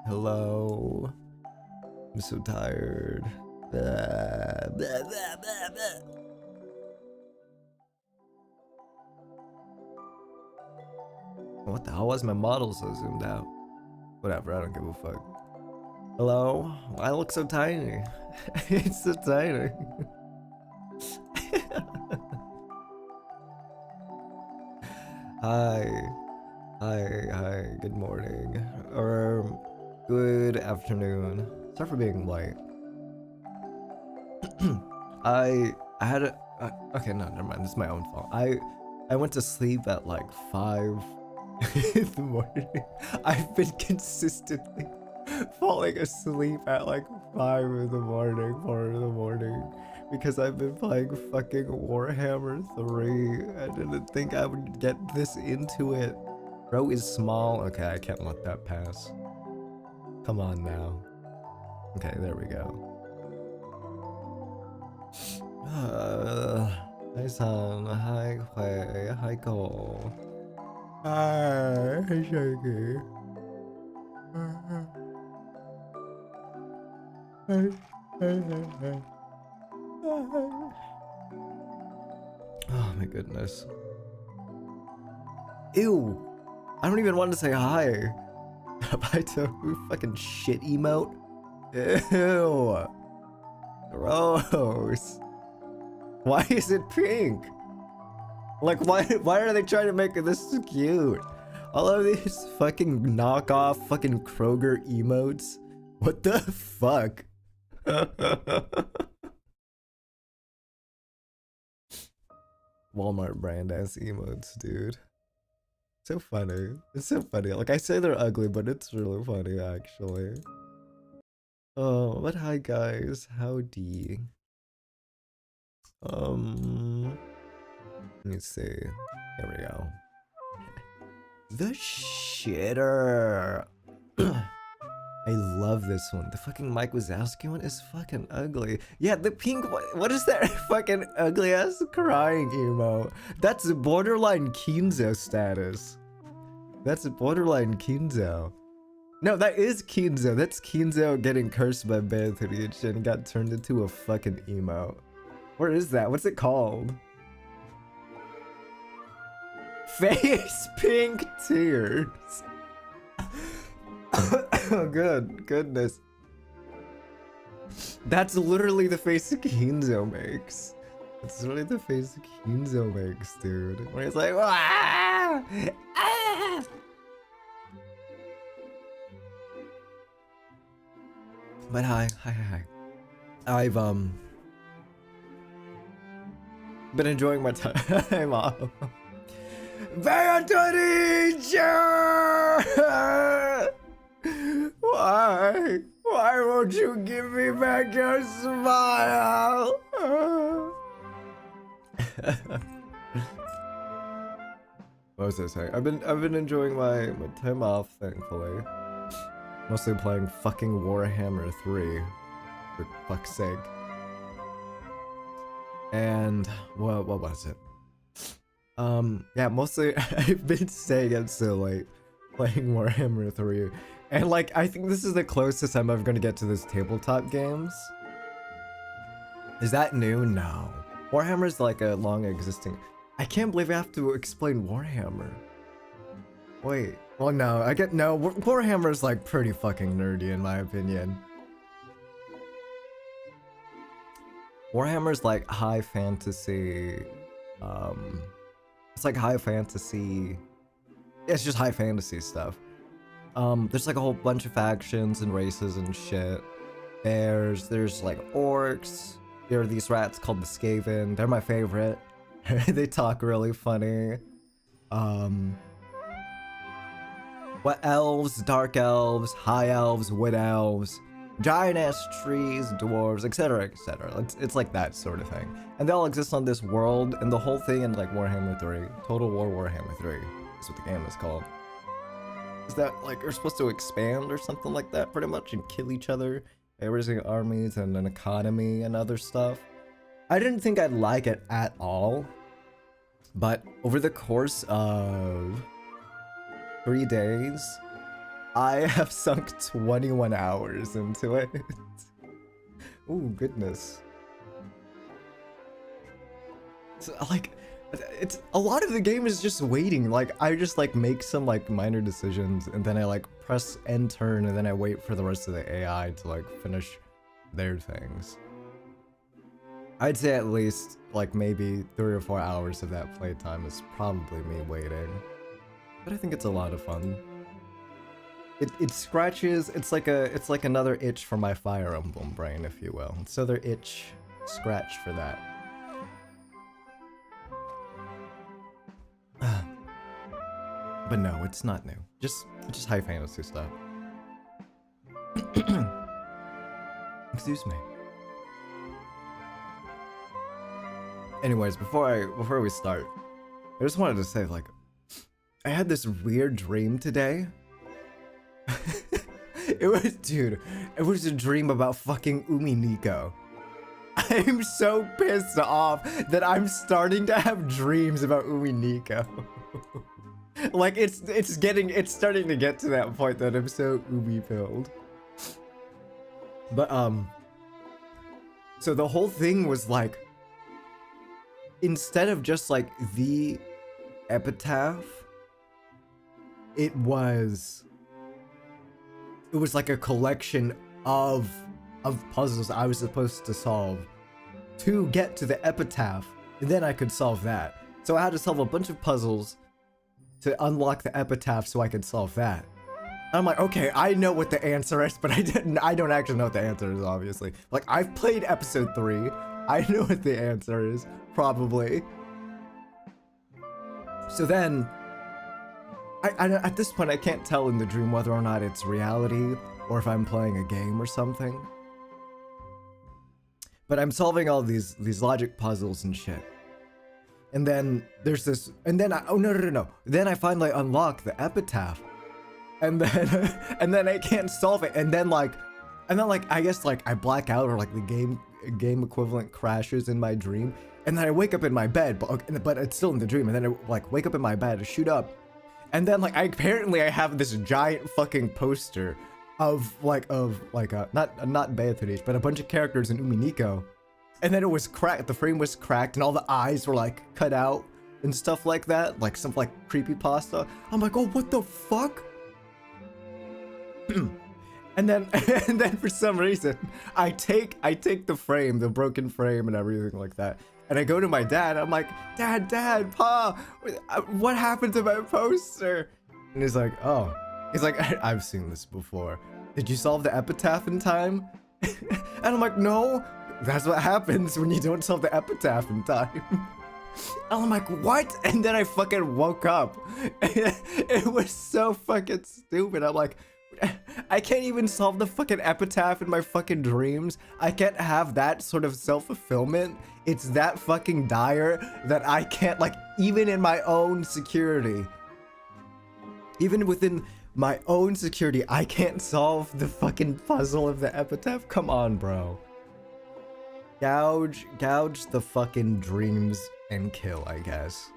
Hello. I'm so tired. Blah, blah, blah, blah, blah. What the hell was my model so zoomed out? Whatever, I don't give a fuck. Hello? I look so tiny. It's so tiny. Hi. Hi, good morning. Or good afternoon. Sorry for being late. I had a okay, no, never mind. It's my own fault. I went to sleep at like 5 in the morning. I've been consistently falling asleep at like 5 in the morning, 4 in the morning, because I've been playing fucking Warhammer 3. I didn't think I would get this into it. Bro is small. Okay, I can't let that pass. Come on now. Okay, there we go. Hi San, hi Hui, hi Cole. Hi Shaky. Oh my goodness. Ew! I don't even want to say hi. Bye to fucking shit emote. Ew! Gross. Why is it pink? Like, why are they trying to make this cute? All of these fucking knockoff fucking Kroger emotes. What the fuck? Walmart brand ass emotes, dude. So funny. It's so funny. Like, I say they're ugly, but it's really funny, actually. Oh, but hi guys. Howdy. Let me see. Here we go. The shitter. I love this one. The fucking Mike Wazowski one is fucking ugly. Yeah, the pink one. What is that fucking ugly ass crying emo? That's borderline Kinzo status. That's borderline Kinzo. No, that is Kinzo. That's Kinzo getting cursed by Beatrice and got turned into a fucking emo. Where is that? What's it called? Face pink tears. Oh, goodness. That's literally the face Kinzo makes. That's literally the face Kinzo makes, dude. When he's like, ah! Ah! But hi. I've been enjoying my time off. Beatrice! Why? Why won't you give me back your smile? What was I saying? I've been enjoying my time off, thankfully. Mostly playing fucking Warhammer 3, for fuck's sake. And what was it? Yeah, mostly I've been staying up so late playing Warhammer 3. And like, I think this is the closest I'm ever gonna get to this tabletop games. Is that new? No. Warhammer's like a long existing... I can't believe I have to explain Warhammer. Wait, well no, Warhammer's like pretty fucking nerdy in my opinion. Warhammer's like high fantasy, it's like high fantasy, it's just high fantasy stuff. There's like a whole bunch of factions and races and shit. There's like orcs, there are these rats called the Skaven, they're my favorite. They talk really funny. What elves, dark elves, high elves, wood elves, giant-ass trees, dwarves, etc, etc. It's like that sort of thing. And they all exist on this world, and the whole thing in like Warhammer 3, Total War Warhammer 3 is what the game is called. Is that like you're supposed to expand or something like that pretty much and kill each other, raising armies and an economy and other stuff. I didn't think I'd like it at all, but over the course of 3 days, I have sunk 21 hours into it. Oh, goodness. So, like, it's a lot of the game is just waiting. Like, I just like make some like minor decisions and then I like press end turn and then I wait for the rest of the AI to like finish their things. I'd say at least like maybe 3 or 4 hours of that playtime is probably me waiting. But I think it's a lot of fun. It scratches, it's like another itch for my Fire Emblem brain, if you will. It's another itch, scratch for that. But no, it's not new. Just high fantasy stuff. Excuse me. Anyways, before we start, I just wanted to say, like, I had this weird dream today. It was a dream about fucking Umineko. I'm so pissed off that I'm starting to have dreams about Umineko. Like, it's starting to get to that point that I'm so Umi-filled. But, so the whole thing was, like, instead of just, like, the epitaph, it was like a collection of puzzles I was supposed to solve to get to the epitaph, and then I could solve that. So I had to solve a bunch of puzzles to unlock the epitaph so I could solve that. And I'm like, okay, I know what the answer is, but I don't actually know what the answer is, obviously. Like, I've played episode 3. I know what the answer is, probably. So then, I at this point, I can't tell in the dream whether or not it's reality or if I'm playing a game or something. But I'm solving all these logic puzzles and shit. And then there's this, and then oh no. Then I finally unlock the epitaph. And then I can't solve it. And then like I guess like I black out or like the game equivalent crashes in my dream. And then I wake up in my bed, but it's still in the dream. And then I like wake up in my bed, shoot up. And then like I have this giant fucking poster of not Beatrice, but a bunch of characters in Umineko. And then it was cracked, the frame was cracked and all the eyes were like cut out and stuff like that, like some like creepypasta. I'm like, oh, what the fuck? and then for some reason, I take the frame, the broken frame and everything like that. And I go to my dad, I'm like, Dad, Pa, what happened to my poster? And he's like, oh. He's like, I've seen this before. Did you solve the epitaph in time? And I'm like, no, that's what happens when you don't solve the epitaph in time. And I'm like, what? And then I fucking woke up. It was so fucking stupid. I'm like, I can't even solve the fucking epitaph in my fucking dreams. I can't have that sort of self-fulfillment. It's that fucking dire that I can't, like, even in my own security. Even within my own security, I can't solve the fucking puzzle of the epitaph. Come on, bro. Gouge the fucking dreams and kill, I guess.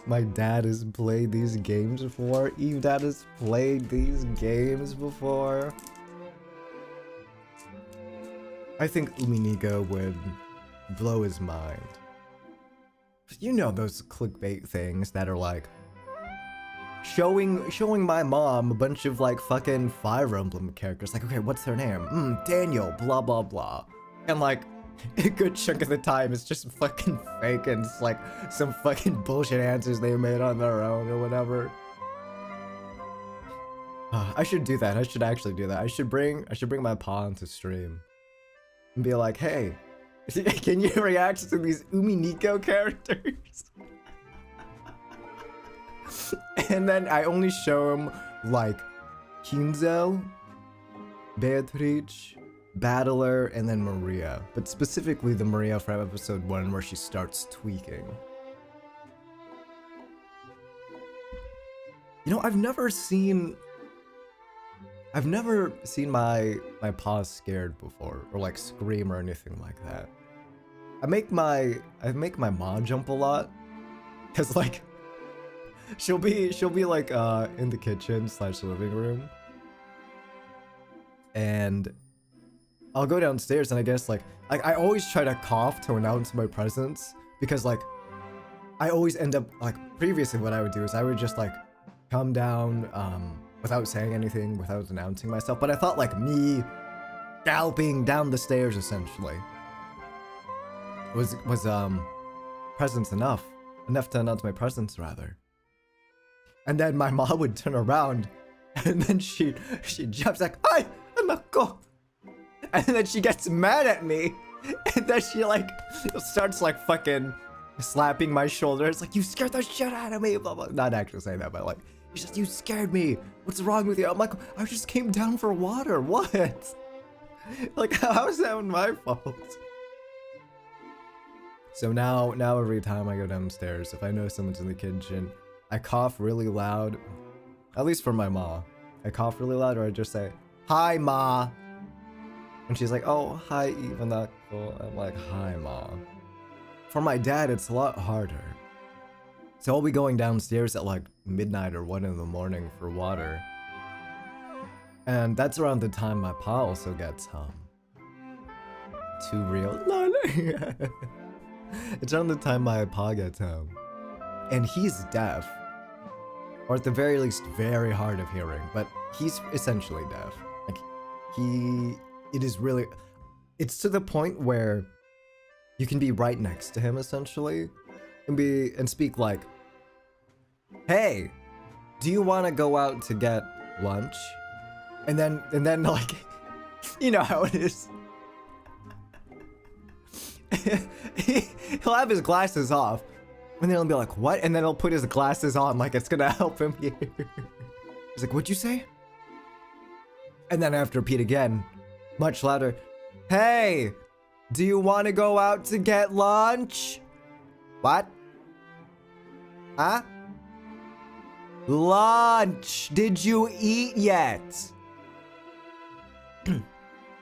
My dad has played these games before. Eve Dad has played these games before. I think Umineko would blow his mind. You know those clickbait things that are like showing my mom a bunch of like fucking Fire Emblem characters. Like, okay, what's their name? Daniel, blah blah blah. And like a good chunk of the time it's just fucking fake and it's like some fucking bullshit answers they made on their own or whatever. I should do that. I should actually do that. I should bring my pa into stream and be like, hey, can you react to these Umineko characters? And then I only show him like Kinzo, Beatrice, Battler, and then Maria. But specifically the Maria from episode 1 where she starts tweaking. You know, I've never seen my paws scared before, or like scream or anything like that. I make my mom jump a lot, Cause like she'll be like in the kitchen / living room, and I'll go downstairs, and I guess like I always try to cough to announce my presence, because like I always end up like, previously what I would do is I would just like come down without saying anything, without announcing myself. But I thought like me galloping down the stairs essentially was presence enough to announce my presence, rather. And then my mom would turn around, and then she jumps like, "Hi, Anako!" And then she gets mad at me, and then she like starts like fucking slapping my shoulder. It's like, "You scared the shit out of me," blah blah. Not actually saying that, but like, she's just, "You scared me. What's wrong with you?" I'm like, "I just came down for water. What? Like, how is that my fault?" So now every time I go downstairs, if I know someone's in the kitchen, I cough really loud. At least for my ma, I cough really loud, or I just say, "Hi, ma." And she's like, "Oh, hi, Ivanako." I'm like, "Hi, ma." For my dad, it's a lot harder. So I'll be going downstairs at like midnight or 1 in the morning for water. And that's around the time my pa also gets home. Too real? No. It's around the time my pa gets home. And he's deaf. Or at the very least, very hard of hearing. But he's essentially deaf. Like, it is really... It's to the point where you can be right next to him, essentially. And speak like, "Hey, do you want to go out to get lunch?" And then like, you know how it is. He'll have his glasses off, and then he'll be like, "What?" And then he'll put his glasses on like it's gonna help him hear. He's like, "What'd you say?" And then I have to repeat again, much louder, "Hey, do you want to go out to get lunch?" "What? Huh? Lunch. Did you eat yet?"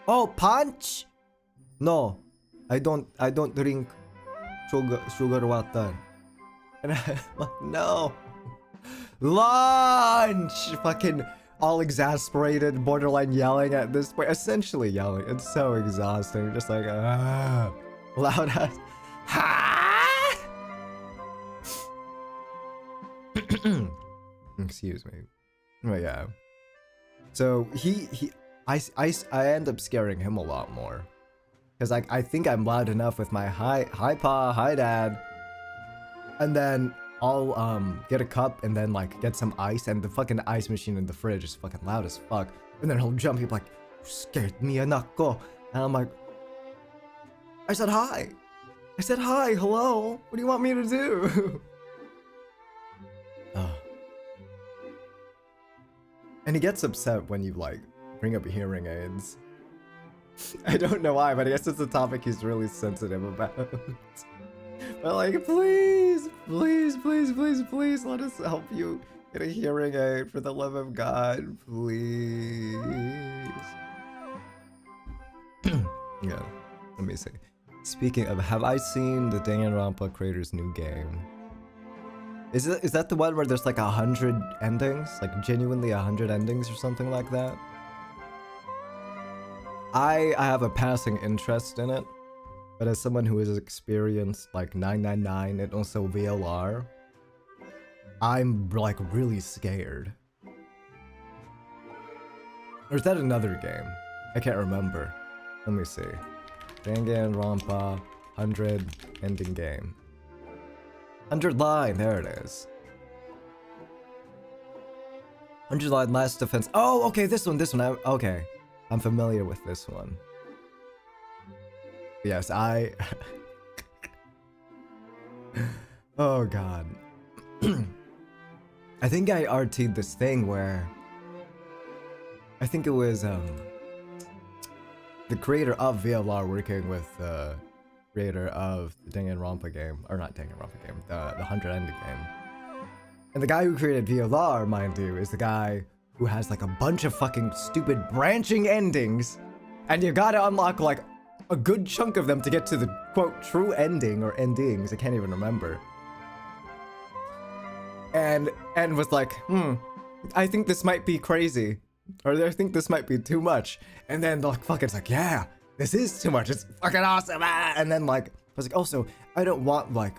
"Oh, punch? No, I don't drink sugar water." And I'm like, "No. Lunch!" Fucking all exasperated, borderline yelling at this point. Essentially yelling. It's so exhausting. You're just like, loud ass. Ha! Excuse me. But yeah. So I end up scaring him a lot more. Because I think I'm loud enough with my hi pa, hi dad. And then I'll get a cup and then like get some ice, and the fucking ice machine in the fridge is fucking loud as fuck. And then he'll jump, he'll be like, "You scared me, Anako." And I'm like, I said hi, hello. What do you want me to do? And he gets upset when you like bring up hearing aids. I don't know why, but I guess it's a topic he's really sensitive about. But like, please, let us help you get a hearing aid, for the love of God, please. Yeah, let me see. Speaking of, have I seen the Danganronpa creator's new game? Is that the one where there's like 100 endings? Like genuinely 100 endings or something like that? I have a passing interest in it, but as someone who has experienced like 999 and also VLR, I'm like really scared. Or is that another game? I can't remember. Let me see. Danganronpa 100 ending game. 100 line, there it is. 100 line last defense. Oh, okay, this one. Okay. I'm familiar with this one. Yes, I... Oh god. I think I RT'd this thing where... I think it was, the creator of VLR working with the creator of the Danganronpa game. Or not Danganronpa game, the 100 ending game. And the guy who created VLR, mind you, is the guy who has like a bunch of fucking stupid branching endings. And you gotta unlock like a good chunk of them to get to the quote true ending or endings. I can't even remember. and was like, I think this might be crazy, or I think this might be too much. And then the fucking like, yeah, this is too much. It's fucking awesome. And then like, I was like, also, I don't want like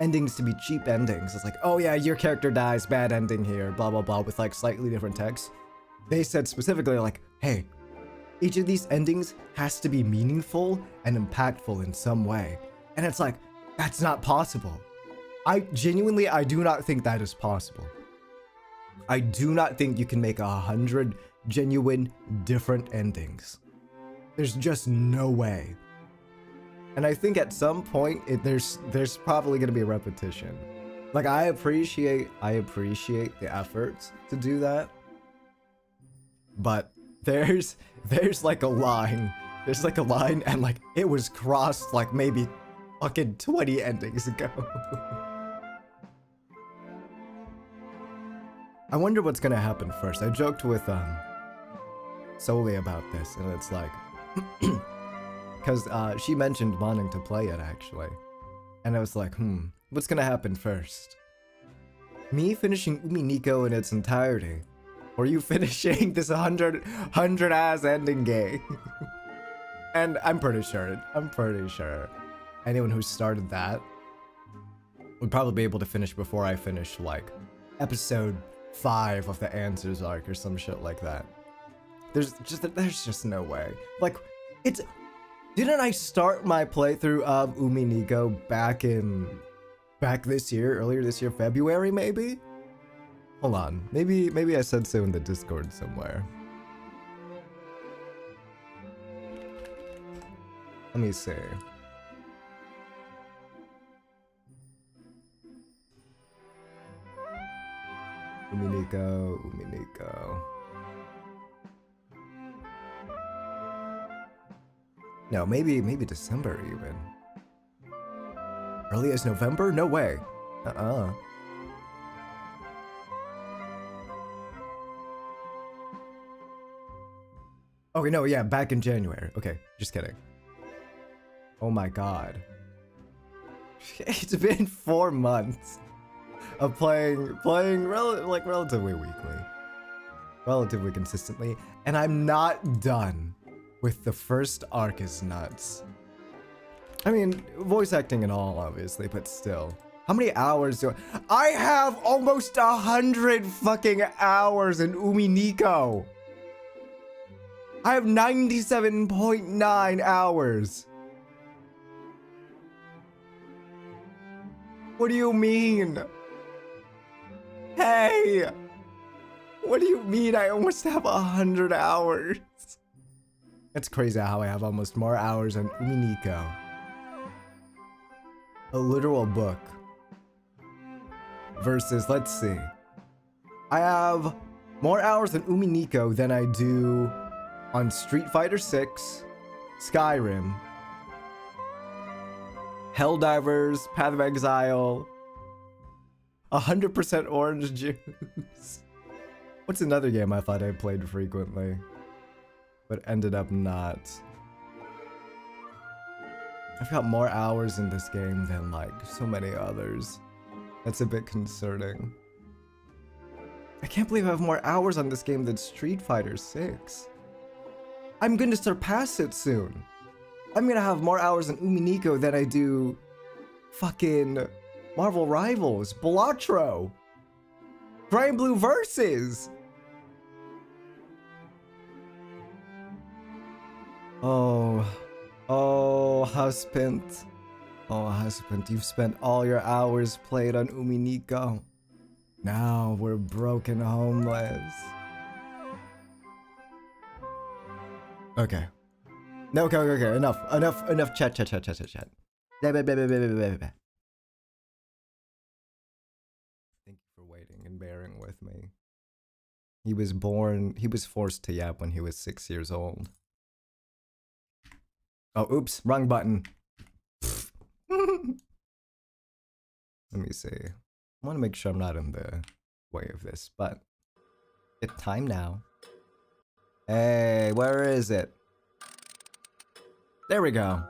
endings to be cheap endings. It's like, oh yeah, your character dies, bad ending here, blah blah blah, with like slightly different text. They said specifically like, hey, each of these endings has to be meaningful and impactful in some way. And it's like, that's not possible. I do not think that is possible. I do not think you can make 100 genuine different endings. There's just no way. And I think at some point there's probably gonna be a repetition. Like I appreciate the efforts to do that, but there's like a line. There's like a line, and like it was crossed like maybe fucking 20 endings ago. I wonder what's gonna happen first. I joked with Soli about this, and it's like, because she mentioned wanting to play it actually, and I was like, what's gonna happen first? Me finishing Umineko in its entirety, or you finishing this 100 ass ending game? And I'm pretty sure anyone who started that would probably be able to finish before I finish like episode 5 of the Answers arc or some shit like that. There's just no way. Like, didn't I start my playthrough of Umineko earlier this year, February maybe? Hold on, maybe I said so in the Discord somewhere. Let me see. Umineko. No, maybe December even. Early as November? No way. Okay, no, yeah, back in January. Okay, just kidding. Oh my god. It's been 4 months of playing relatively weekly. Relatively consistently. And I'm not done with the first arc is nuts. I mean, voice acting and all, obviously, but still. How many hours do I have? Almost 100 fucking hours in Umineko. I have 97.9 hours. What do you mean? Hey! What do you mean I almost have 100 hours? It's crazy how I have almost more hours on Umineko. A literal book. Versus, let's see. I have more hours on Umineko than I do on Street Fighter 6, Skyrim, Helldivers, Path of Exile, 100% Orange Juice. What's another game I thought I played frequently, but ended up not? I've got more hours in this game than like so many others. That's a bit concerning. I can't believe I have more hours on this game than Street Fighter 6. I'm gonna surpass it soon. I'm gonna have more hours in Umineko than I do fucking Marvel Rivals, Balatro, Grand Blue Versus. Oh, husband. Oh, husband, you've spent all your hours played on Umineko. Now we're broken homeless. Okay. No, okay, enough chat. Thank you for waiting and bearing with me. He was forced to yap when he was 6 years old. Oh, oops, wrong button. Let me see. I want to make sure I'm not in the way of this, but it's time now. Hey, where is it? There we go.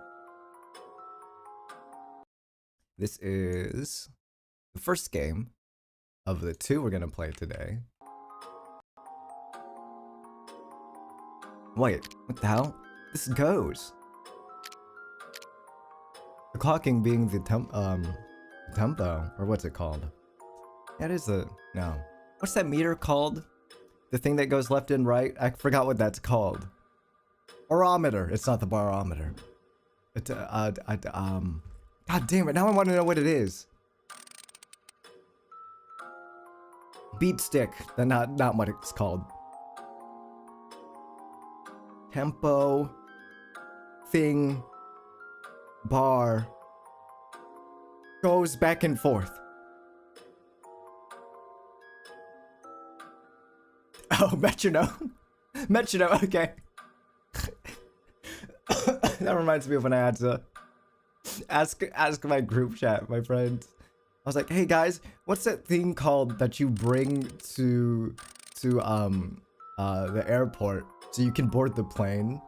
This is the first game of the two we're gonna play today. Wait, what the hell? This goes. The clocking being the tempo, or what's it called? That is the, no. What's that meter called? The thing that goes left and right? I forgot what that's called. Barometer. It's not the barometer. It's, God damn it, now I want to know what it is. Beat stick. That's not what it's called. Tempo. Thing. Bar. Goes back and forth. Oh, metronome. Metronome, okay. That reminds me of when I had to ask my group chat, my friends. I was like, hey guys, what's that thing called that you bring to the airport so you can board the plane?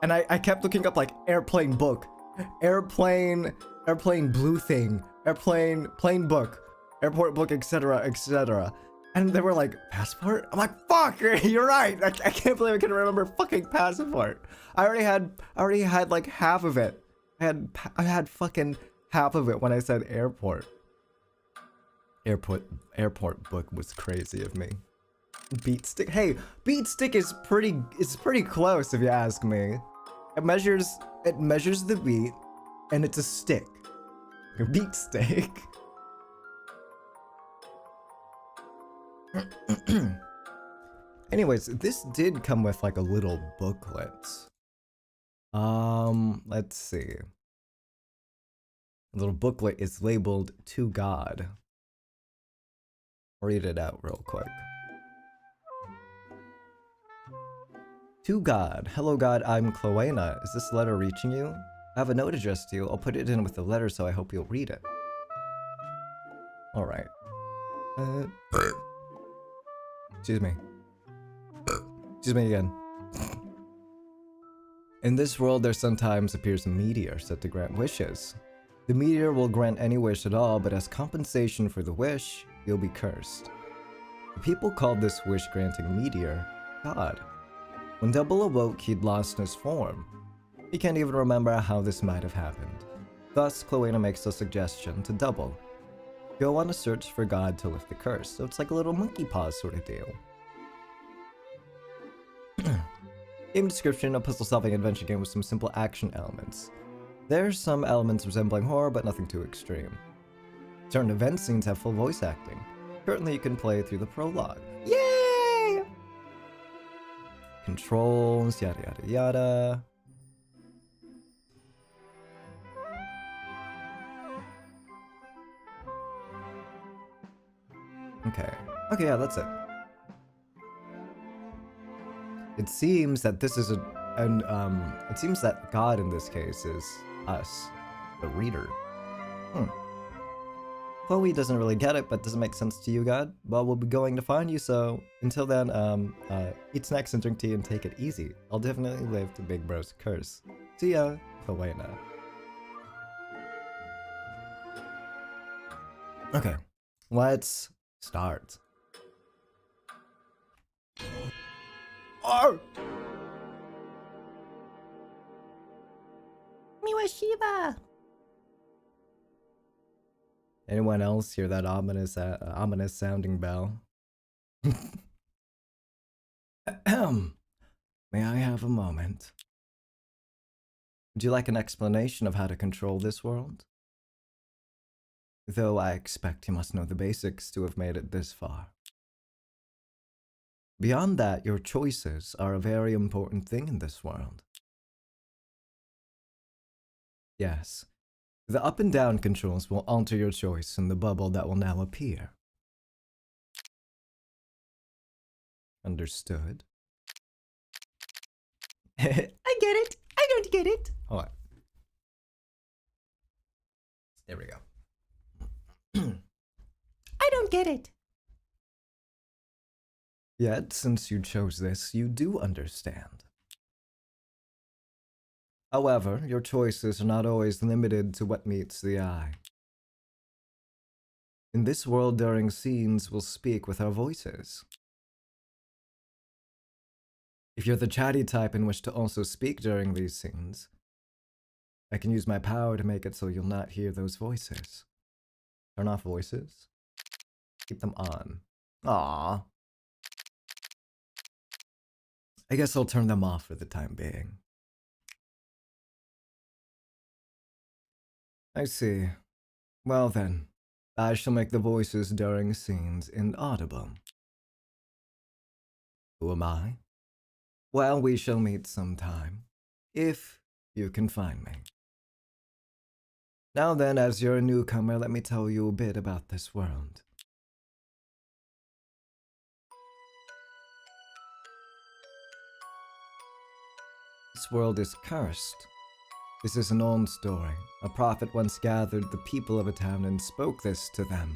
And I kept looking up like airplane book, airplane blue thing, plane book, airport book, etc, etc. And they were like, passport? I'm like, fuck, you're right. I can't believe I couldn't remember fucking passport. I already had like half of it. I had fucking half of it when I said airport. Airport book was crazy of me. Beat stick. Hey, beat stick is pretty close if you ask me. It measures the beat, and it's a stick. A beat stick. Anyways, this did come with like a little booklet. Let's see. The little booklet is labeled "To God." I'll read it out real quick. To God. Hello God, I'm Chloena. Is this letter reaching you? I have a note addressed to you. I'll put it in with the letter, so I hope you'll read it. Alright. Excuse me. Excuse me again. In this world, there sometimes appears a meteor set to grant wishes. The meteor will grant any wish at all, but as compensation for the wish, you'll be cursed. The people called this wish-granting meteor God. When Double awoke, he'd lost his form. He can't even remember how this might have happened. Thus, Chloena makes a suggestion to Double. Go on a search for God to lift the curse, so it's like a little monkey paw sort of deal. Game description: a puzzle-solving adventure game with some simple action elements. There's some elements resembling horror, but nothing too extreme. Certain event scenes have full voice acting. Currently, you can play through the prologue. Yay! Controls, yada yada yada. Okay. Okay, yeah, that's it. It seems that this is it seems that God in this case is us, the reader. Chloe doesn't really get it, but doesn't make sense to you, God. Well, we'll be going to find you, so until then, eat snacks and drink tea and take it easy. I'll definitely live to Big Bro's curse. See ya, Chloena. Okay, let's start. Oh! Miwashiba! Anyone else hear that ominous sounding bell? May I have a moment? Would you like an explanation of how to control this world? Though I expect you must know the basics to have made it this far. Beyond that, your choices are a very important thing in this world. Yes, the up and down controls will alter your choice in the bubble that will now appear. Understood? I get it. I don't get it. Hold on. There we go. I don't get it. Yet, since you chose this, you do understand. However, your choices are not always limited to what meets the eye. In this world, during scenes, we'll speak with our voices. If you're the chatty type and wish to also speak during these scenes, I can use my power to make it so you'll not hear those voices. Turn off voices. Keep them on. Aww. I guess I'll turn them off for the time being. I see. Well then, I shall make the voices during scenes inaudible. Who am I? Well, we shall meet sometime, if you can find me. Now then, as you're a newcomer, let me tell you a bit about this world. This world is cursed. This is an old story. A prophet once gathered the people of a town and spoke this to them.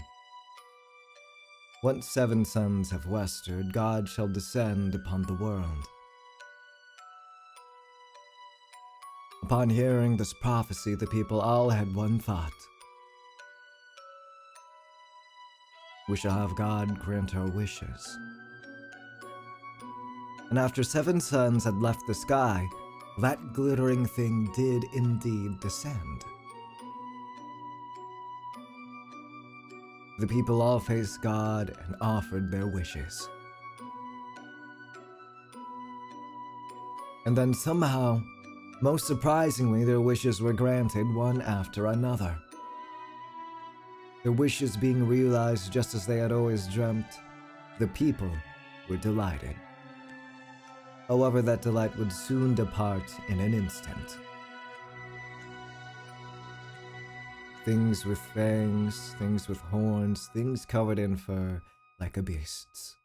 Once 7 suns have westered, God shall descend upon the world. Upon hearing this prophecy, the people all had one thought. We shall have God grant our wishes. And after 7 suns had left the sky, that glittering thing did indeed descend. The people all faced God and offered their wishes. And then somehow, most surprisingly, their wishes were granted one after another. Their wishes being realized just as they had always dreamt, the people were delighted. However, that delight would soon depart in an instant. Things with fangs, things with horns, things covered in fur like a beast's.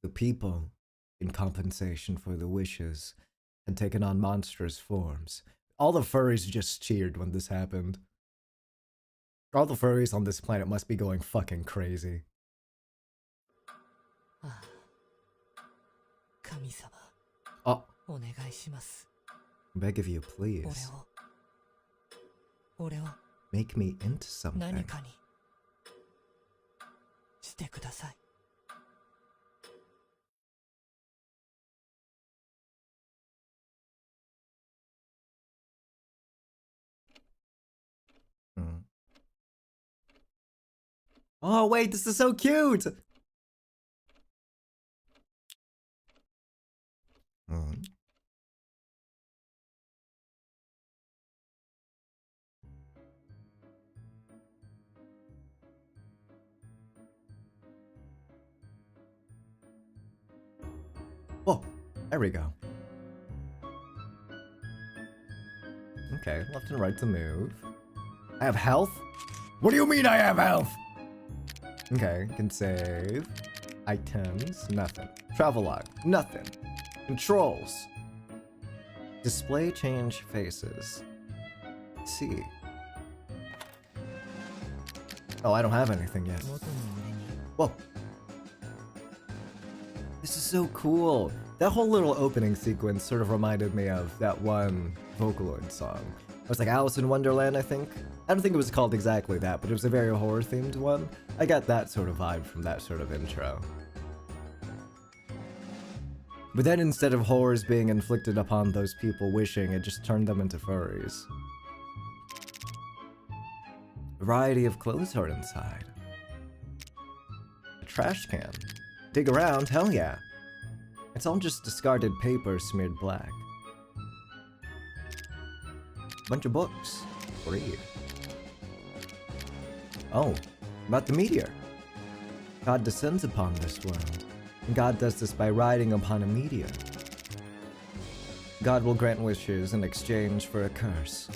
The people, in compensation for the wishes, had taken on monstrous forms. All the furries just cheered when this happened. All the furries on this planet must be going fucking crazy. Oh. Beg of you, please. Make me into something. Oh wait, this is so cute! Oh, there we go. Okay, left and right to move. I have health? What do you mean I have health? Okay, can save. Items, nothing. Travel log, nothing. Controls. Display change faces. Let's see. Oh, I don't have anything yet. Whoa. This is so cool. That whole little opening sequence sort of reminded me of that one Vocaloid song. It was like Alice in Wonderland, I think. I don't think it was called exactly that, but it was a very horror-themed one. I got that sort of vibe from that sort of intro. But then instead of horrors being inflicted upon those people wishing, it just turned them into furries. A variety of clothes are inside. A trash can. Dig around, hell yeah. It's all just discarded paper smeared black. Bunch of books. Read. Oh, about the meteor. God descends upon this world, and God does this by riding upon a meteor. God will grant wishes in exchange for a curse.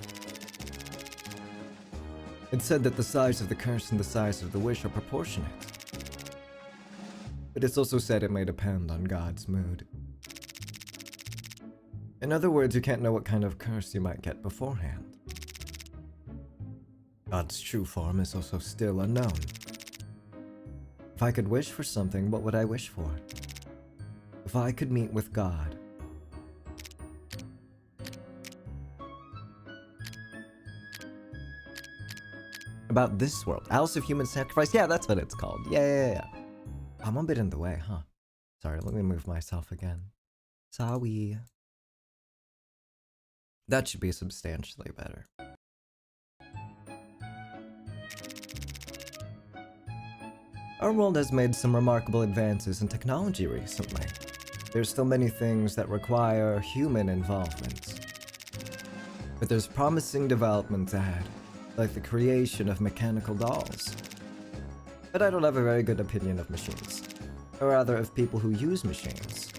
It's said that the size of the curse and the size of the wish are proportionate. But it's also said it may depend on God's mood. In other words, you can't know what kind of curse you might get beforehand. God's true form is also still unknown. If I could wish for something, what would I wish for? If I could meet with God, about this world. Alice of Human Sacrifice. Yeah, that's what it's called. Yeah. I'm a bit in the way, huh? Sorry, let me move myself again. Sorry. That should be substantially better. Our world has made some remarkable advances in technology recently. There's still many things that require human involvement. But there's promising developments ahead, like the creation of mechanical dolls. But I don't have a very good opinion of machines, or rather of people who use machines.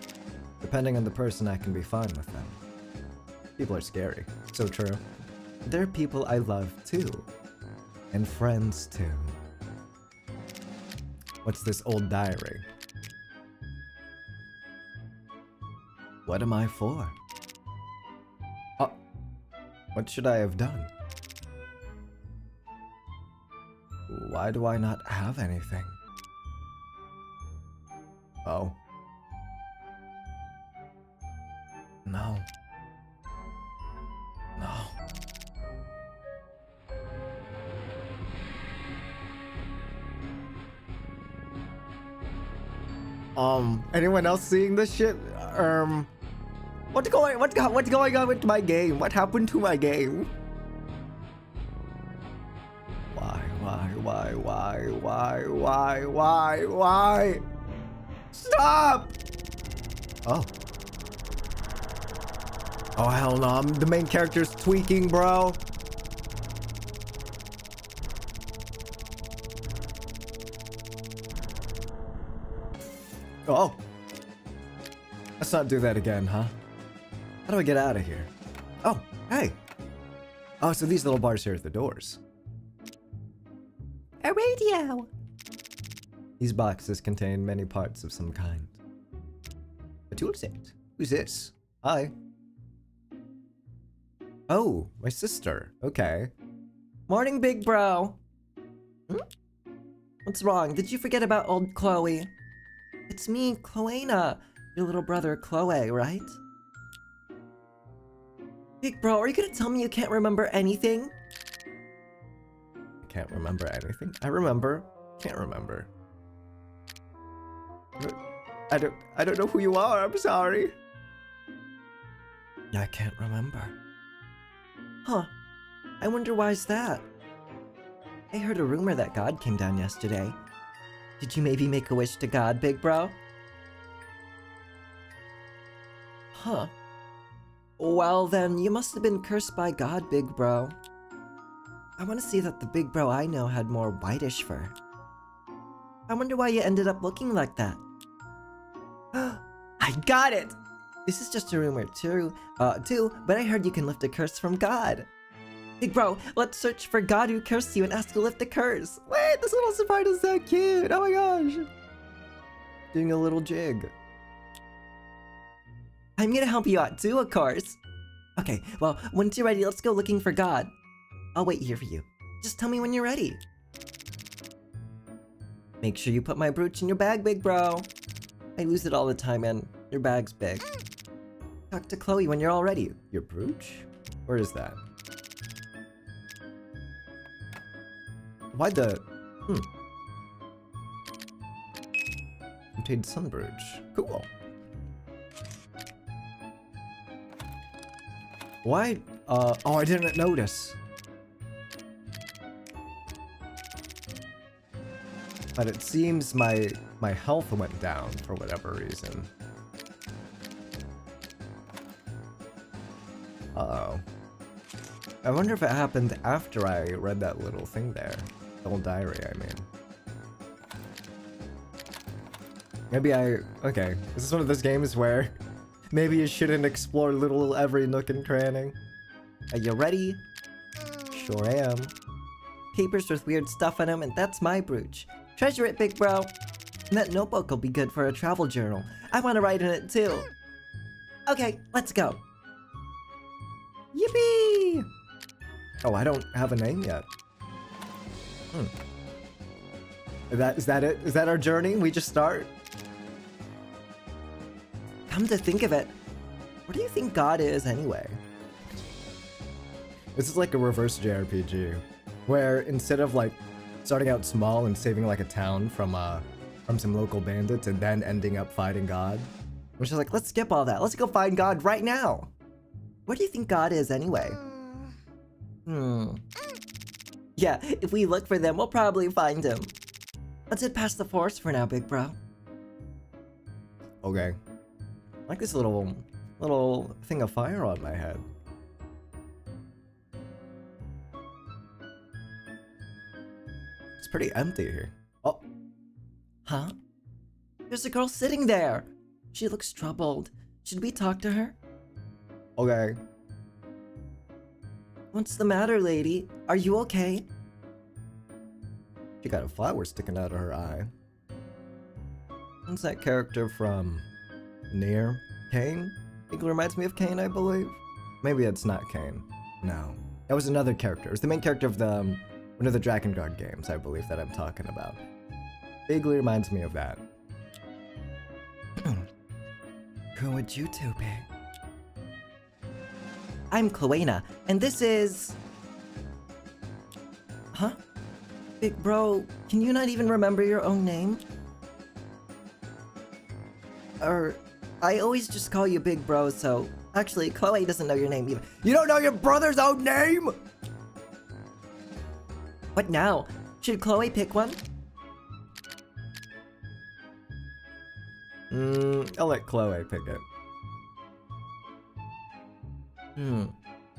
Depending on the person, I can be fine with them. People are scary, so true. There are people I love too, and friends too. What's this old diary? What am I for? Oh, what should I have done? Why do I not have anything? Oh. No. No. Anyone else seeing this shit? What's going on with my game? What happened to my game? Why? Stop! Oh. Oh, hell no. The main character's tweaking, bro. Oh. Let's not do that again, huh? How do I get out of here? Oh, hey. Oh, so these little bars here are the doors. A radio. These boxes contain many parts of some kind. A tool set. Who's this? Hi. Oh, my sister. Okay. Morning, big bro. What's wrong? Did you forget about old Chloe? It's me, Chloena. Your little brother, Chloe, right? Big bro, are you gonna tell me you can't remember anything? I can't remember anything? I remember. Can't remember. I don't know who you are. I'm sorry. I can't remember. Huh. I wonder why's that? I heard a rumor that God came down yesterday. Did you maybe make a wish to God, big bro? Huh. Well then, you must have been cursed by God, big bro. I want to see that the big bro I know had more whitish fur. I wonder why you ended up looking like that. I got it! This is just a rumor too, but I heard you can lift a curse from God. Big bro, let's search for God who cursed you and ask to lift the curse. Wait, this little surprise is so cute. Oh my gosh. Doing a little jig. I'm gonna help you out too, of course. Okay, well, once you're ready, let's go looking for God. I'll wait here for you. Just tell me when you're ready. Make sure you put my brooch in your bag, big bro. I lose it all the time, and your bag's big. Talk to Chloe when you're all ready. Your brooch? Where is that? Why the... Contained sun brooch. Cool. Why? Oh, I didn't notice. But it seems my health went down for whatever reason. Uh-oh. I wonder if it happened after I read that little thing there. The old diary, I mean. Maybe okay. This is one of those games where maybe you shouldn't explore little every nook and cranny. Are you ready? Sure am. Papers with weird stuff on them, and that's my brooch. Treasure it, big bro. And that notebook will be good for a travel journal. I want to write in it too. Okay, let's go. Yippee! Oh, I don't have a name yet. Is that it? Is that our journey? We just start? Come to think of it, what do you think God is anyway? This is like a reverse JRPG. where instead of like starting out small and saving like a town from some local bandits and then ending up fighting God, we're just like, let's skip all that. Let's go find God right now. Where do you think God is anyway? Yeah, if we look for them, we'll probably find him. Let's head past the forest for now, big bro. Okay. I like this little thing of fire on my head. It's pretty empty here. Oh. Huh? There's a girl sitting there. She looks troubled. Should we talk to her? Okay. What's the matter, lady? Are you okay? She got a flower sticking out of her eye. What's that character from Nier? Kane? I think it reminds me of Kane, I believe. Maybe it's not Kane. No. That was another character. It was the main character of the one of the Dragon Guard games, I believe, that I'm talking about. Vaguely reminds me of that. Who would you two be? I'm Chloena, and this is... Huh? Big bro, can you not even remember your own name? I always just call you Big Bro, so... Actually, Chloe doesn't know your name either. You don't know your brother's own name?! What now? Should Chloe pick one? I'll let Chloe pick it.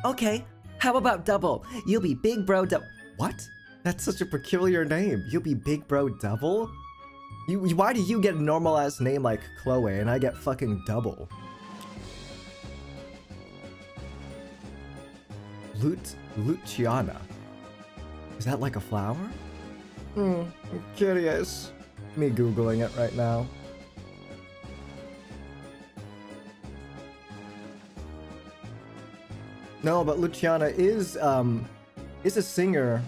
Okay, how about Double? You'll be Big Bro What? That's such a peculiar name. You'll be Big Bro Double? Why do you get a normal-ass name like Chloe and I get fucking Double? Luciana. Is that like a flower? I'm curious. Me Googling it right now. No, but Luciana is a singer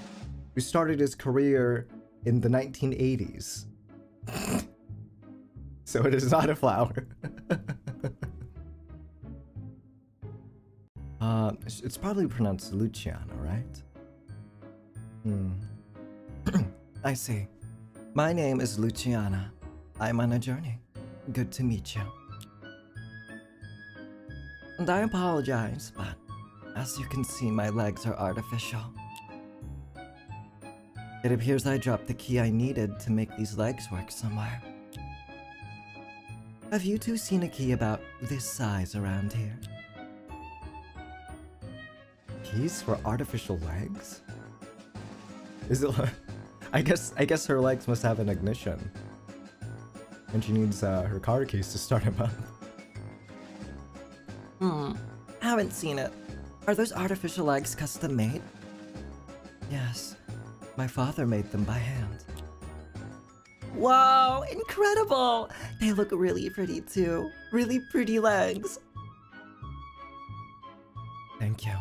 who started his career in the 1980s. So it is not a flower. It's probably pronounced Luciana, right? I see. My name is Luciana. I'm on a journey. Good to meet you. And I apologize, but as you can see, my legs are artificial. It appears I dropped the key I needed to make these legs work somewhere. Have you two seen a key about this size around here? Keys for artificial legs? Is it like... I guess her legs must have an ignition. And she needs her car keys to start them up. Haven't seen it. Are those artificial legs custom made? Yes. My father made them by hand. Wow, incredible! They look really pretty too. Really pretty legs. Thank you.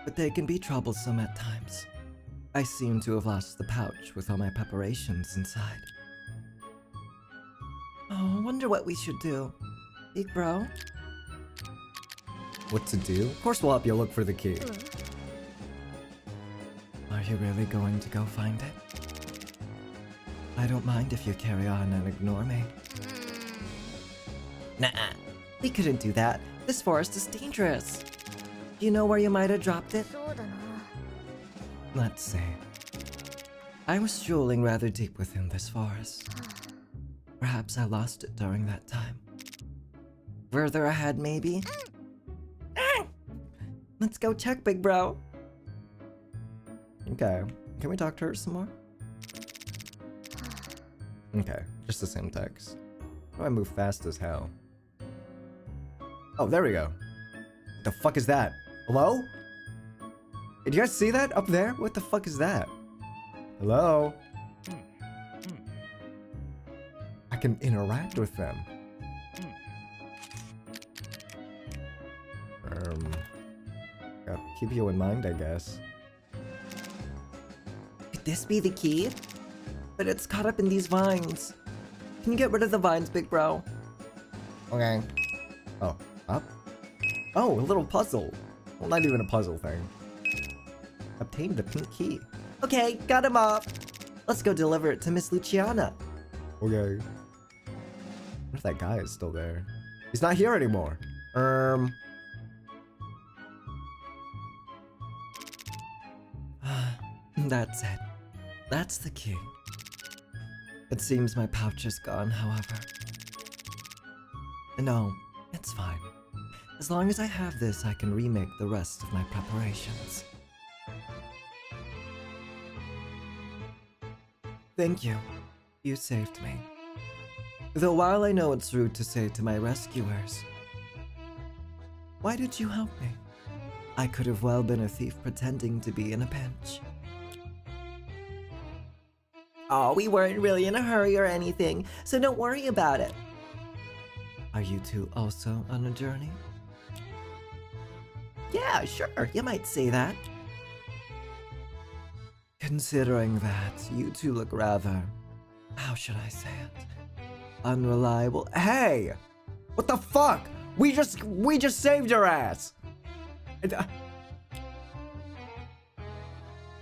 But they can be troublesome at times. I seem to have lost the pouch with all my preparations inside. Oh, wonder what we should do. Big bro? What to do? Of course we'll help you look for the key. Are you really going to go find it? I don't mind if you carry on and ignore me. Nah, we couldn't do that. This forest is dangerous. Do you know where you might have dropped it? Let's see. I was strolling rather deep within this forest. Perhaps I lost it during that time. Further ahead, maybe? Let's go check, big bro. Okay. Can we talk to her some more? Okay, just the same text. How do I move fast as hell? Oh, there we go. What the fuck is that? Hello? Did you guys see that up there? What the fuck is that? Hello? I can interact with them. Gotta keep you in mind, I guess. Could this be the key? But it's caught up in these vines. Can you get rid of the vines, big bro? Okay. Oh, up? Oh, a little puzzle. Well, not even a puzzle thing. Obtain the pink key. Okay, got him off. Let's go deliver it to Miss Luciana. Okay. What if that guy is still there? He's not here anymore. That's it. That's the key. It seems my pouch is gone, however. No, it's fine. As long as I have this, I can remake the rest of my preparations. Thank you. You saved me. Though while I know it's rude to say to my rescuers, why did you help me? I could have well been a thief pretending to be in a pinch. Oh, we weren't really in a hurry or anything, so don't worry about it. Are you two also on a journey? Yeah, sure, you might say that. Considering that, you two look rather, how should I say it, unreliable. Hey! What the fuck? We just saved your ass!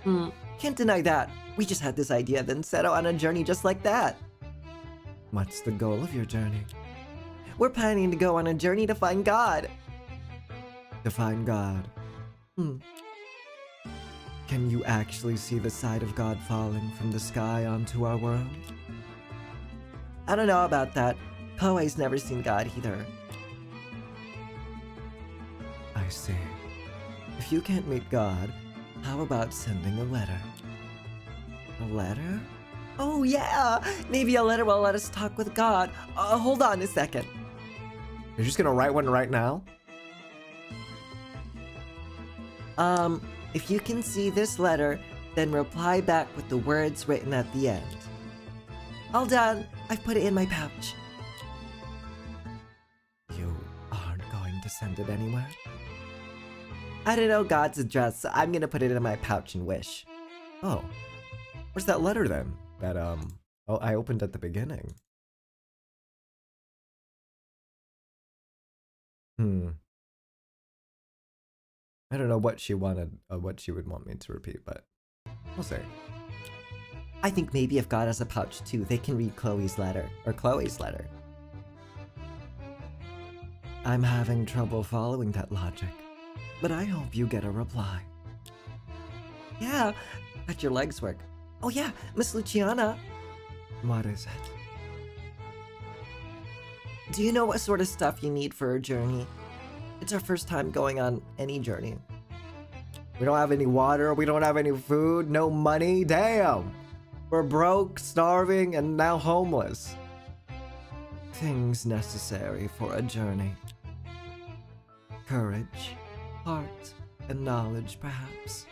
Can't deny that. We just had this idea, then set out on a journey just like that. What's the goal of your journey? We're planning to go on a journey to find God. To find God. Can you actually see the side of God falling from the sky onto our world? I don't know about that. Chloe's never seen God either. I see. If you can't meet God, how about sending a letter? A letter? Oh yeah! Maybe a letter will let us talk with God. Hold on a second. You're just gonna write one right now? If you can see this letter, then reply back with the words written at the end. All done. I've put it in my pouch. You aren't going to send it anywhere? I don't know God's address, so I'm gonna put it in my pouch and wish. Oh. Where's that letter then? That, oh, I opened at the beginning. I don't know what she wanted, what she would want me to repeat, but we'll see. I think maybe if God has a pouch too, they can read Chloe's letter, or Chloe's letter. I'm having trouble following that logic, but I hope you get a reply. Yeah, let your legs work. Oh yeah, Miss Luciana. What is it? Do you know what sort of stuff you need for a journey? It's our first time going on any journey. We don't have any water, we don't have any food, no money, damn! We're broke, starving, and now homeless. Things necessary for a journey. Courage, heart, and knowledge, perhaps.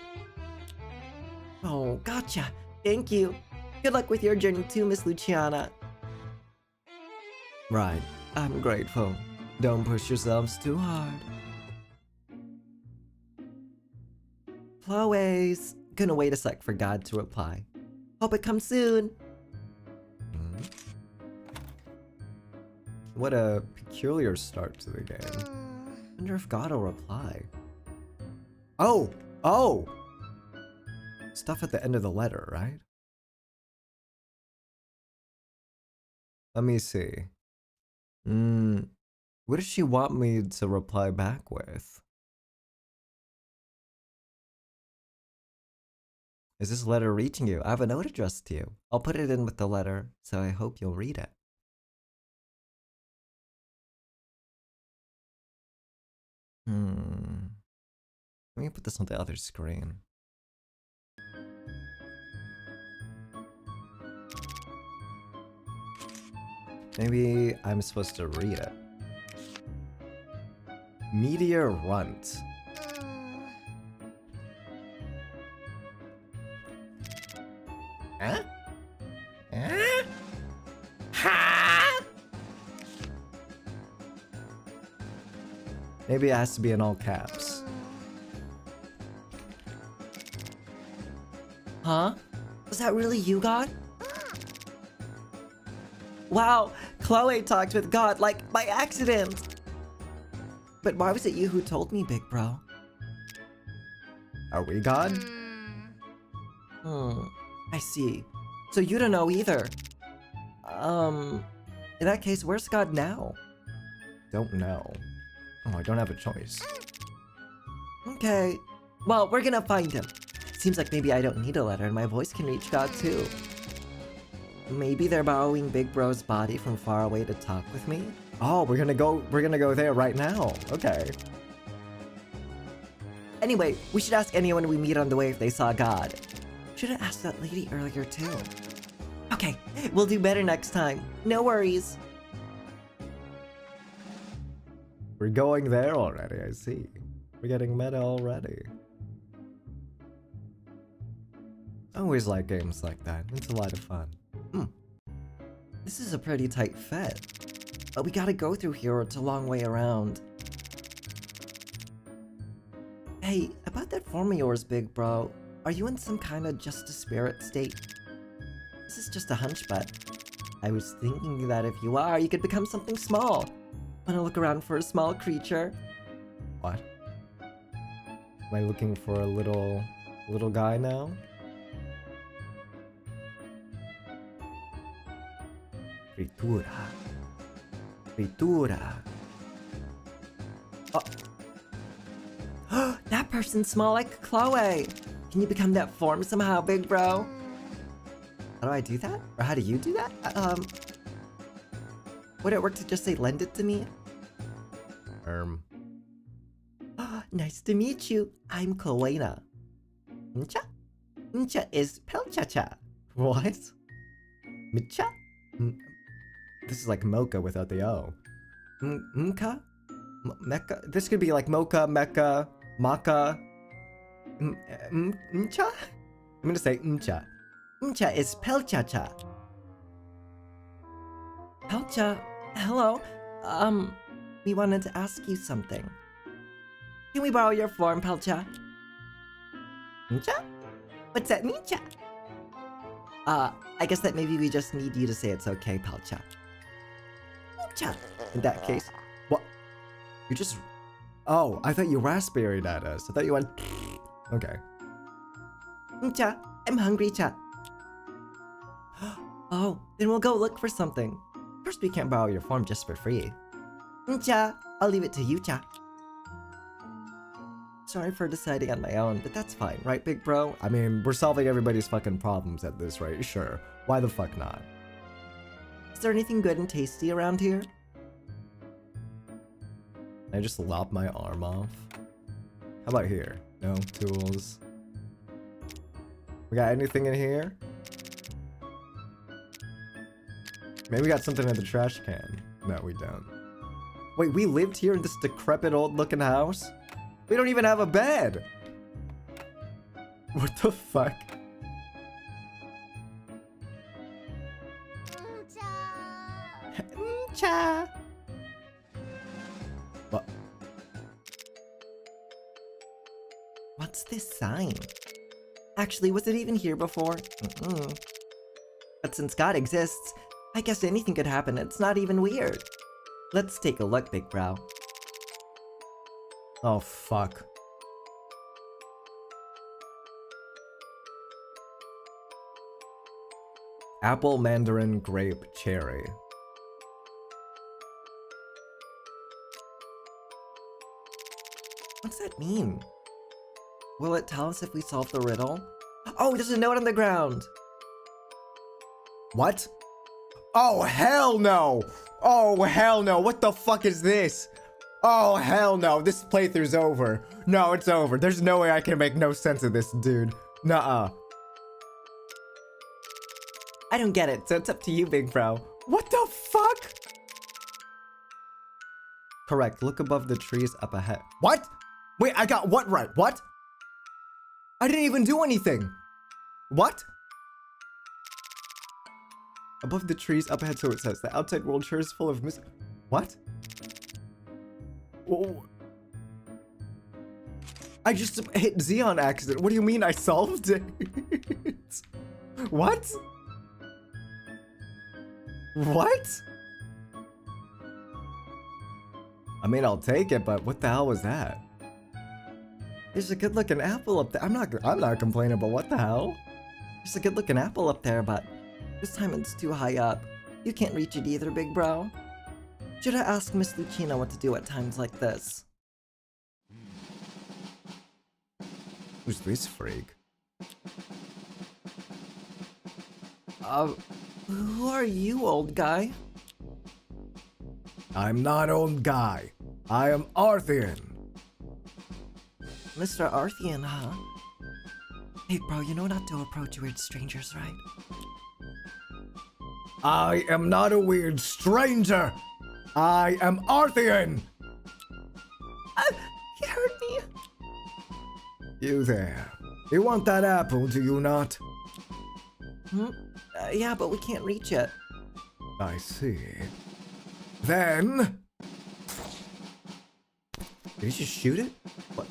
Oh, gotcha. Thank you. Good luck with your journey too, Miss Luciana. Right, I'm grateful. Don't push yourselves too hard. Chloe's. Gonna wait a sec for God to reply. Hope it comes soon. What a peculiar start to the game. Wonder if God will reply. Oh! Oh! Stuff at the end of the letter, right? Let me see. What does she want me to reply back with? Is this letter reaching you? I have a note addressed to you. I'll put it in with the letter, so I hope you'll read it. Let me put this on the other screen. Maybe I'm supposed to read it. Meteor Runt. Huh? Huh? Ha! Maybe it has to be in all caps. Huh? Was that really you, God? Wow, Chloe talked with God, like, by accident. But why was it you who told me, big bro? Are we God? I see. So you don't know either. In that case, where's God now? Don't know. Oh, I don't have a choice. Okay. Well, we're gonna find him. Seems like maybe I don't need a letter and my voice can reach God too. Maybe they're borrowing Big Bro's body from far away to talk with me? Oh, we're gonna go there right now. Okay. Anyway, we should ask anyone we meet on the way if they saw God. Should have asked that lady earlier too. Okay, we'll do better next time. No worries. We're going there already, I see. We're getting meta already. I always like games like that. It's a lot of fun. This is a pretty tight fit. But we gotta go through here, it's a long way around. Hey, about that form of yours, Big Bro. Are you in some kind of just-a-spirit state? This is just a hunch, but I was thinking that if you are, you could become something small. Wanna look around for a small creature? What? Am I looking for a little guy now? Fritura. Fritura. Oh. That person's small like Chloe. Can you become that form somehow, Big Bro? How do I do that? Or how do you do that? Would it work to just say lend it to me? Nice to meet you. I'm Chloena. Mcha? Mcha is Pelchacha. What? Micha? This is like mocha without the O. Mka? Mecca? This could be like mocha, mecca, maca. Mcha? I'm gonna say mcha. Mcha is Pelchacha. Pelcha, hello. We wanted to ask you something. Can we borrow your form, Pelcha? Mcha? What's that, Mcha? I guess that maybe we just need you to say it's okay, Pelcha. Mcha. In that case, what? You just... Oh, I thought you raspberried at us. I thought you went... Okay. Mcha, I'm hungry, Cha. Oh, then we'll go look for something. First, we can't borrow your form just for free. Mcha, I'll leave it to you, Cha. Sorry for deciding on my own, but that's fine, right, Big Bro? I mean, we're solving everybody's fucking problems at this rate, sure. Why the fuck not? Is there anything good and tasty around here? Can I just lop my arm off? How about here? No? Tools? We got anything in here? Maybe we got something in the trash can. No, we don't. Wait, we lived here in this decrepit old looking house? We don't even have a bed! What the fuck? Cha. What? What's this sign? Actually, was it even here before? But since God exists, I guess anything could happen. It's not even weird. Let's take a look, Big Bro. Oh, fuck. Apple, mandarin, grape, cherry. What's that mean? Will it tell us if we solve the riddle? Oh, there's a note on the ground! What? Oh, hell no! Oh, hell no! What the fuck is this? Oh, hell no! This playthrough's over. No, it's over. There's no way I can make no sense of this, dude. Nuh-uh. I don't get it, so it's up to you, Big Bro. What the fuck? Correct. Look above the trees up ahead. What? Wait, I got what right? What? I didn't even do anything. What? Above the trees up ahead, so it says. The outside world sure is full of What? Whoa. I just hit Z on accident. What do you mean I solved it? What? What? I mean, I'll take it, but what the hell was that? There's a good-looking apple up there. I'm not complaining, but what the hell? There's a good-looking apple up there, but this time it's too high up. You can't reach it either, big bro. Should I ask Miss Lucina what to do at times like this? Who's this freak? Who are you, old guy? I'm not old guy. I am Arthian. Mr. Arthian, huh? Hey, bro, you know not to approach weird strangers, right? I am not a weird stranger. I am Arthian. He hurt me. You there. You want that apple, do you not? Yeah, but we can't reach it. I see. Then... Did he just shoot it? What?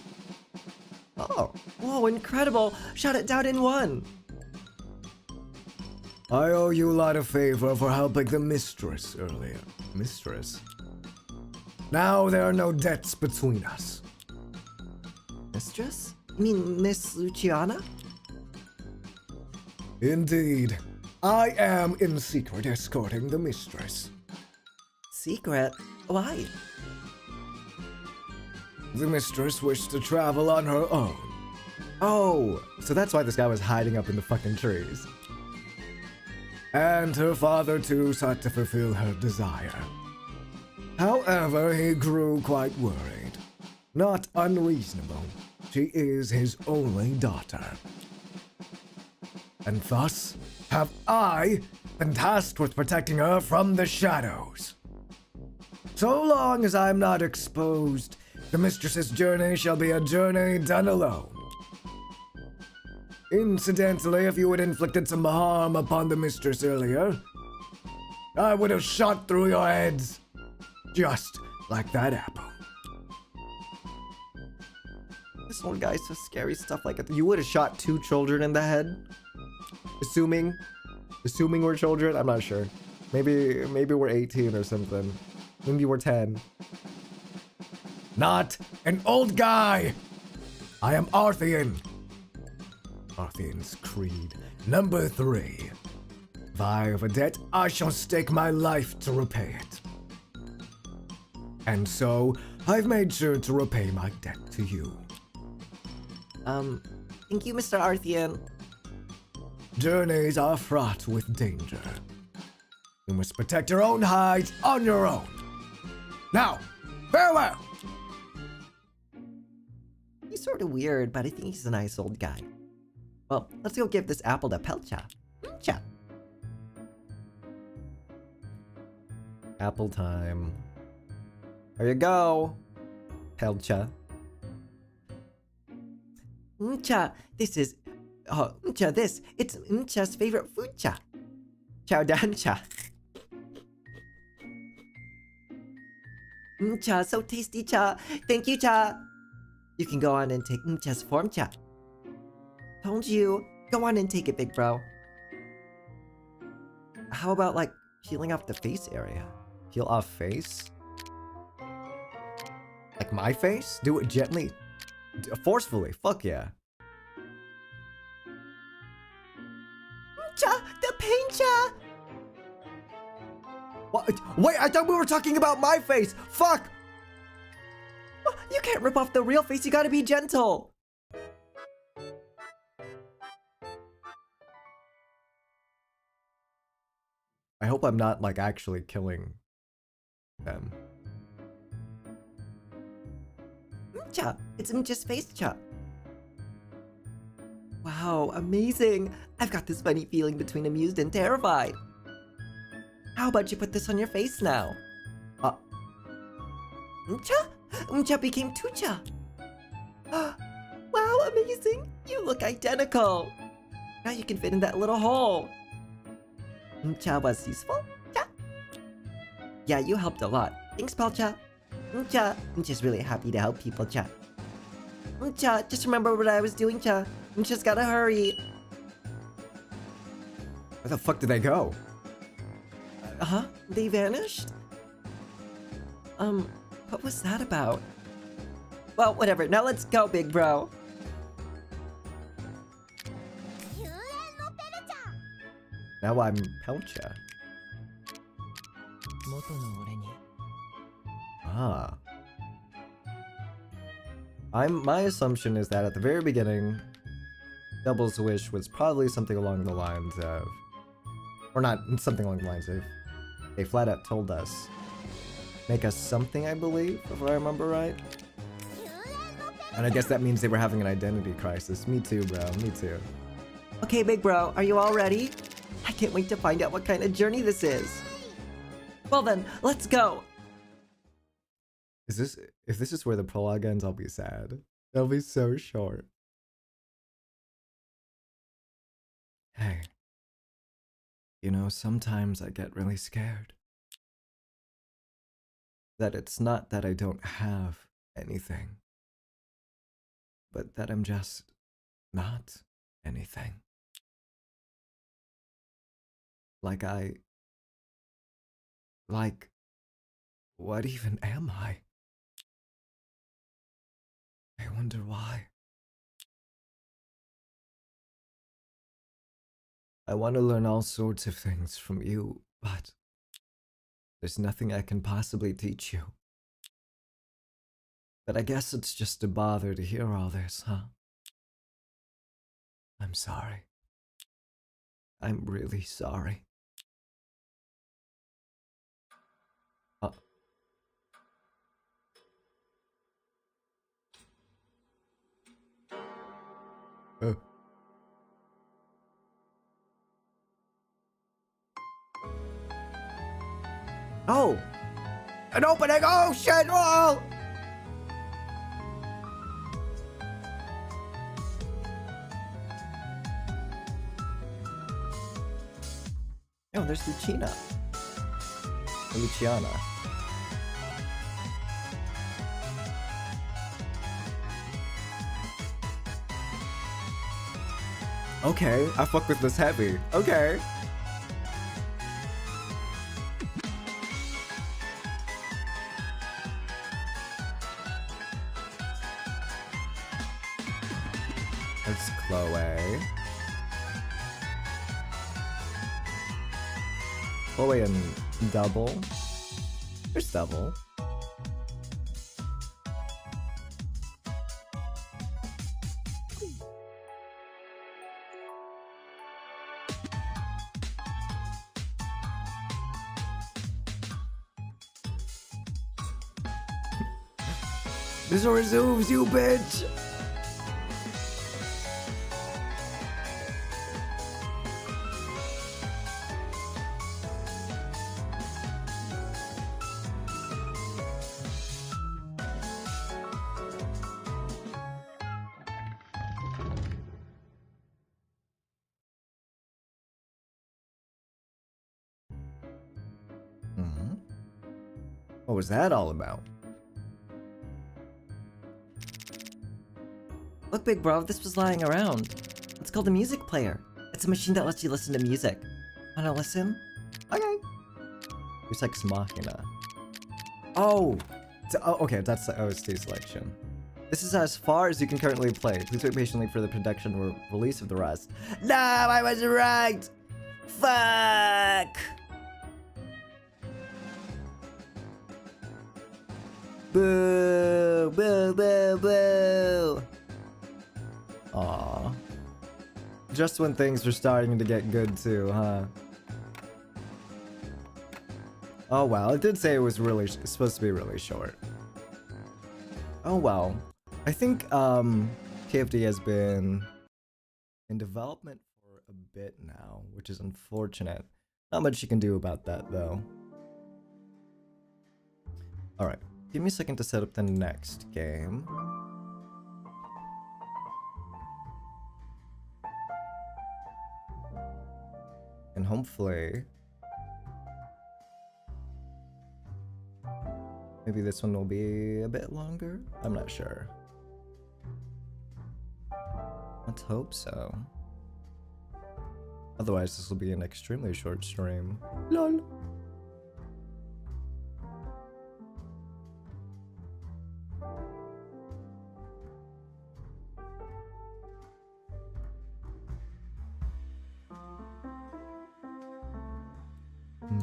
Oh. Whoa, incredible! Shot it down in one! I owe you a lot of favor for helping the mistress earlier. Mistress? Now there are no debts between us. Mistress? You mean Miss Luciana? Indeed. I am in secret escorting the mistress. Secret? Why? The mistress wished to travel on her own. Oh, so that's why this guy was hiding up in the fucking trees. And her father too sought to fulfill her desire. However, he grew quite worried. Not unreasonable. She is his only daughter. And thus have I been tasked with protecting her from the shadows. So long as I'm not exposed, the mistress's journey shall be a journey done alone. Incidentally, if you had inflicted some harm upon the mistress earlier, I would have shot through your heads, just like that apple. This one guy's so scary, stuff like it. You would have shot 2 children in the head? Assuming we're children? I'm not sure. Maybe we're 18 or something. Maybe we're 10. Not an old guy! I am Arthian. Arthian's creed. Number 3. If I have a debt, I shall stake my life to repay it. And so, I've made sure to repay my debt to you. Thank you, Mr. Arthian. Journeys are fraught with danger. You must protect your own hides on your own. Now, farewell! He's sort of weird, but I think he's a nice old guy. Well, let's go give this apple to Pelcha. Pelcha. Apple time. There you go. Pelcha. Mcha, this is... Oh, Mcha, this. It's Mcha's favorite food, cha. Chow down, cha. Mcha, so tasty, cha. Thank you, cha. You can go on and take Mcha's form, cha. Told you. Go on and take it, big bro. How about, like, peeling off the face area? Peel off face? Like my face? Do it gently. Forcefully. Fuck yeah. Cha, the pain, cha. What? Wait, I thought we were talking about my face. Fuck! You can't rip off the real face. You gotta be gentle. I hope I'm not, like, actually killing them. Cha, it's Mcha's face, cha. Wow, amazing. I've got this funny feeling between amused and terrified. How about you put this on your face now? Mcha? Mcha became Tucha. Wow, amazing. You look identical. Now you can fit in that little hole. Mcha was useful? Cha? Yeah, you helped a lot. Thanks, Palcha. Mcha, Mcha's really happy to help people, cha. Mcha, just remember what I was doing, cha. Mcha's gotta hurry. Where the fuck did they go? Huh? They vanished? What was that about? Well, whatever. Now let's go, big bro. Now I'm Pelcha. 元の俺に Ah. My assumption is that at the very beginning, Double's wish was probably something along the lines of, or not something along the lines of, they flat out told us, make us something, I believe, if I remember right. And I guess that means they were having an identity crisis. Me too, bro. Me too. Okay, big bro, are you all ready? I can't wait to find out what kind of journey this is. Well then, let's go. If this is where the prologue ends, I'll be sad. It'll be so short. Hey. You know, sometimes I get really scared. That it's not that I don't have anything, but that I'm just not anything. Like, what even am I? I wonder why. I want to learn all sorts of things from you, but there's nothing I can possibly teach you. But I guess it's just a bother to hear all this, huh? I'm sorry. I'm really sorry. Uh. Uh. Oh! An opening! Oh shit! Oh! Oh, there's Lucina. Or Luciana. Okay, I fuck with this heavy. Okay. That's Chloe. Chloe and Double. There's Double. This resumes you, bitch! What was that all about? Look, big bro, this was lying around. It's called a music player. It's a machine that lets you listen to music. Wanna listen? Okay. It's like Machina. Oh! Okay, that's the OST selection. This is as far as you can currently play. Please wait patiently for the production or release of the rest. No, I was right! Fuck! Boo! Boo, boo, boo! Aww. Just when things were starting to get good too, huh? Oh well, it did say it was supposed to be really short. Oh well. I think KFD has been in development for a bit now, which is unfortunate. Not much you can do about that though. Alright, give me a second to set up the next game. And hopefully maybe this one will be a bit longer? I'm not sure. Let's hope so. Otherwise, this will be an extremely short stream. LOL. Oh,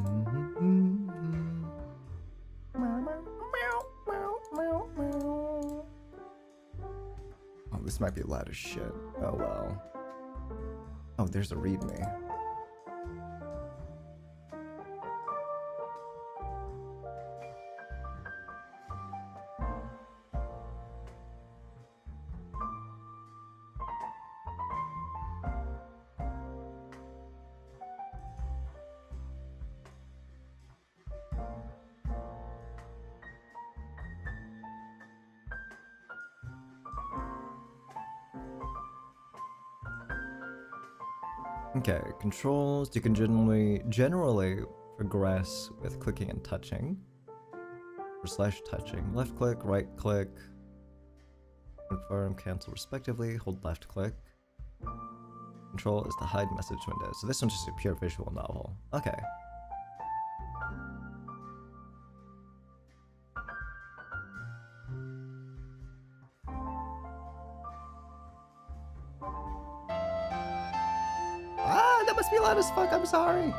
this might be loud as shit. Oh well. Oh, there's a readme. Okay, controls. You can generally progress with clicking and touching. Or slash touching. Left click, right click. Confirm, cancel respectively. Hold left click. Control is the hide message window. So this one's just a pure visual novel. Okay. Ah, that must be loud as fuck. I'm sorry.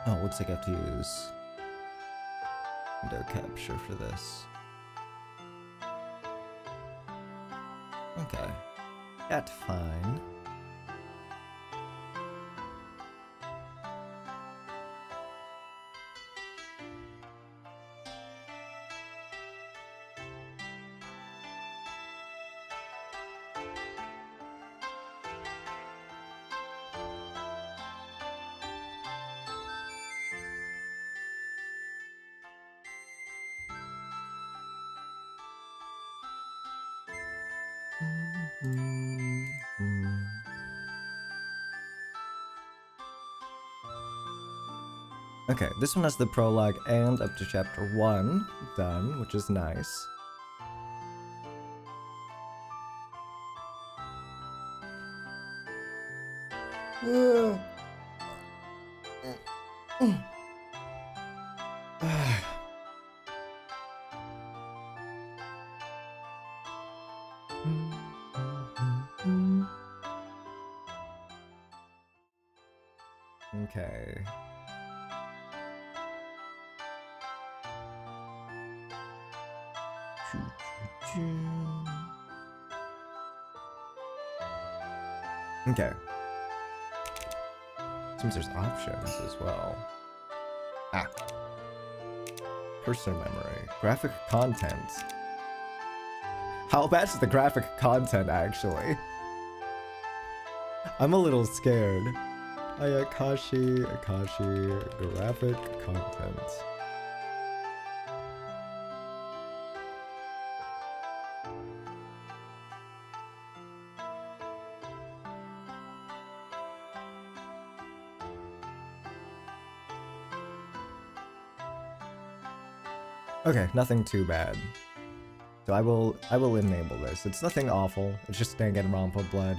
Oh, looks like I have to use window capture for this. Okay. That's fine. Okay, this one has the prologue and up to chapter 1 done, which is nice. Okay. Okay. Seems there's options as well. Ah. Cursor memory. Graphic content. How bad is the graphic content, actually? I'm a little scared. Ayakashi Akashi graphic content. Okay, nothing too bad. So I will enable this. It's nothing awful. It's just Danganronpa blood.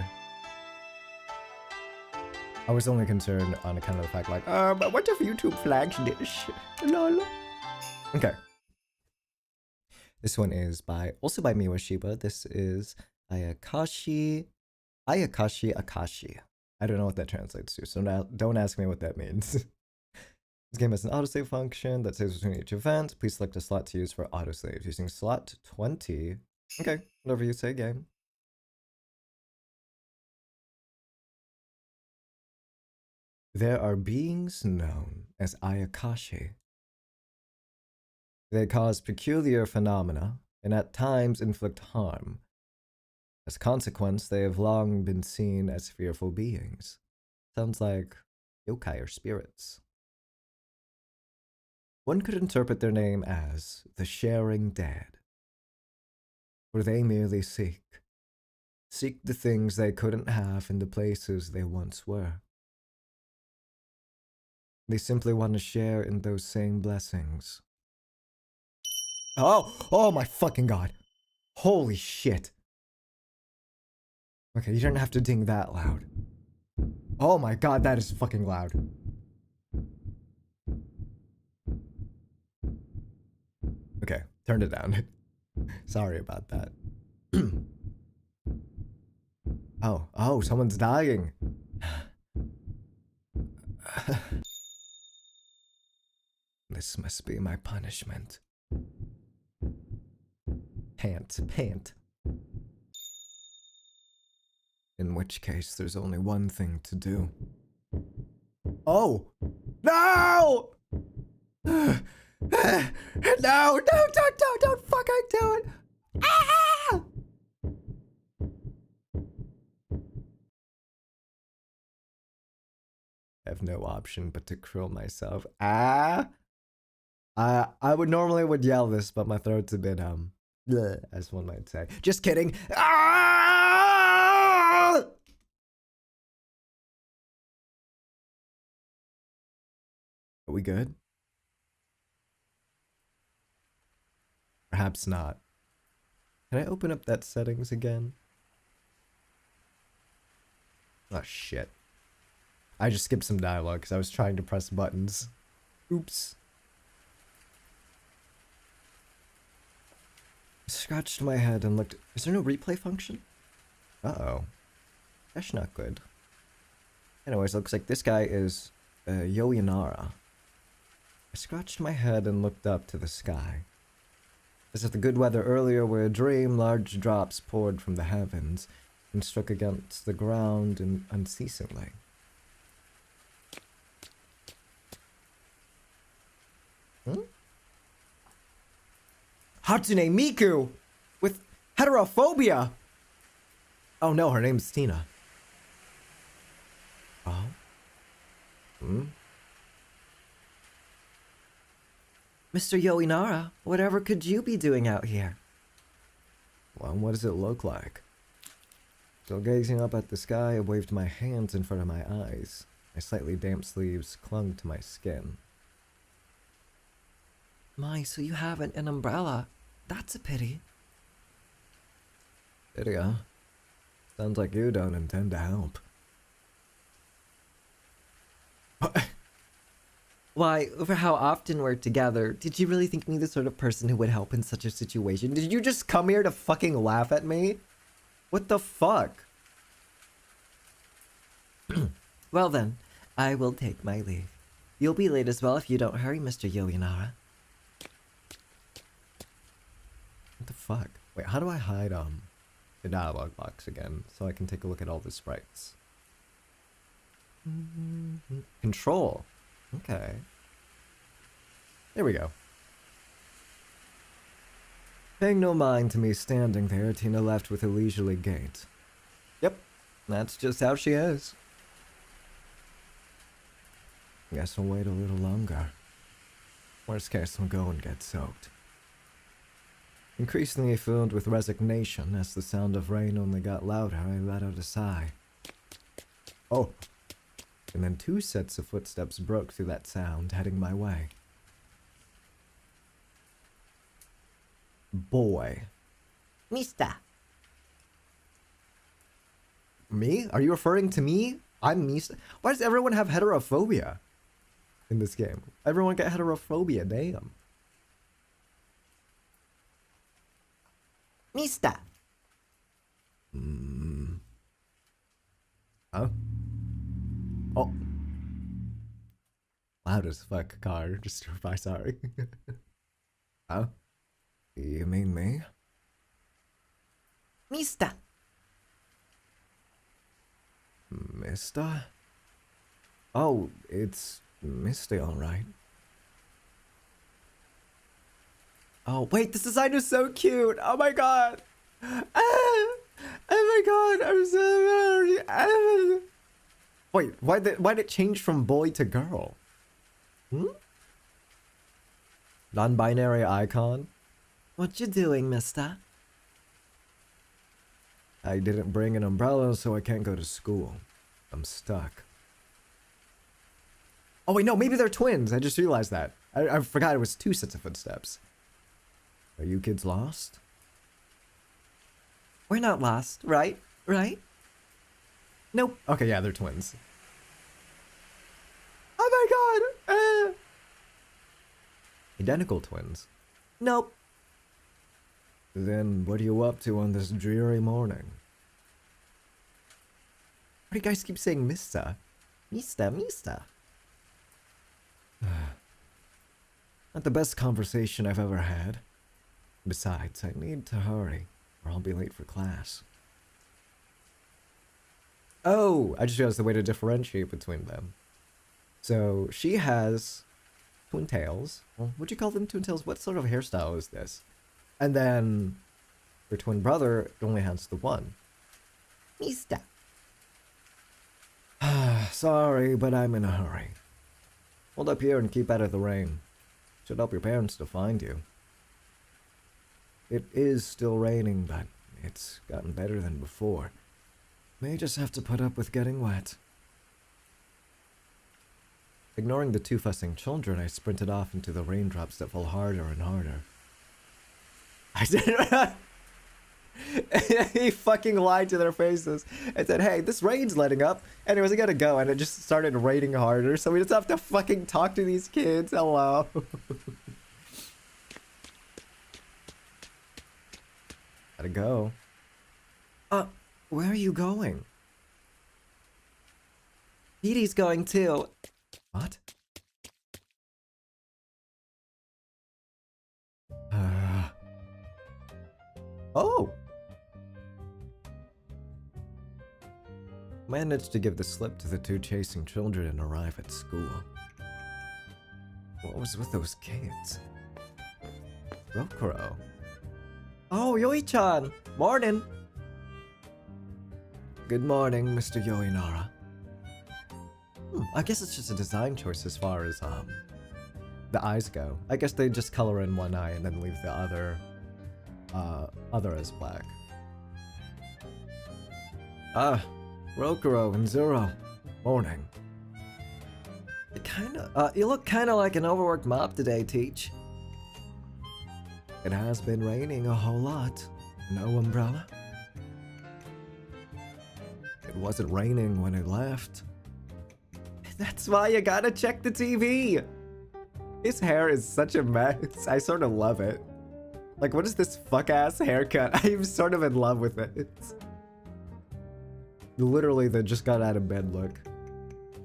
I was only concerned on account of the fact like, but what if YouTube flags this? Lol. Okay. This one is also by Miwashiba. This is Ayakashi Akashi. I don't know what that translates to, so now don't ask me what that means. This game has an autosave function that saves between each event. Please select a slot to use for autosaves using slot 20. Okay, whatever you say, game. There are beings known as Ayakashi. They cause peculiar phenomena and at times inflict harm. As a consequence, they have long been seen as fearful beings. Sounds like yokai are spirits. One could interpret their name as the sharing dead, for they merely seek the things they couldn't have in the places they once were. They simply want to share in those same blessings. Oh my fucking god. Holy shit. Okay, you didn't have to ding that loud. Oh my god, that is fucking loud. Okay, turned it down. Sorry about that. Oh, someone's dying. This must be my punishment. Pant. In which case, there's only one thing to do. Oh! No! No, don't fucking do it! Ah! I have no option but to curl myself. Ah! I would normally yell this, but my throat's a bit, bleh, as one might say. Just kidding. Ah! Are we good? Perhaps not. Can I open up that settings again? Oh, shit. I just skipped some dialogue because I was trying to press buttons. Oops. I scratched my head and looked. Is there no replay function? Uh-oh. That's not good. Anyways, looks like this guy is Yoinara. I scratched my head and looked up to the sky. As if the good weather earlier were a dream, large drops poured from the heavens and struck against the ground unceasingly. Hatsune Miku! With heterophobia! Oh no, her name's Tina. Oh? Mr. Yoinara, whatever could you be doing out here? Well, what does it look like? Still gazing up at the sky, I waved my hands in front of my eyes. My slightly damp sleeves clung to my skin. My, so you have an umbrella. That's a pity. Pity, huh? Sounds like you don't intend to help. Why, for how often we're together, did you really think me the sort of person who would help in such a situation? Did you just come here to fucking laugh at me? What the fuck? Well then, I will take my leave. You'll be late as well if you don't hurry, Mr. Yoinara. What the fuck? Wait, how do I hide, the dialogue box again so I can take a look at all the sprites? Control. Okay. There we go. Paying no mind to me standing there, Tina left with a leisurely gait. Yep, that's just how she is. Guess I'll wait a little longer. Worst case, I'll go and get soaked. Increasingly filled with resignation as the sound of rain only got louder, I let out a sigh. Oh! And then 2 sets of footsteps broke through that sound, heading my way. Boy. Mista. Me? Are you referring to me? I'm Mista? Why does everyone have heterophobia in this game? Everyone get heterophobia, damn. Mista. Huh? Oh. Loud as fuck car, just drove by, sorry. Huh? You mean me? Mista. Mista? Oh, it's Misty, alright. Oh, wait, this design is so cute. Oh my god. Ah, oh my god, I'm so sorry. Wait, why'd it change from boy to girl? Hmm? Non-binary icon? What you doing, mister? I didn't bring an umbrella, so I can't go to school. I'm stuck. Oh wait, no, maybe they're twins. I just realized that. I forgot it was 2 sets of footsteps. Are you kids lost? We're not lost, right? Right? Nope. Okay, yeah, they're twins. Oh my god! Identical twins. Nope. Then what are you up to on this dreary morning? Why do you guys keep saying Mista? Mista, Mista. Not the best conversation I've ever had. Besides, I need to hurry, or I'll be late for class. Oh, I just realized the way to differentiate between them. So, she has twin tails. Well, would you call them twin tails? What sort of hairstyle is this? And then her twin brother only has the one. Mista. Sorry, but I'm in a hurry. Hold up here and keep out of the rain. Should help your parents to find you. It is still raining, but it's gotten better than before. May just have to put up with getting wet. Ignoring the 2 fussing children, I sprinted off into the raindrops that fell harder and harder. I didn't. He fucking lied to their faces and said, hey, this rain's letting up. Anyways, I gotta go. And it just started raining harder. So we just have to fucking talk to these kids. Hello. Gotta go. Where are you going? Edie's going too. What? Oh! Managed to give the slip to the 2 chasing children and arrive at school. What was with those kids? Rokuro. Oh, Yoi-chan! Morning! Good morning, Mr. Yoinara. I guess it's just a design choice as far as, the eyes go. I guess they just color in one eye and then leave the other as black. Rokuro and Zero. Morning. You look kinda like an overworked mob today, Teach. It has been raining a whole lot. No umbrella? It wasn't raining when I left. That's why you gotta check the TV! His hair is such a mess. I sort of love it. Like, what is this fuck-ass haircut? I'm sort of in love with it. Literally the just got out of bed look.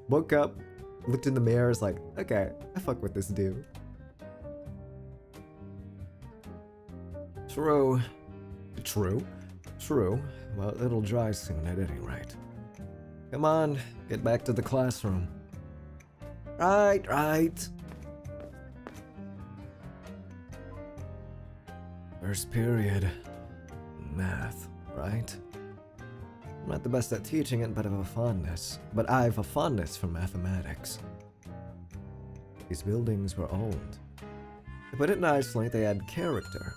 Woke up, looked in the mirror, is like, okay, I fuck with this dude. True. True. Well, it'll dry soon at any rate. Come on, get back to the classroom. Right. First period. Math, right? I'm not the best at teaching it, but I've a fondness for mathematics. These buildings were old. To put it nicely, they had character.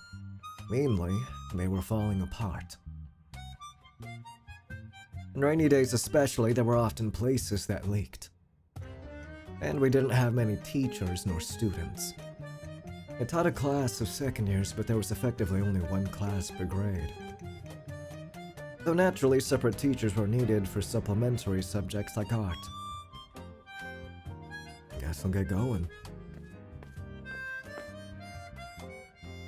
Mainly, they were falling apart. On rainy days especially, there were often places that leaked. And we didn't have many teachers nor students. I taught a class of second years, but there was effectively only 1 class per grade. Though naturally, separate teachers were needed for supplementary subjects like art. Guess I'll get going.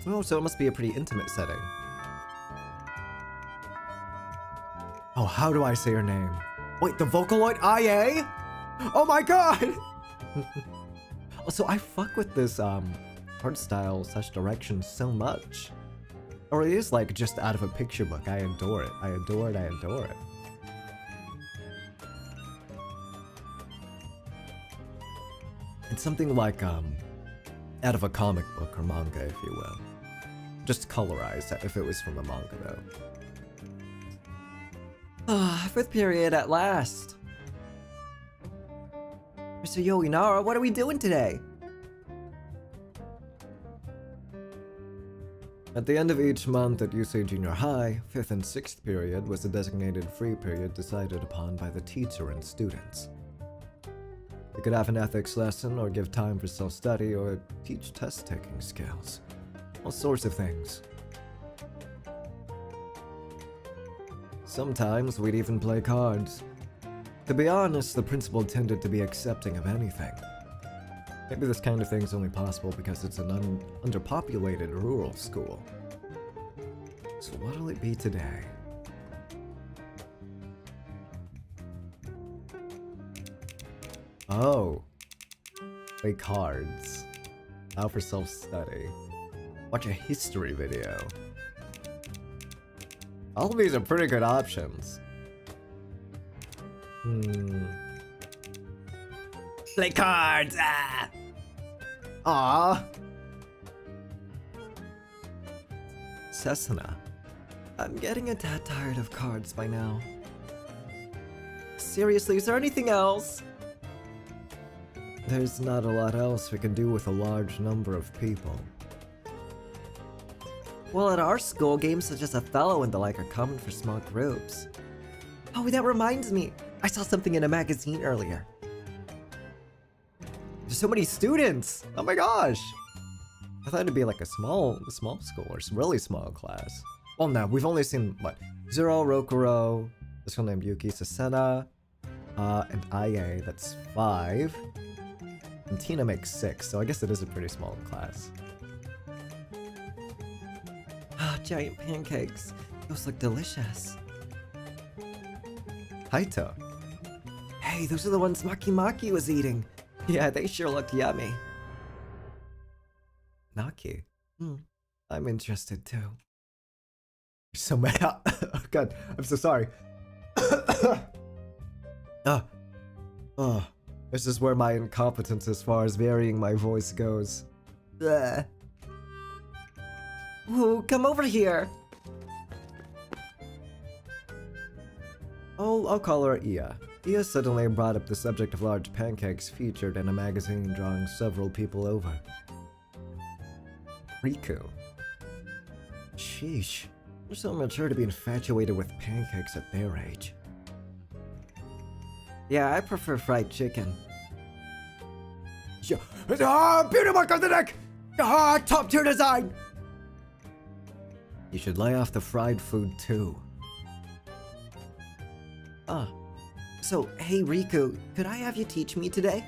Oh, so it must be a pretty intimate setting. Oh, how do I say her name? Wait, the Vocaloid IA? Oh my god! So I fuck with this art style / direction so much. Or it is like just out of a picture book. I adore it. I adore it. It's something like out of a comic book or manga, if you will. Just colorized if it was from a manga though. Fifth period at last. Mr. Yoinara, what are we doing today? At the end of each month at Yusei Junior High, 5th and 6th period was the designated free period decided upon by the teacher and students. They could have an ethics lesson, or give time for self-study, or teach test-taking skills. All sorts of things. Sometimes we'd even play cards. To be honest, the principal tended to be accepting of anything. Maybe this kind of thing's only possible because it's an underpopulated rural school. So what'll it be today? Oh. Play cards. Now for self-study. Watch a history video. All of these are pretty good options. Play cards! Ah! Aww! Cessna. I'm getting a tad tired of cards by now. Seriously, is there anything else? There's not a lot else we can do with a large number of people. Well, at our school, games such as Othello and the like are common for small groups. Oh, that reminds me. I saw something in a magazine earlier. There's so many students! Oh my gosh! I thought it'd be like a small school or really small class. Well, no, we've only seen, what? Zero, Rokuro, this one named Yuki, Sasena, and Aye, that's 5. And Tina makes 6, so I guess it is a pretty small class. Ah, giant pancakes. Those look delicious. Haito. Hey, those are the ones Maki Maki was eating. Yeah, they sure looked yummy. Naki. I'm interested too. You're so mad. Oh god, I'm so sorry. This is where my incompetence as far as varying my voice goes. Bleh. Ooh, come over here. I'll call her Ia. Ia suddenly brought up the subject of large pancakes featured in a magazine drawing several people over. Riku. Sheesh. They're so mature to be infatuated with pancakes at their age. Yeah, I prefer fried chicken. Beauty mark on the neck! Top tier design! You should lay off the fried food too. So, hey Riku, could I have you teach me today?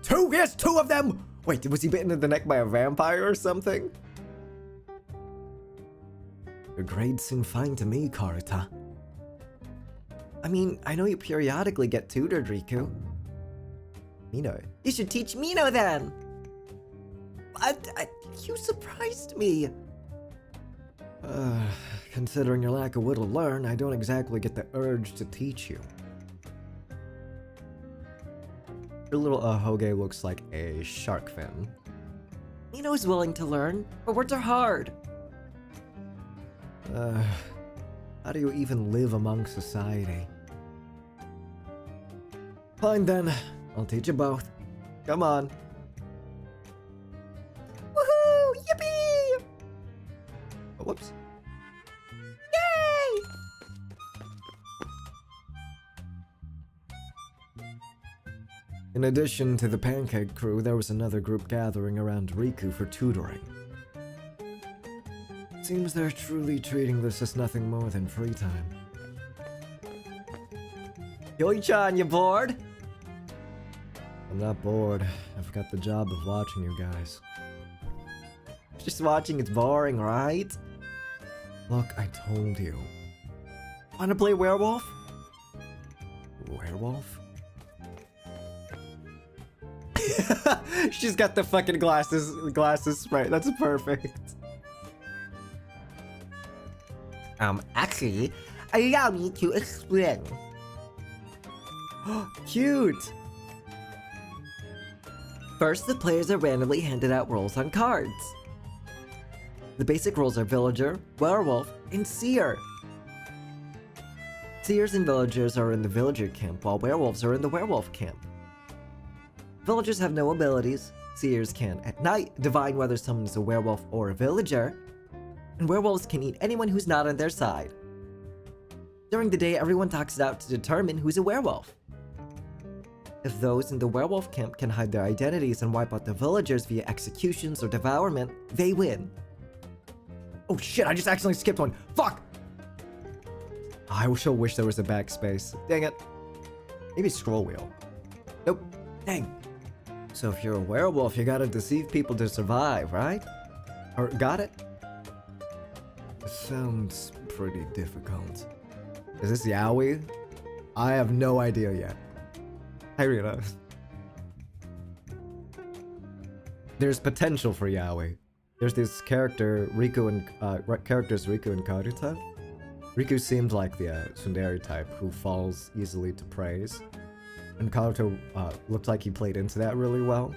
2? Yes, 2 of them! Wait, was he bitten in the neck by a vampire or something? Your grades seem fine to me, Karuta. I mean, I know you periodically get tutored, Riku. Mino. You should teach Mino then! You surprised me! Considering your lack of will to learn, I don't exactly get the urge to teach you. Your little Ahoge looks like a shark fin. Mino's willing to learn, but words are hard. How do you even live among society? Fine then, I'll teach you both. Come on. Woohoo! Yippee! Oh, whoops. Yay! In addition to the pancake crew, there was another group gathering around Riku for tutoring. Seems they're truly treating this as nothing more than free time. Yoi-chan, you bored? I'm not bored. I've got the job of watching you guys. Just watching it's boring, right? Look, I told you. Wanna play werewolf? Werewolf? She's got the fucking glasses right. That's perfect. Actually, allow me to explain. Cute! First, the players are randomly handed out roles on cards. The basic roles are Villager, Werewolf, and Seer. Seers and Villagers are in the Villager camp, while Werewolves are in the Werewolf camp. Villagers have no abilities. Seers can, at night, divine whether someone is a werewolf or a villager. And werewolves can eat anyone who's not on their side. During the day, everyone talks it out to determine who's a werewolf. If those in the werewolf camp can hide their identities and wipe out the villagers via executions or devourment, they win. Oh shit, I just accidentally skipped one. Fuck! I sure wish there was a backspace. Dang it. Maybe scroll wheel. Nope. Dang. So if you're a werewolf, you gotta deceive people to survive, right? Or got it? Sounds pretty difficult. Is this Yaoi? I have no idea yet. Hi, Rita. There's potential for Yaoi. There's this character, characters Riku and Karuta. Riku seemed like the tsundere type who falls easily to praise. And Karuta looked like he played into that really well.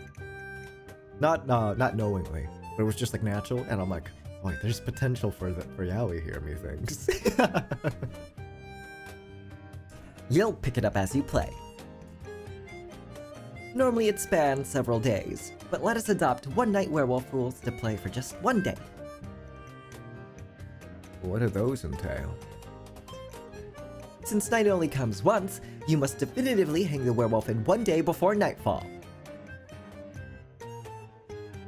Not knowingly, but it was just like natural, and I'm like, wait, there's potential for Yaoi here, methinks. You'll pick it up as you play. Normally it spans several days, but let us adopt one-night werewolf rules to play for just one day. What do those entail? Since night only comes once, you must definitively hang the werewolf in one day before nightfall.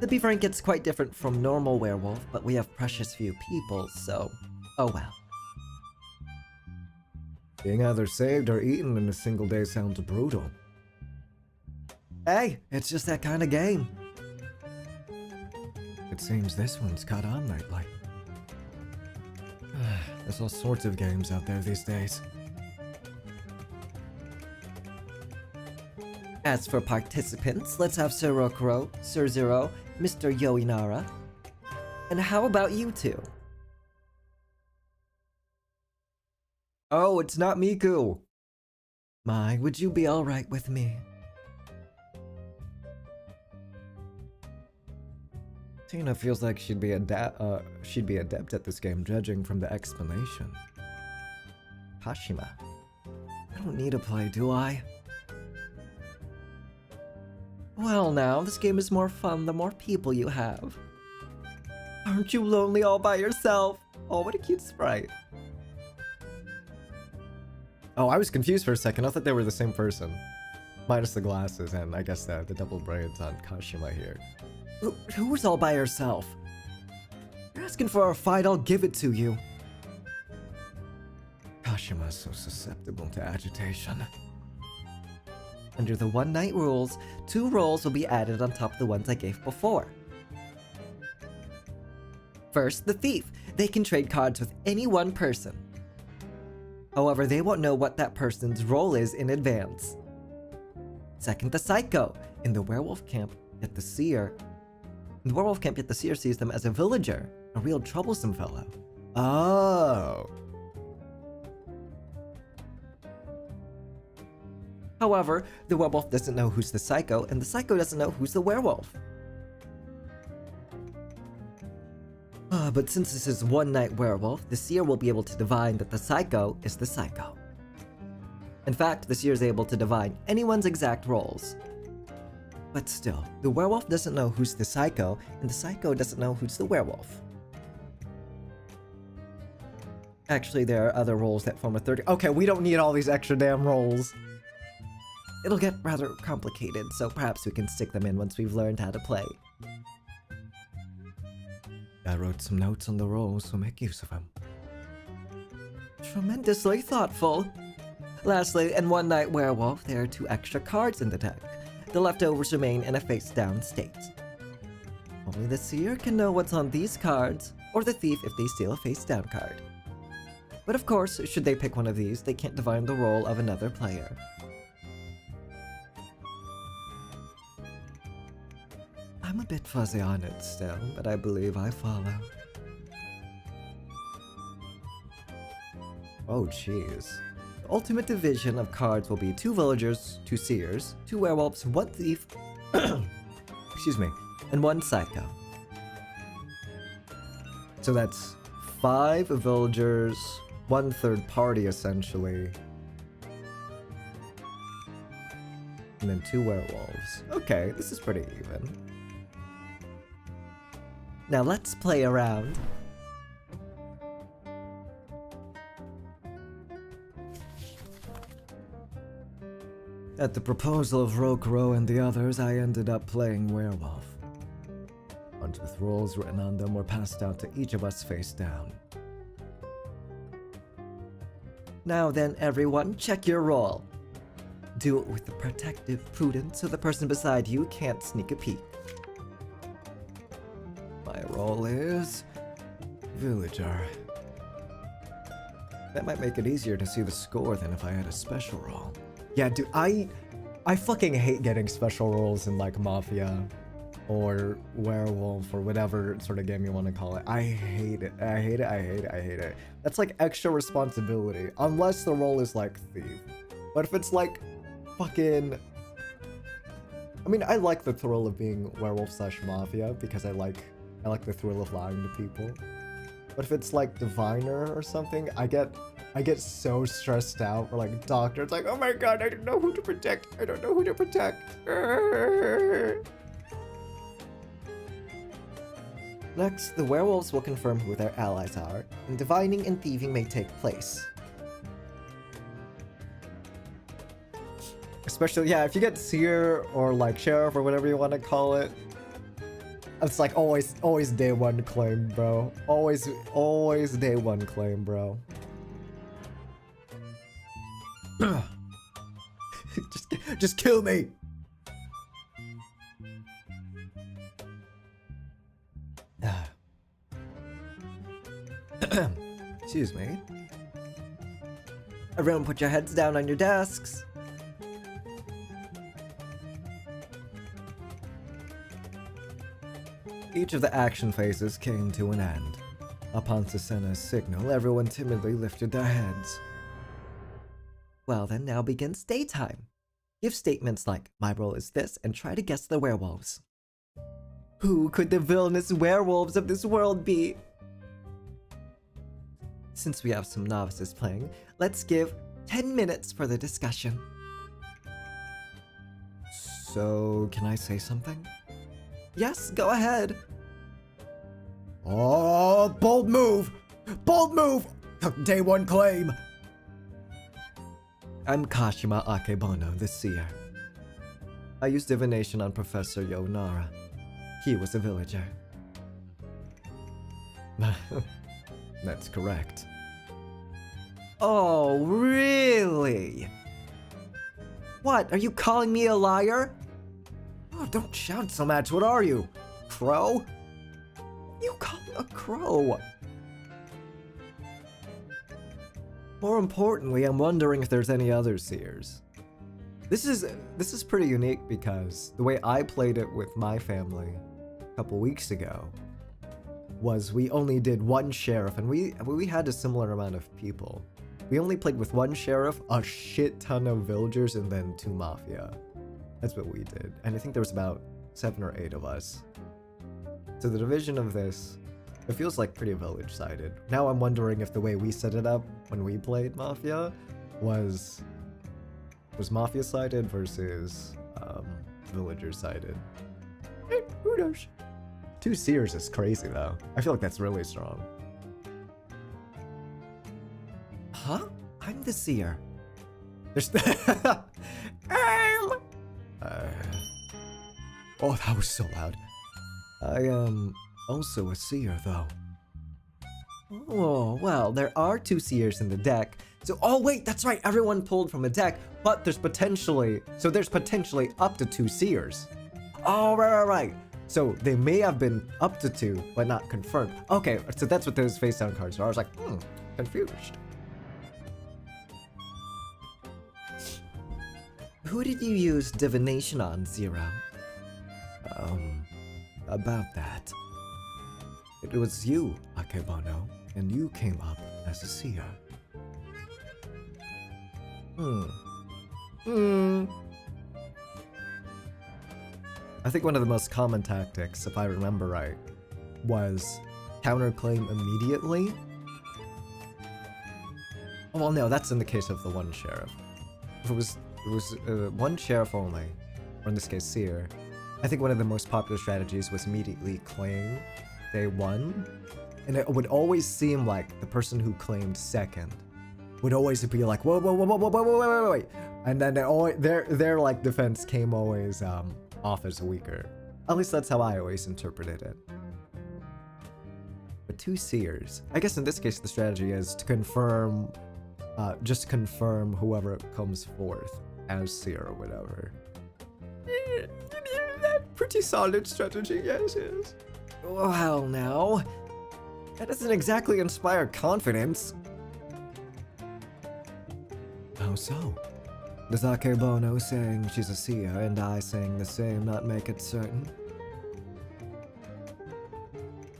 To be frank, it's quite different from normal werewolf, but we have precious few people, so oh well. Being either saved or eaten in a single day sounds brutal. Hey, it's just that kind of game. It seems this one's caught on lately. There's all sorts of games out there these days. As for participants, let's have Sir Rokuro, Sir Zero, Mr. Yoinara. And how about you two? Oh, it's not Miku! My, would you be alright with me? Tina feels like she'd be adept at this game, judging from the explanation. Hashima. I don't need to play, do I? Well now, this game is more fun the more people you have. Aren't you lonely all by yourself? Oh, what a cute sprite. Oh, I was confused for a second. I thought they were the same person. Minus the glasses and I guess the double braids on Kashima here. Who's all by herself? You're asking for a fight, I'll give it to you. Kashima's so susceptible to agitation. Under the one-night rules, 2 roles will be added on top of the ones I gave before. First, the thief. They can trade cards with any one person. However, they won't know what that person's role is in advance. Second, the psycho. In the werewolf camp, yet the seer sees them as a villager, a real troublesome fellow. Oh. However, the werewolf doesn't know who's the psycho, and the psycho doesn't know who's the werewolf. But since this is one-night werewolf, the seer will be able to divine that the psycho is the psycho. In fact, the seer is able to divine anyone's exact roles. But still, the werewolf doesn't know who's the psycho, and the psycho doesn't know who's the werewolf. Actually, there are other roles that form a third. Okay, we don't need all these extra damn roles. It'll get rather complicated, so perhaps we can stick them in once we've learned how to play. I wrote some notes on the roles, so make use of them. Tremendously thoughtful. Lastly, in One Night Werewolf, there are 2 extra cards in the deck. The leftovers remain in a face-down state. Only the seer can know what's on these cards, or the thief if they steal a face-down card. But of course, should they pick one of these, they can't divine the role of another player. I'm a bit fuzzy on it still, but I believe I follow. Oh, jeez. The ultimate division of cards will be 2 villagers, 2 seers, 2 werewolves, 1 thief, excuse me, and 1 psycho. So that's 5 villagers, 1 third party essentially. and then 2 werewolves. Okay, this is pretty even. Now let's play around. At the proposal of Rokuro and the others, I ended up playing werewolf. Cards with roles written on them were passed out to each of us face down. Now then, everyone, check your roll. Do it with the protective prudence so the person beside you can't sneak a peek. My roll is... Villager. That might make it easier to see the score than if I had a special roll. Yeah, dude, I fucking hate getting special roles in like Mafia or Werewolf or whatever sort of game you want to call it. I hate it. I hate it. I hate it. I hate it. That's like extra responsibility, unless the role is like Thief. But if it's like fucking... I mean, I like the thrill of being Werewolf / Mafia because I like the thrill of lying to people. But if it's like Diviner or something, I get so stressed out. Or like Doctor, it's like, oh my god, I don't know who to protect. I don't know who to protect. Next, the werewolves will confirm who their allies are, and divining and thieving may take place. Especially, yeah, if you get Seer or like Sheriff or whatever you want to call it, it's like always day 1 claim, bro. Always day 1 claim, bro. just kill me. Excuse me. Everyone put your heads down on your desks. Each of the action phases came to an end. Upon Susanna's signal, everyone timidly lifted their heads. Well then, now begins daytime. Give statements like, my role is this, and try to guess the werewolves. Who could the villainous werewolves of this world be? Since we have some novices playing, let's give 10 minutes for the discussion. So, can I say something? Yes, go ahead. Oh, bold move! Bold move! Day 1 claim! I'm Kashima Akebono, the Seer. I used divination on Professor Yonara. He was a villager. That's correct. Oh, really? What, are you calling me a liar? Oh, don't shout so much. What are you? Crow? You call me a crow? More importantly, I'm wondering if there's any other seers. This is pretty unique because the way I played it with my family a couple weeks ago was we only did 1 sheriff, and we had a similar amount of people. We only played with 1 sheriff, a shit ton of villagers, and then 2 mafia. That's what we did. And I think there was about 7 or 8 of us. So the division of this, it feels like pretty village-sided. Now I'm wondering if the way we set it up when we played Mafia was Mafia-sided versus villager-sided. Who knows? 2 seers is crazy though. I feel like that's really strong. Huh? I'm the seer. There's oh, that was so loud. I am also a seer, though. Oh, well, there are 2 seers in the deck. So, oh wait, that's right, everyone pulled from a deck, but there's potentially up to 2 seers. Oh, right. So they may have been up to 2, but not confirmed. Okay, so that's what those face down cards are. I was like, confused. Who did you use divination on, Zero? About that. It was you, Akebono, and you came up as a seer. I think one of the most common tactics, if I remember right, was counterclaim immediately. Well, no, that's in the case of the 1 sheriff. If it was it was one sheriff only, or in this case, seer. I think one of the most popular strategies was immediately claim day one, and it would always seem like the person who claimed second would always be like, whoa, whoa, whoa, whoa, whoa, whoa, whoa, whoa, wait, and then their like defense came always off as weaker. At least that's how I always interpreted it. But two seers. I guess in this case the strategy is to confirm, just confirm whoever comes forth as seer or whatever. Pretty solid strategy, yes, yes. Well, now, that doesn't exactly inspire confidence. How so? Does Akebono saying she's a seer and I saying the same not make it certain?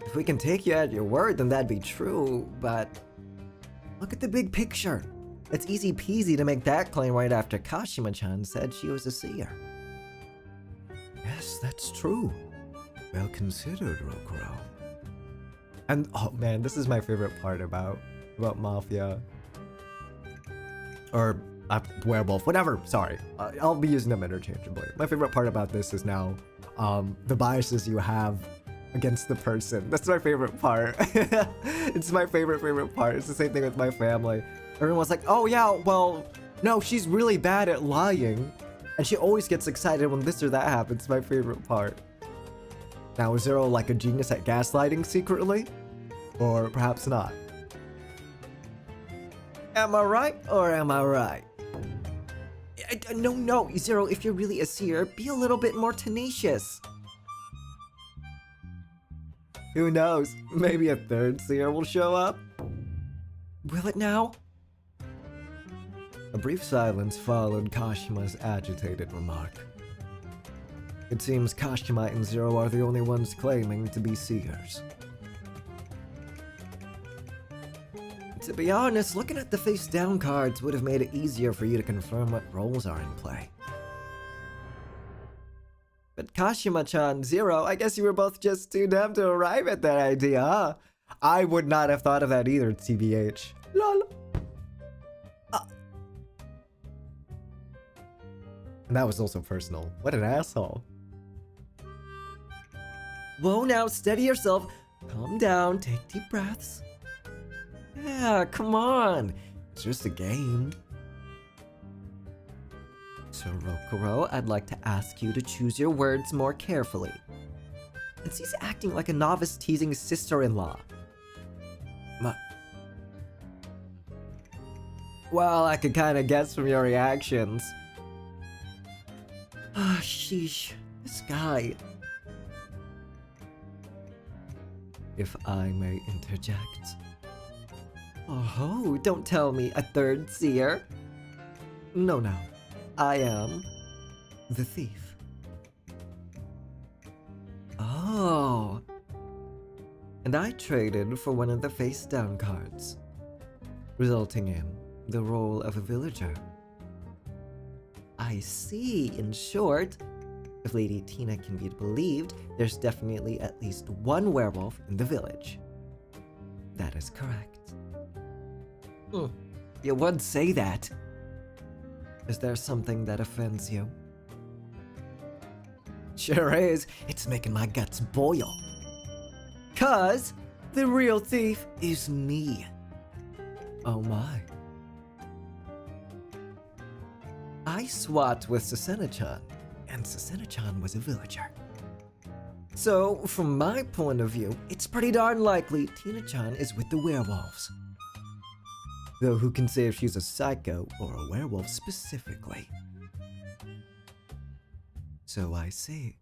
If we can take you at your word, then that'd be true, but look at the big picture. It's easy peasy to make that claim right after Kashima-chan said she was a seer. Yes, that's true. Well considered, Rokuro. And oh man, this is my favorite part about Mafia. Or Werewolf, whatever, sorry. I'll be using them interchangeably. My favorite part about this is now the biases you have against the person. That's my favorite part. It's my favorite part. It's the same thing with my family. Everyone's like, oh yeah, well, no, she's really bad at lying. And she always gets excited when this or that happens. My favorite part. Now, is Zero like a genius at gaslighting secretly? Or perhaps not? Am I right or am I right? No, Zero, if you're really a seer, be a little bit more tenacious. Who knows? Maybe a third seer will show up? Will it now? A brief silence followed Kashima's agitated remark. It seems Kashima and Zero are the only ones claiming to be seers. To be honest, looking at the face down cards would have made it easier for you to confirm what roles are in play. But Kashima-chan, Zero, I guess you were both just too dumb to arrive at that idea, huh? I would not have thought of that either, TBH. Lol. And that was also personal. What an asshole. Whoa, now steady yourself. Calm down, take deep breaths. Yeah, come on. It's just a game. So, Rokuro, I'd like to ask you to choose your words more carefully. Since he's acting like a novice teasing his sister-in-law. Well, I could kind of guess from your reactions. Ah, sheesh. This guy. If I may interject. Oh, don't tell me a third seer. No. I am the thief. Oh. And I traded for one of the face down cards, resulting in the role of a villager. I see. In short, if Lady Tina can be believed, there's definitely at least one werewolf in the village. That is correct. You would say that. Is there something that offends you? Sure is. It's making my guts boil. 'Cause the real thief is me. Oh my. I swapped with Susena-chan, and Susena-chan was a villager. So, from my point of view, it's pretty darn likely Tina-chan is with the werewolves. Though who can say if she's a psycho or a werewolf specifically? So I see.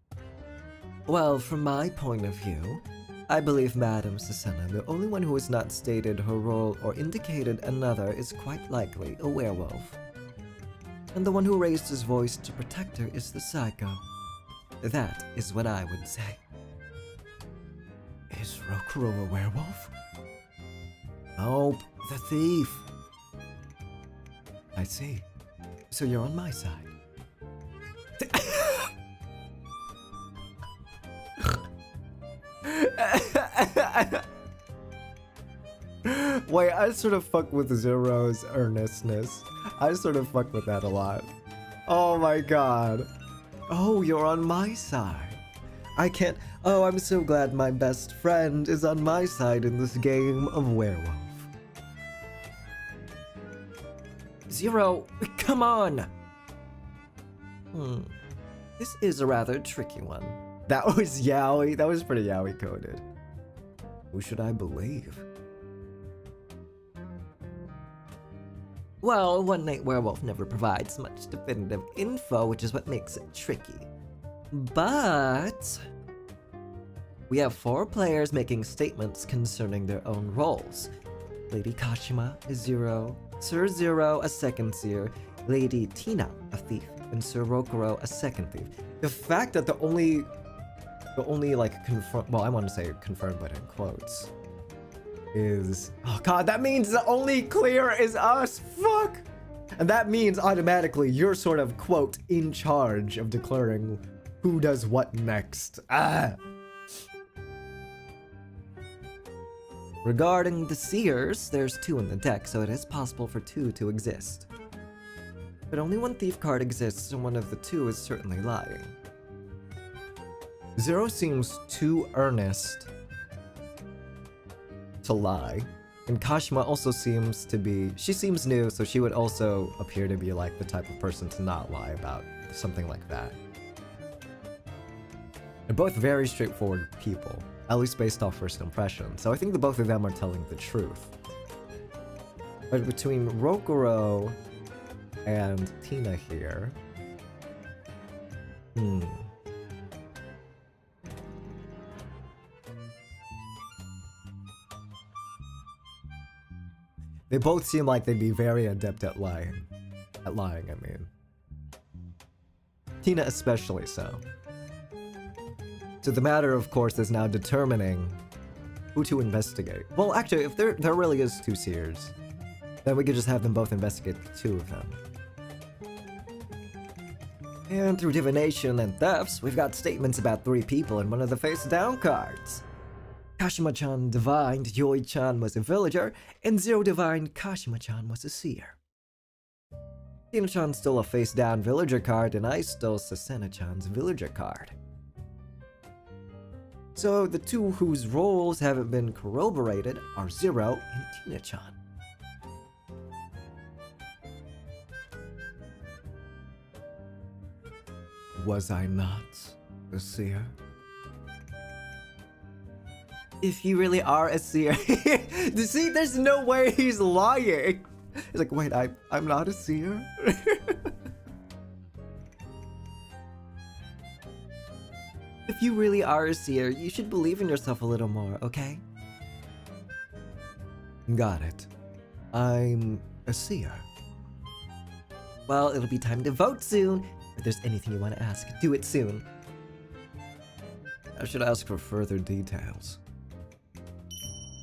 Well, from my point of view, I believe Madame Susena, the only one who has not stated her role or indicated another, is quite likely a werewolf. And the one who raised his voice to protect her is the psycho. That is what I would say. Is Rokuro a werewolf? Nope, the thief. I see. So you're on my side. Wait, I sort of fuck with Zero's earnestness. I sort of fuck with that a lot. Oh my god. Oh, you're on my side. I can't. Oh, I'm so glad my best friend is on my side in this game of werewolf. Zero, come on! This is a rather tricky one. That was yaoi. That was pretty yaoi coded. Who should I believe? Well, One Night Werewolf never provides much definitive info, which is what makes it tricky. But we have 4 players making statements concerning their own roles. Lady Kashima is Zero, Sir Zero a second seer, Lady Tina a thief, and Sir Rokuro a second thief. The fact that the only like confirmed, well, I want to say confirmed, but in quotes, is, oh god, that means the only clear is us. Fuck. And that means automatically you're sort of, quote, in charge of declaring who does what next. Ah. Regarding the seers, there's 2 in the deck, so it is possible for 2 to exist. But only one thief card exists, and one of the 2 is certainly lying. Zero seems too earnest to lie. And Kashima also seems to be, she seems new, so she would also appear to be like the type of person to not lie about something like that. They're both very straightforward people, at least based off first impression, so I think the both of them are telling the truth. But between Rokuro and Tina here, they both seem like they'd be very adept at lying. I mean. Tina especially so. So the matter, of course, is now determining who to investigate. Well, actually, if there really is 2 seers, then we could just have them both investigate the 2 of them. And through divination and thefts, we've got statements about 3 people in one of the face-down cards. Kashima-chan divined Yoi-chan was a villager, and Zero divined Kashima-chan was a seer. Tina-chan stole a face-down villager card, and I stole Sasena-chan's villager card. So the 2 whose roles haven't been corroborated are Zero and Tina-chan. Was I not a seer? If you really are a seer, see, there's no way he's lying. He's like, wait, I'm not a seer? if you really are a seer, you should believe in yourself a little more, okay? Got it. I'm a seer. Well, it'll be time to vote soon. If there's anything you want to ask, do it soon. I should ask for further details.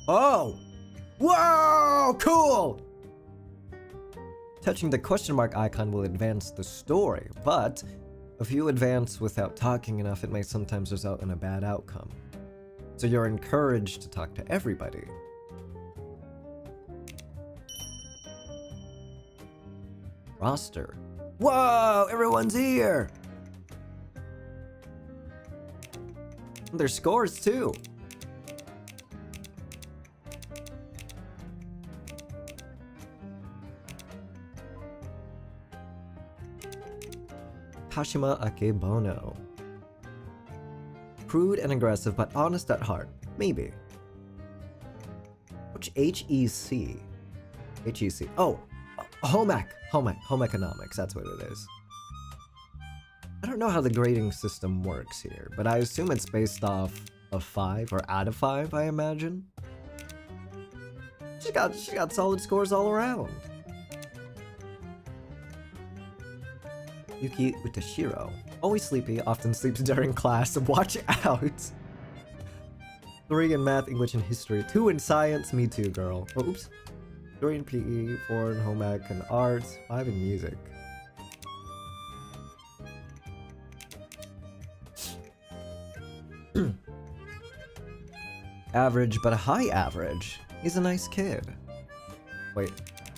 Oh! Whoa! Cool! Touching the question mark icon will advance the story, but if you advance without talking enough, it may sometimes result in a bad outcome. So you're encouraged to talk to everybody. Roster. Whoa! Everyone's here! There's scores too. Kashima Akebono. Crude and aggressive, but honest at heart. Maybe. Which HEC? HEC. Oh, home economics. That's what it is. I don't know how the grading system works here, but I assume it's based off of 5 or out of 5, I imagine. She got solid scores all around. Yuki Utashiro. Always sleepy, often sleeps during class. Watch out! 3 in math, English, and history. 2 in science. Me too, girl. Oh, oops. 3 in PE, 4 in home ec and arts, 5 in music. Average, but a high average. He's a nice kid. Wait,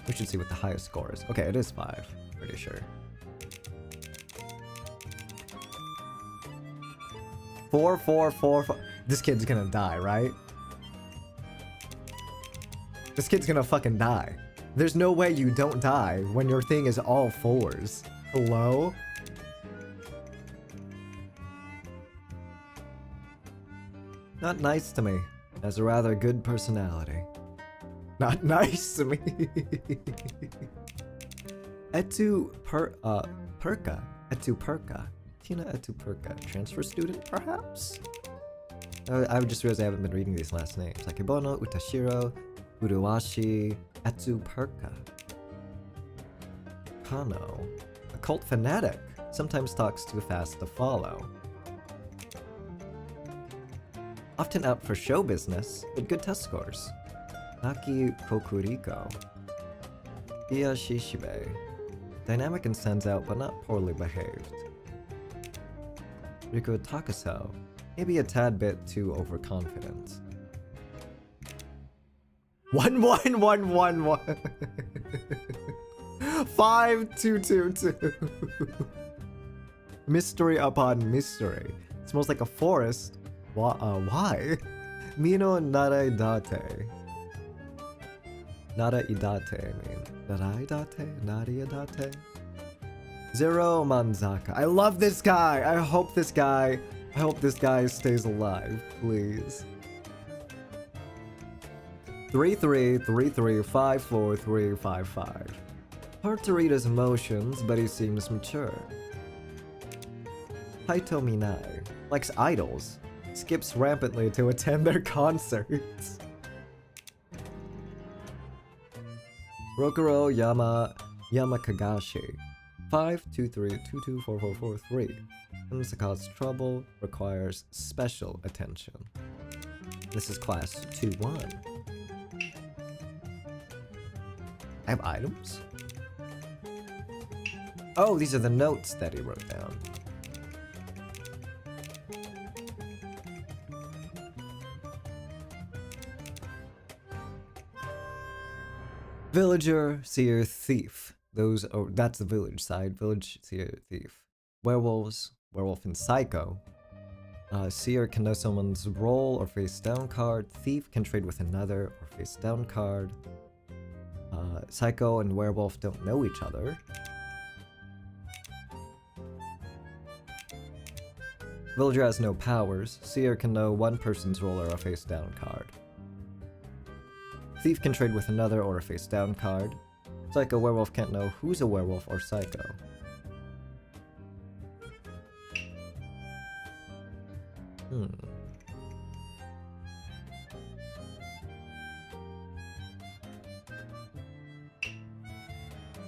we should see what the highest score is. Okay, it is 5. Pretty sure. 4, 4, 4, 4. This kid's gonna die, right? This kid's gonna fucking die. There's no way you don't die when your thing is all 4s. Hello? Not nice to me. Has a rather good personality. Not nice to me. Perka. Tina Perka. Transfer student, perhaps? I just realized I haven't been reading these last names. Akebono, Utashiro, Uruwashi, Perka. Kano. A cult fanatic. Sometimes talks too fast to follow. Often out for show business, but good test scores. Naki Kokuriko. Iya Shishibe. Dynamic and stands out, but not poorly behaved. Riko Takaso. Maybe a tad bit too overconfident. 1 1 1 1 1 5 2 2 2. Mystery upon mystery. It smells like a forest. Why? Mino Naraidate. Naraidate, I mean. Naraidate? Nariadate? Zero Manzaka. I love this guy! I hope this guy stays alive, please. 3-3-3-3-5-4-3-5-5. Hard to read his emotions, but he seems mature. Haito Minai. Likes idols. Skips rampantly to attend their concerts. Rokuro Yamakagashi. 5-2-3-2-2-4-4-4-3. Tends to cause trouble, requires special attention. This is class 2-1. I have items? Oh, these are the notes that he wrote down. Villager, seer, thief. That's the village side. Village, seer, thief. Werewolves, werewolf and psycho. Seer can know someone's roll or face down card. Thief can trade with another or face down card. Psycho and werewolf don't know each other. Villager has no powers. Seer can know one person's roll or a face down card. Thief can trade with another or a face down card. Psycho werewolf can't know who's a werewolf or psycho.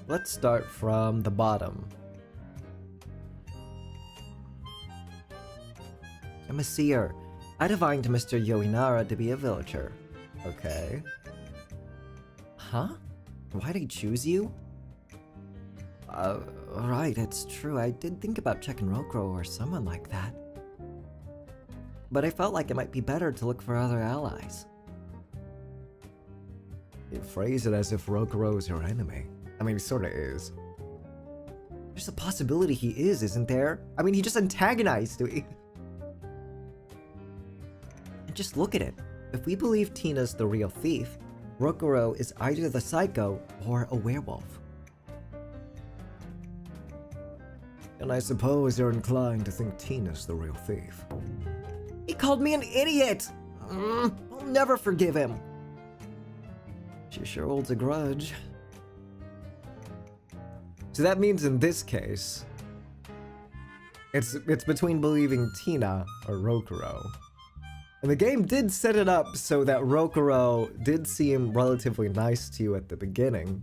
Let's start from the bottom. I'm a seer. I divined Mr. Yoinara to be a villager. Okay. Huh? Why'd he choose you? Right, it's true. I did think about checking Rokuro or someone like that. But I felt like it might be better to look for other allies. You phrase it as if Rokuro is your enemy. I mean, he sorta is. There's a possibility he is, isn't there? I mean, he just antagonized me. And just look at it. If we believe Tina's the real thief, Rokuro is either the psycho or a werewolf. And I suppose you're inclined to think Tina's the real thief. He called me an idiot! I'll never forgive him. She sure holds a grudge. So that means in this case, it's between believing Tina or Rokuro. And the game did set it up so that Rokuro did seem relatively nice to you at the beginning.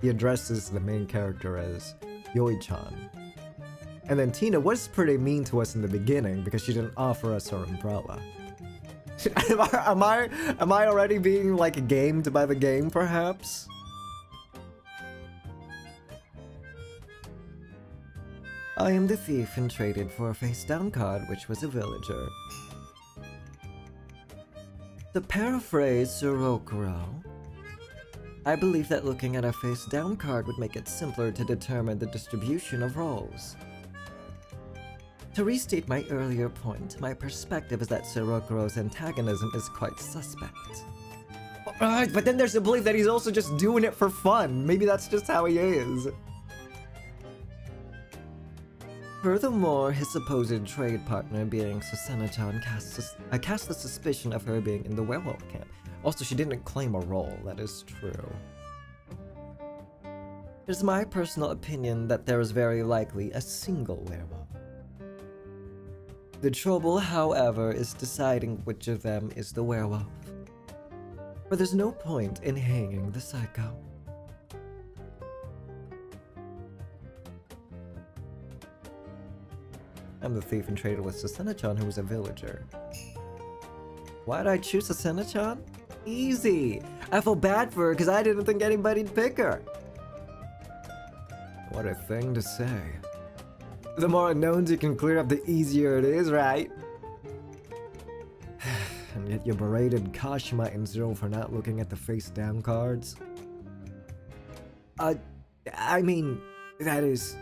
He addresses the main character as Yoi-chan. And then Tina was pretty mean to us in the beginning because she didn't offer us her umbrella. Am I already being like gamed by the game, perhaps? I am the thief and traded for a face-down card, which was a villager. To paraphrase Sir Rokuro, I believe that looking at a face-down card would make it simpler to determine the distribution of roles. To restate my earlier point, my perspective is that Sirokuro's antagonism is quite suspect. Alright, but then there's the belief that he's also just doing it for fun. Maybe that's just how he is. Furthermore, his supposed trade partner being Susanna-chan cast the suspicion of her being in the werewolf camp. Also, she didn't claim a role, that is true. It is my personal opinion that there is very likely a single werewolf. The trouble, however, is deciding which of them is the werewolf. For there's no point in hanging the psycho. I'm the thief and traded with Susanna-chan, who was a villager. Why'd I choose Susanna-chan? Easy! I feel bad for her because I didn't think anybody'd pick her. What a thing to say. The more unknowns you can clear up, the easier it is, right? And yet you berated Kashima and Zero for not looking at the face-down cards? I mean, that is...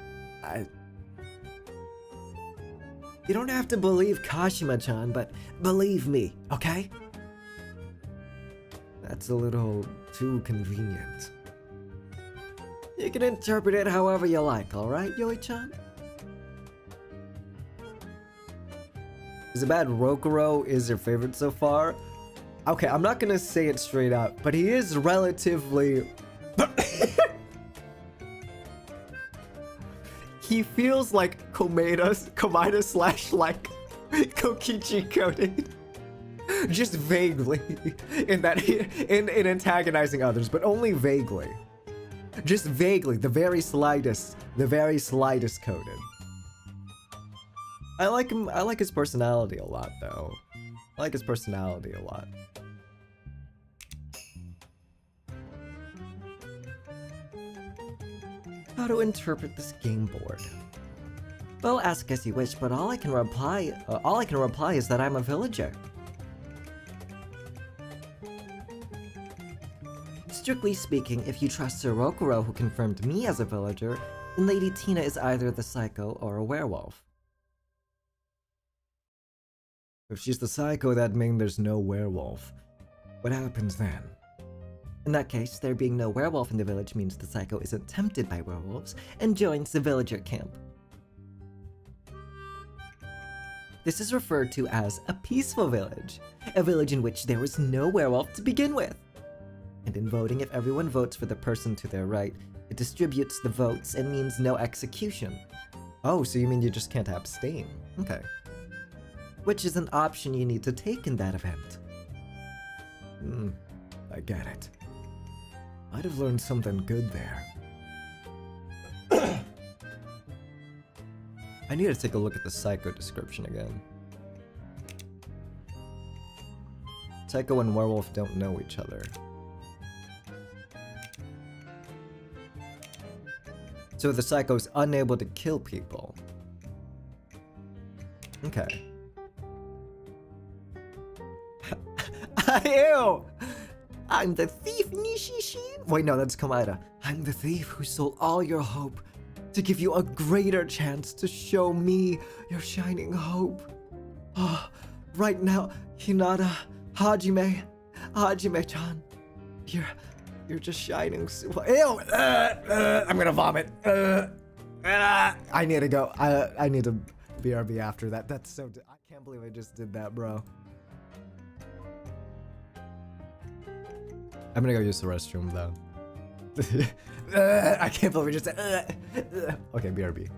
You don't have to believe Kashima-chan, but believe me, okay? That's a little too convenient. You can interpret it however you like, alright, Yoi-chan? Is it bad Rokuro is your favorite so far? Okay, I'm not gonna say it straight up, but he is relatively... He feels like Komeda slash like Kokichi coded. Just vaguely in that in antagonizing others, but only vaguely. Just vaguely, the very slightest coded. I like him, I like his personality a lot though. I like his personality a lot. How to interpret this game board? Well, ask as you wish, but all I can reply is that I'm a villager. Strictly speaking, if you trust Sir Rokuro, who confirmed me as a villager, then Lady Tina is either the psycho or a werewolf. If she's the psycho, that means there's no werewolf. What happens then? In that case, there being no werewolf in the village means the psycho isn't tempted by werewolves and joins the villager camp. This is referred to as a peaceful village, a village in which there was no werewolf to begin with. And in voting, if everyone votes for the person to their right, it distributes the votes and means no execution. Oh, so you mean you just can't abstain? Okay. Which is an option you need to take in that event. I get it. Might have learned something good there. I need to take a look at the psycho description again. Psycho and werewolf don't know each other. So the psycho's unable to kill people. Okay. Ew! I'm the thief, Nishishi. Wait, no, that's Komeda. I'm the thief who stole all your hope to give you a greater chance to show me your shining hope. Oh, right now, Hinata, Hajime-chan, you're just shining so... Ew! I'm gonna vomit. I need to go. I need to BRB after that. That's so... I can't believe I just did that, bro. I'm gonna go use the restroom, though. I can't believe we just said... Okay, BRB.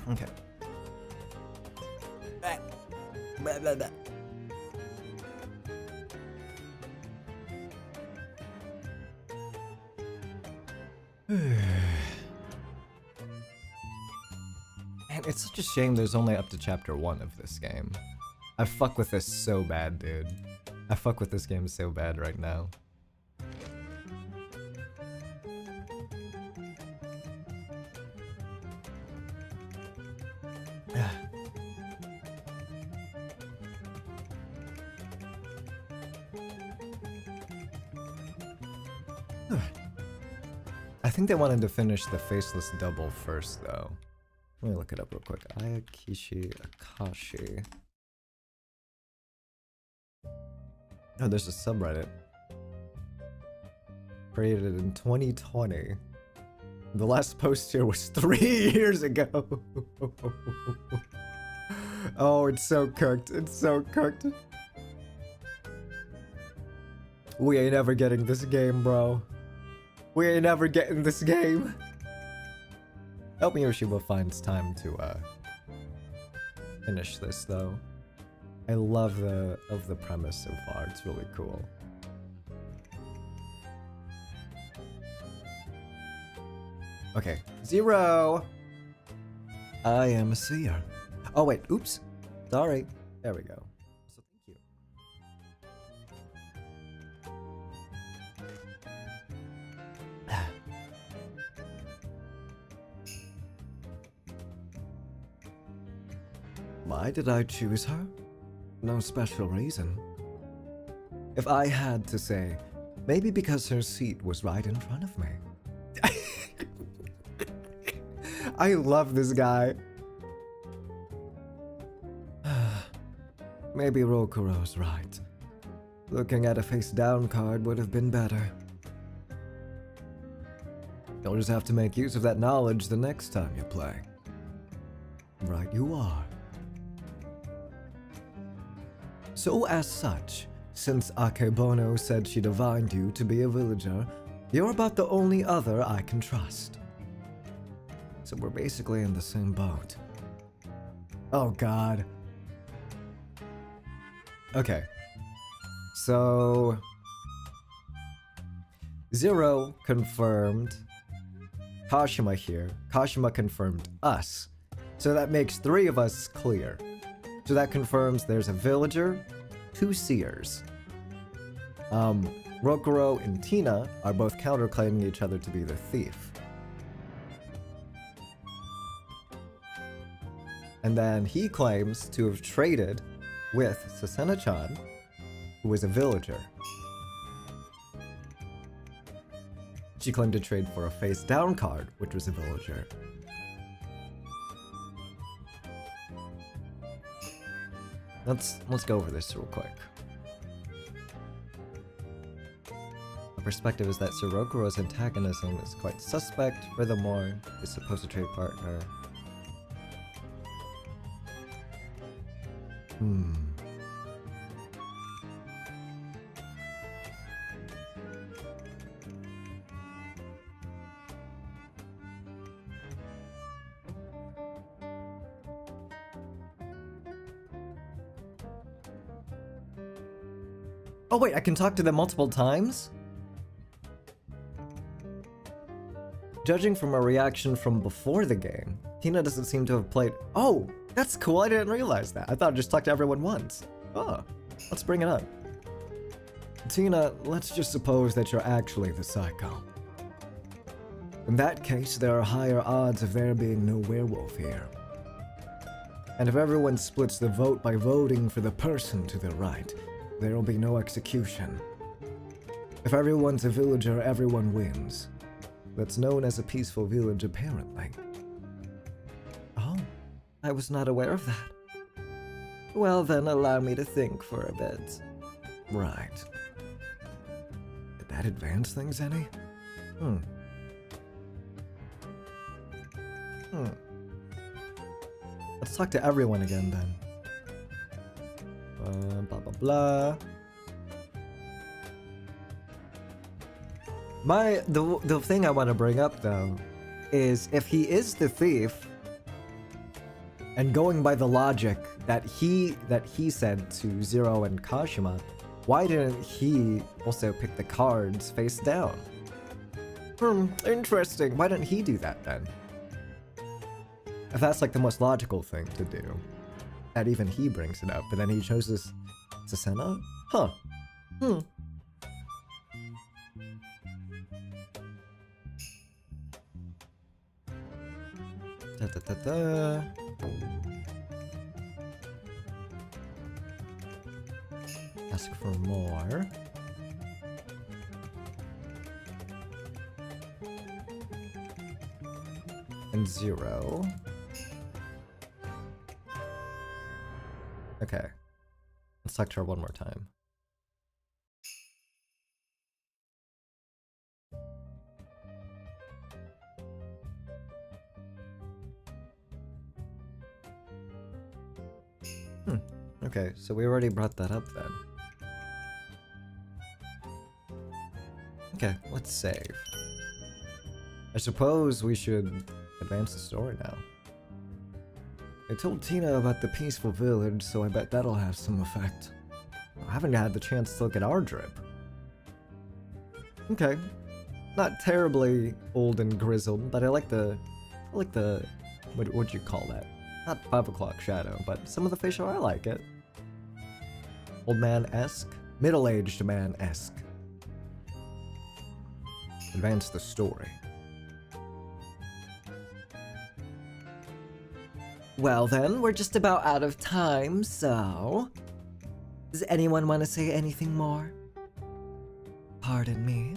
Okay. Blah, blah, blah. Man, it's such a shame there's only up to chapter 1 of this game. I fuck with this so bad, dude. I fuck with this game so bad right now. I think they wanted to finish the Faceless double first, though. Let me look it up real quick. Ayakashi Akashi. Oh, there's a subreddit. Created in 2020. The last post here was 3 years ago. Oh, it's so cooked. It's so cooked. We ain't ever getting this game, bro. We ain't ever getting this game. Help Miwashiba finds time to finish this though. I love the premise so far. It's really cool. Okay, 0. I am a seer. Oh wait, oops. Sorry. There we go. So thank you. Why did I choose her? No special reason. If I had to say, maybe because her seat was right in front of me. I love this guy. Maybe Rokuro's right. Looking at a face-down card would have been better. You'll just have to make use of that knowledge the next time you play. Right you are. So as such, since Akebono said she divined you to be a villager, you're about the only other I can trust. So we're basically in the same boat. Oh god. Okay. So... 0 confirmed Kashima here. Kashima confirmed us. So that makes 3 of us clear. So that confirms there's a villager, 2 seers. Rokuro and Tina are both counterclaiming each other to be the thief. And then he claims to have traded with Sasena-chan, who is a villager. She claimed to trade for a face-down card, which was a villager. Let's go over this real quick. The perspective is that Rokuro's antagonism is quite suspect. Furthermore, his supposed trade partner. Oh wait, I can talk to them multiple times? Judging from a reaction from before the game, Tina doesn't seem to have played... Oh, that's cool, I didn't realize that. I thought I just talked to everyone once. Oh, let's bring it up. Tina, let's just suppose that you're actually the psycho. In that case, there are higher odds of there being no werewolf here. And if everyone splits the vote by voting for the person to the right, there will be no execution. If everyone's a villager, everyone wins. That's known as a peaceful village, apparently. Oh, I was not aware of that. Well then, allow me to think for a bit. Right. Did that advance things any? Let's talk to everyone again then. Blah blah blah. The thing I want to bring up though is if he is the thief, And going by the logic that he said to Zero and Kashima, why didn't he also pick the cards face down? Interesting. Why didn't he do that then? If that's like the most logical thing to do, that even he brings it up, but then he chooses Susanoo? Huh. Da. Ask for more. And 0. Okay. Let's talk to her one more time. Okay, so we already brought that up then. Okay, let's save. I suppose we should advance the story now. I told Tina about the peaceful village, so I bet that'll have some effect. I haven't had the chance to look at our drip. Okay. Not terribly old and grizzled, but I like the what'd you call that? Not 5 o'clock shadow, but some of the facial, I like it. Old man-esque? Middle-aged man-esque. Advance the story. Well then, we're just about out of time, so... Does anyone want to say anything more? Pardon me.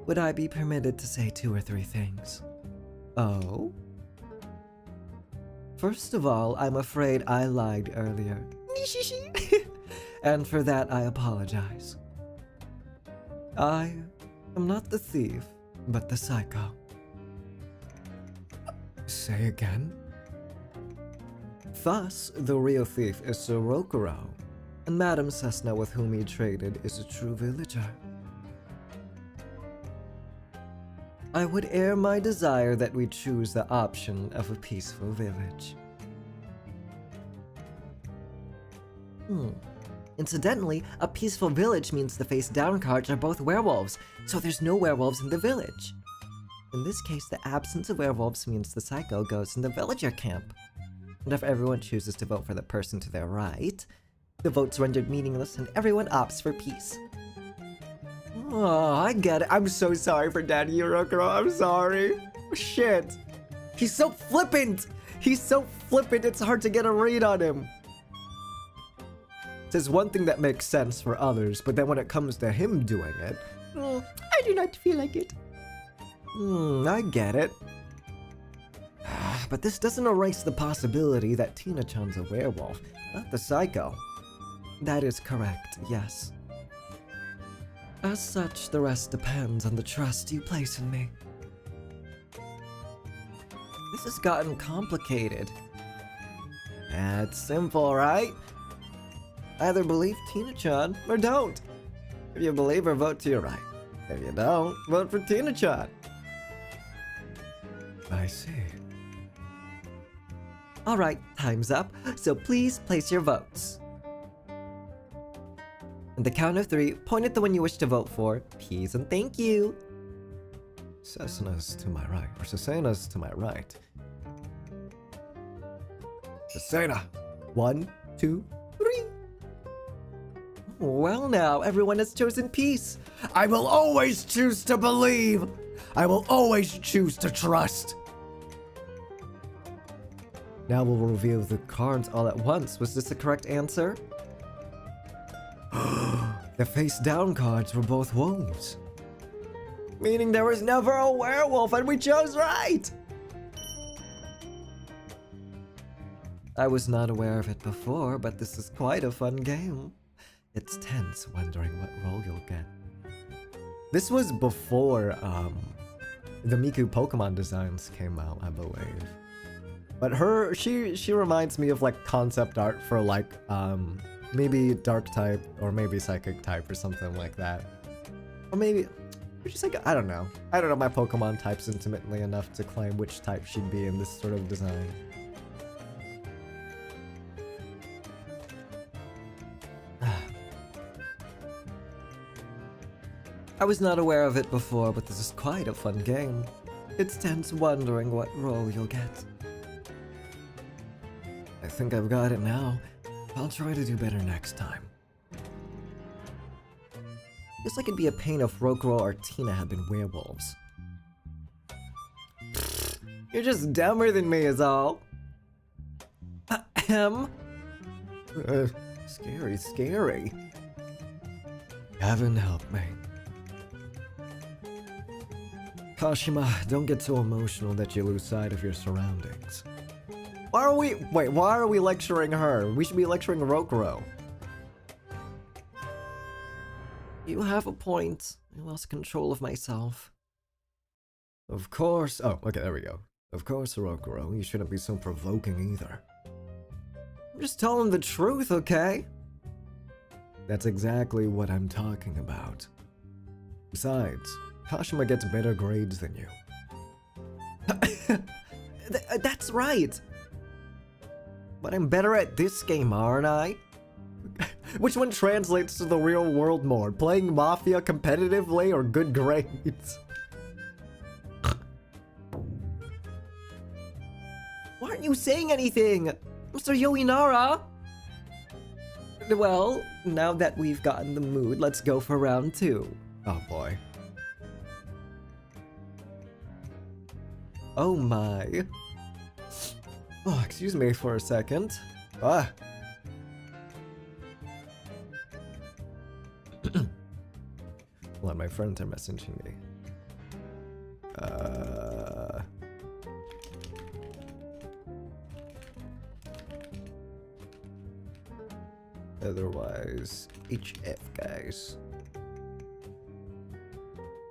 Would I be permitted to say 2 or 3 things? Oh? First of all, I'm afraid I lied earlier. And for that, I apologize. I am not the thief, but the psycho. Say again? Thus, the real thief is Sir Rokuro, and Madame Cessna with whom he traded is a true villager. I would air my desire that we choose the option of a peaceful village. Incidentally, a peaceful village means the face-down cards are both werewolves, so there's no werewolves in the village. In this case, the absence of werewolves means the psycho goes in the villager camp. And if everyone chooses to vote for the person to their right, the vote's rendered meaningless and everyone opts for peace. Oh, I get it. I'm so sorry for Daddy Rokuro. I'm sorry. Shit. He's so flippant. He's so flippant, it's hard to get a read on him. There's one thing that makes sense for others, but then when it comes to him doing it, I do not feel like it. I get it. But this doesn't erase the possibility that Tina-chan's a werewolf, not the psycho. That is correct, yes. As such, the rest depends on the trust you place in me. This has gotten complicated. It's simple, right? Either believe Tina-chan or don't. If you believe her, vote to your right. If you don't, vote for Tina-chan. I see. Alright, time's up, so please place your votes. On the count of 3, point at the one you wish to vote for. Peace and thank you. Cessna's to my right, or Susanoo's to my right. Susanoo! 1, 2, 3. Well now, everyone has chosen peace. I will always choose to believe! I will always choose to trust! Now we'll reveal the cards all at once. Was this the correct answer? The face-down cards were both wolves. Meaning there was never a werewolf and we chose right! I was not aware of it before, but this is quite a fun game. It's tense wondering what role you'll get. This was before the Miku Pokemon designs came out, I believe. But she reminds me of like concept art for like maybe dark type or maybe psychic type or something like that. Or maybe just like I don't know. I don't know my Pokemon types intimately enough to claim which type she'd be in this sort of design. I was not aware of it before, but this is quite a fun game. It's tense wondering what role you'll get. I think I've got it now. I'll try to do better next time. Feels like it'd be a pain if Rokuro or Tina had been werewolves. You're just dumber than me is all. Ahem. Scary, scary. Heaven help me. Kashima, don't get so emotional that you lose sight of your surroundings. Why are we lecturing her? We should be lecturing Rokuro. You have a point. I lost control of myself. Of course. Oh, okay, there we go. Of course, Rokuro, you shouldn't be so provoking either. I'm just telling the truth, okay? That's exactly what I'm talking about. Besides, Kashima gets better grades than you. That's right! But I'm better at this game, aren't I? Which one translates to the real world more? Playing Mafia competitively or good grades? Why aren't you saying anything? Mr. Yoinara? Well, now that we've gotten the mood, let's go for round 2. Oh boy. Oh my. Oh, excuse me for a second. Ah. Hold on, my friends are messaging me. Otherwise, HF, guys.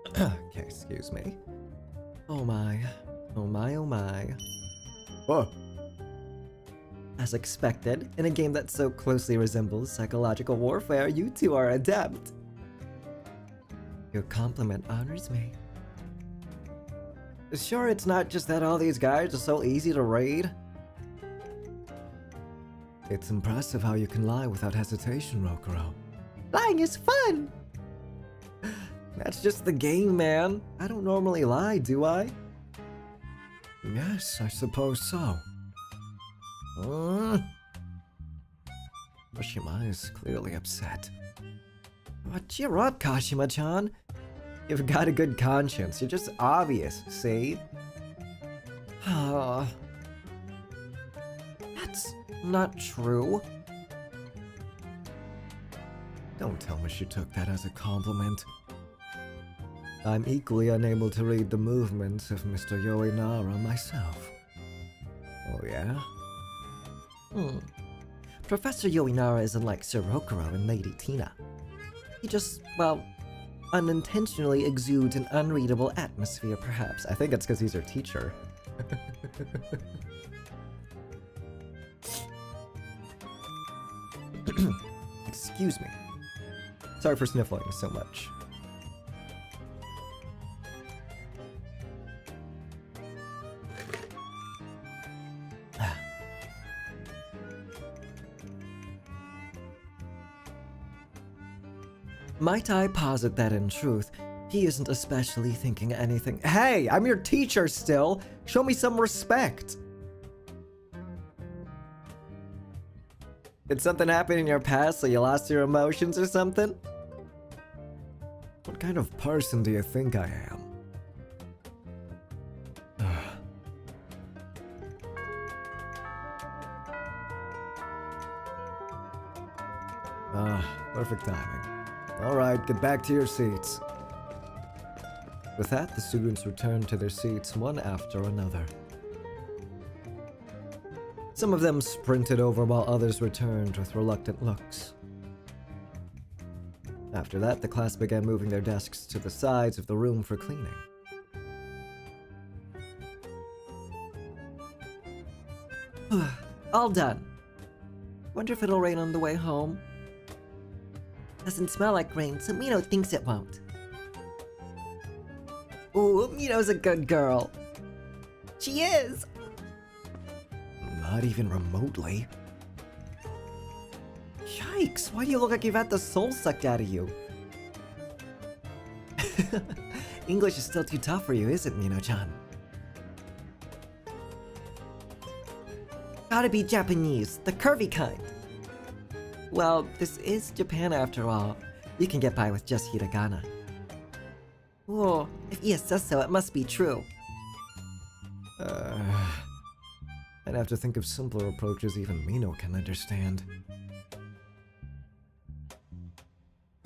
Okay, excuse me. Oh my. Oh my, oh my. Whoa. As expected, in a game that so closely resembles psychological warfare, you two are adept. Your compliment honors me. Sure, it's not just that all these guys are so easy to raid. It's impressive how you can lie without hesitation, Rokuro. Lying is fun! That's just the game, man. I don't normally lie, do I? Yes, I suppose so. Miwashiba is clearly upset. Oh, cheer up, Kashima-chan. You've got a good conscience. You're just obvious, see? That's not true. Don't tell me she took that as a compliment. I'm equally unable to read the movements of Mr. Yoinara myself. Oh yeah? Professor Yoinara isn't like Sir Rokuro and Lady Tina. He just, well, unintentionally exudes an unreadable atmosphere, perhaps. I think it's because he's her teacher. Excuse me. Sorry for sniffling so much. Might I posit that in truth, he isn't especially thinking anything— Hey, I'm your teacher still! Show me some respect! Did something happen in your past so you lost your emotions or something? What kind of person do you think I am? Perfect timing. Alright, get back to your seats. With that, the students returned to their seats one after another. Some of them sprinted over while others returned with reluctant looks. After that, the class began moving their desks to the sides of the room for cleaning. All done. Wonder if it'll rain on the way home. Doesn't smell like rain, so Mino thinks it won't. Ooh, Mino's a good girl. She is! Not even remotely. Yikes, why do you look like you've had the soul sucked out of you? English is still too tough for you, isn't it, Nino-chan? Gotta be Japanese, the curvy kind. Well, this is Japan after all. You can get by with just hiragana. Oh, if Ia says so, it must be true. I'd have to think of simpler approaches even Mino can understand.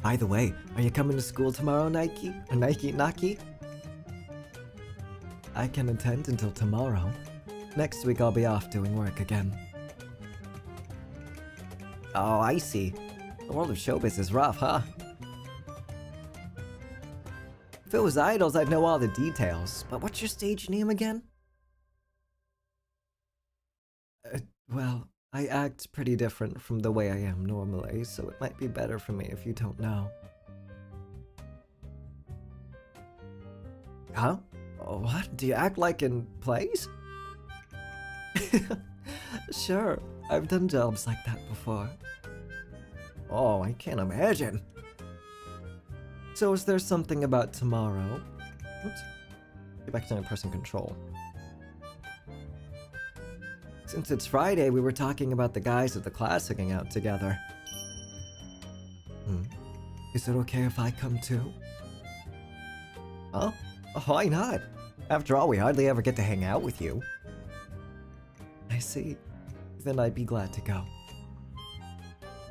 By the way, are you coming to school tomorrow, Nike? Or Naki? I can attend until tomorrow. Next week I'll be off doing work again. Oh, I see. The world of showbiz is rough, huh? If it was idols, I'd know all the details. But what's your stage name again? Well, I act pretty different from the way I am normally, so it might be better for me if you don't know. Huh? What? Do you act like in plays? Sure, I've done jobs like that before. Oh, I can't imagine. So is there something about tomorrow? Oops. Get back to pressing control. Since it's Friday, we were talking about the guys of the class hanging out together. Is it okay if I come too? Huh? Why not? After all, we hardly ever get to hang out with you. I see. Then I'd be glad to go.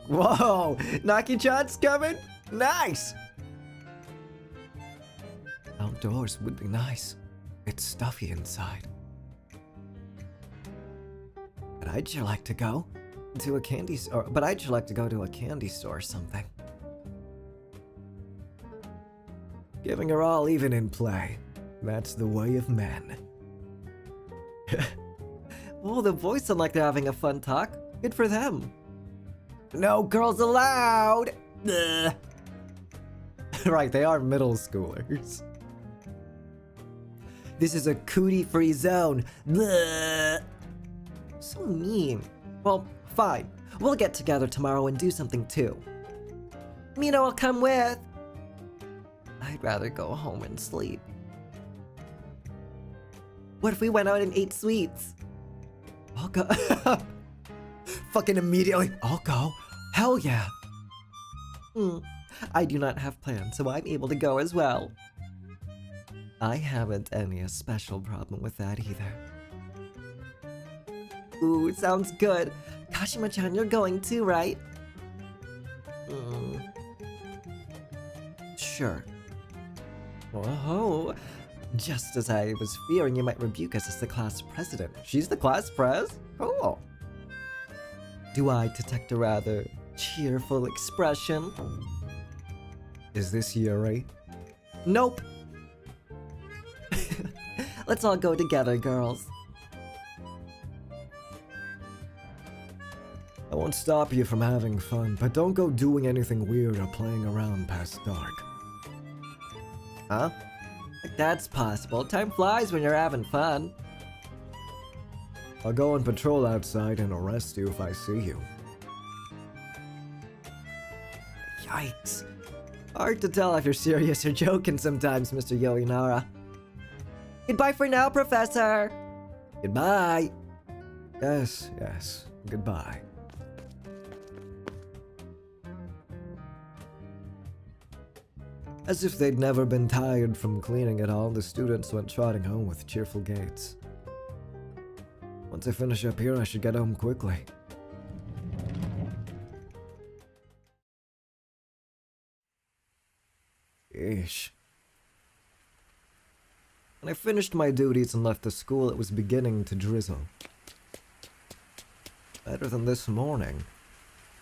Whoa! Naki-chan's coming? Nice! Outdoors would be nice. It's stuffy inside. But I'd sure like to go to a candy store. But I'd sure like to go to a candy store or something. Giving her all even in play. That's the way of men. Oh, the boys sound like they're having a fun talk. Good for them. No girls allowed! Right, they are middle schoolers. This is a cootie-free zone. So mean. Well, fine. We'll get together tomorrow and do something too. Mino will come with. I'd rather go home and sleep. What if we went out and ate sweets? I'll go. Fucking immediately. I'll go. Hell yeah. I do not have plans, so I'm able to go as well. I haven't any special problem with that either. Ooh, sounds good. Kashima-chan, you're going too, right? Sure. Whoa. Just as I was fearing you might rebuke us as the class president. She's the class pres? Cool. Do I detect a rather cheerful expression? Is this Yuri? Nope. Let's all go together, girls. I won't stop you from having fun, but don't go doing anything weird or playing around past dark. Huh? That's possible. Time flies when you're having fun. I'll go and patrol outside and arrest you if I see you. Yikes. Hard to tell if you're serious or joking sometimes, Mr. Yoinara. Goodbye for now, Professor. Goodbye. Yes, yes. Goodbye. As if they'd never been tired from cleaning it all, the students went trotting home with cheerful gaits. Once I finish up here, I should get home quickly. Eesh. When I finished my duties and left the school, it was beginning to drizzle. Better than this morning.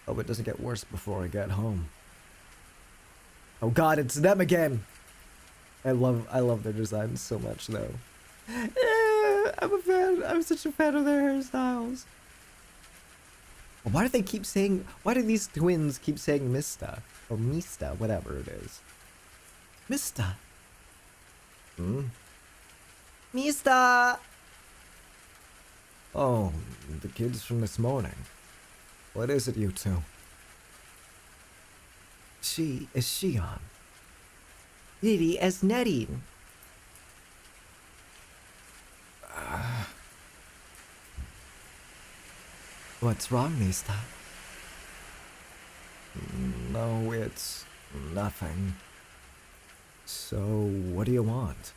Hope it doesn't get worse before I get home. Oh god, it's them again! I love their designs so much though. I'm a fan. I'm such a fan of their hairstyles. Why do these twins keep saying Mista? Or Mista, whatever it is. Mista. Mista! Oh, the kids from this morning. What is it, you two? Is she on? Lily as Nadine. What's wrong, Nista? No, it's nothing. So, what do you want?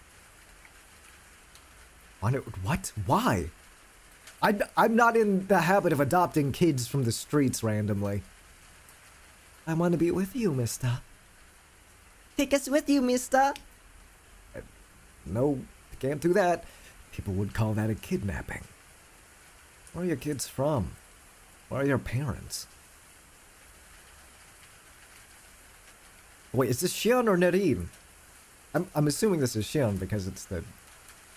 What? Why? I'm not in the habit of adopting kids from the streets randomly. I want to be with you, mister. Take us with you, mister. No, I can't do that. People would call that a kidnapping. Where are your kids from? Where are your parents? Wait, is this Shion or Nareem? I'm assuming this is Shion because it's the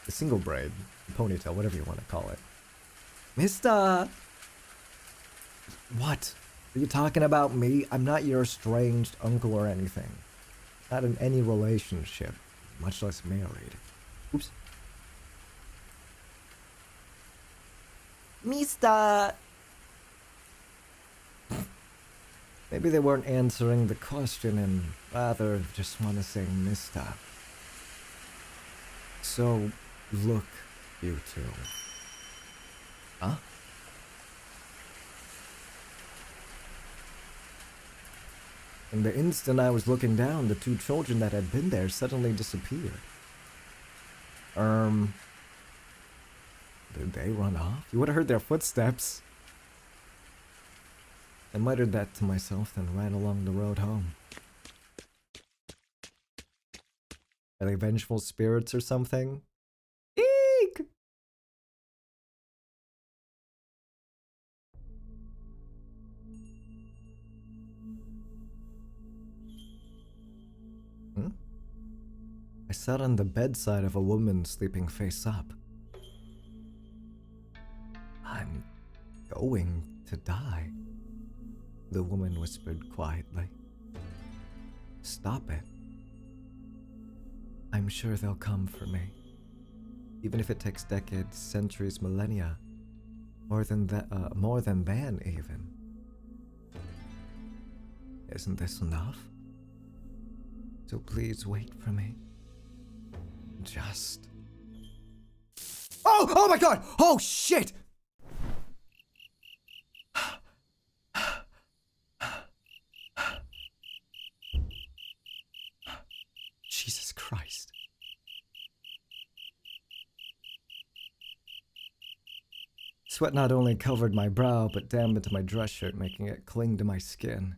single braid, ponytail, whatever you want to call it. Mister! What? Are you talking about me? I'm not your estranged uncle or anything. Not in any relationship, much less married. Oops. Mister! Maybe they weren't answering the question and rather just want to say Mister. So, look, you two. Huh? In the instant I was looking down, the two children that had been there suddenly disappeared. Did they run off? You would have heard their footsteps. I muttered that to myself, then ran along the road home. Are they vengeful spirits or something? Eek! I sat on the bedside of a woman sleeping face up. I'm going to die, the woman whispered quietly. Stop it. I'm sure they'll come for me. Even if it takes decades, centuries, millennia. More than that even. Isn't this enough? So please wait for me. Just... Oh my god! Oh shit! Jesus Christ. Sweat not only covered my brow, but dampened my dress shirt, making it cling to my skin.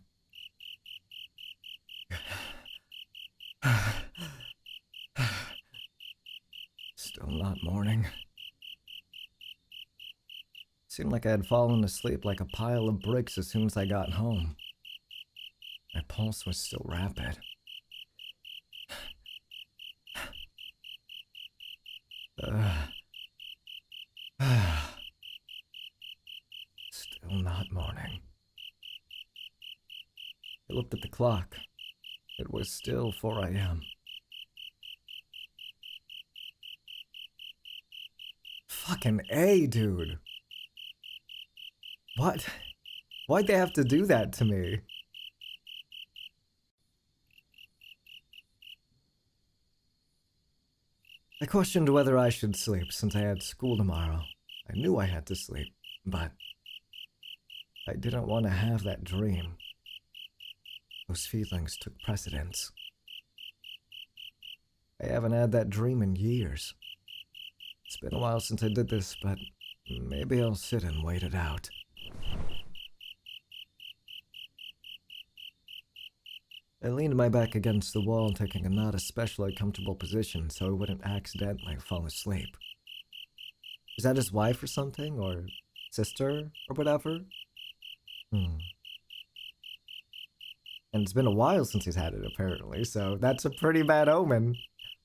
Still not morning. Seemed like I had fallen asleep like a pile of bricks as soon as I got home. My pulse was still rapid. Still not morning. I looked at the clock. It was still 4 a.m. Fucking A, dude. What? Why'd they have to do that to me? I questioned whether I should sleep since I had school tomorrow. I knew I had to sleep, but I didn't want to have that dream. Those feelings took precedence. I haven't had that dream in years. It's been a while since I did this, but maybe I'll sit and wait it out. I leaned my back against the wall, taking a not especially comfortable position so I wouldn't accidentally fall asleep. Is that his wife or something? Or sister? Or whatever? And it's been a while since he's had it, apparently, so that's a pretty bad omen.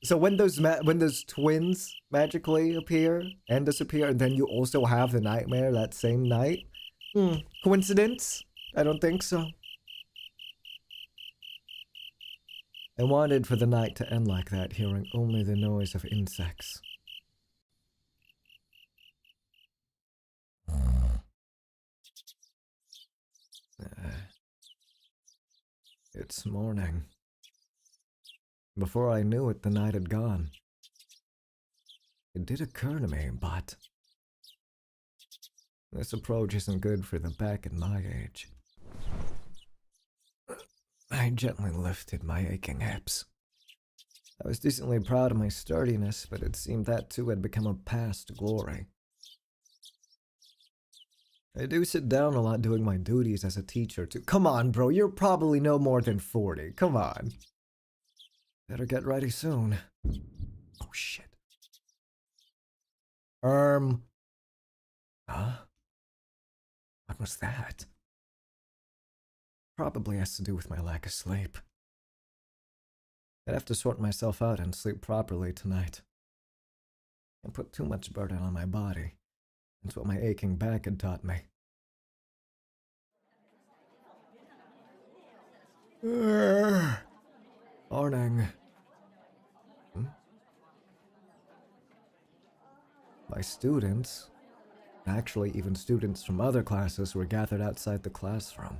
So when those twins magically appear and disappear, and then you also have the nightmare that same night? Coincidence? I don't think so. I wanted for the night to end like that, hearing only the noise of insects. It's morning. Before I knew it, the night had gone. It did occur to me, but this approach isn't good for the back at my age. I gently lifted my aching hips. I was decently proud of my sturdiness, but it seemed that too had become a past glory. I do sit down a lot doing my duties as a teacher too. Come on, bro, you're probably no more than 40. Come on. Better get ready soon. Oh, shit. Huh? What was that? Probably has to do with my lack of sleep. I'd have to sort myself out and sleep properly tonight. And put too much burden on my body. That's what my aching back had taught me. Morning. My students, actually even students from other classes, were gathered outside the classroom.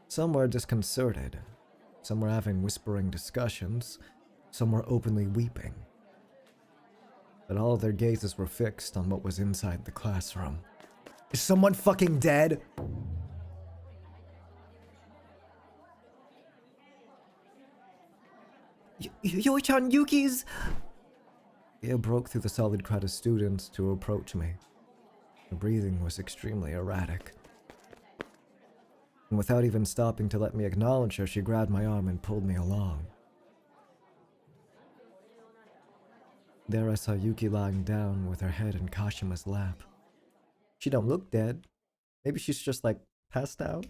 Some were disconcerted. Some were having whispering discussions. Some were openly weeping. But all their gazes were fixed on what was inside the classroom. Is someone fucking dead? Yo-chan, Yuki's... It broke through the solid crowd of students to approach me. Her breathing was extremely erratic. And without even stopping to let me acknowledge her, she grabbed my arm and pulled me along. There I saw Yuki lying down with her head in Kashima's lap. She don't look dead. Maybe she's just like passed out.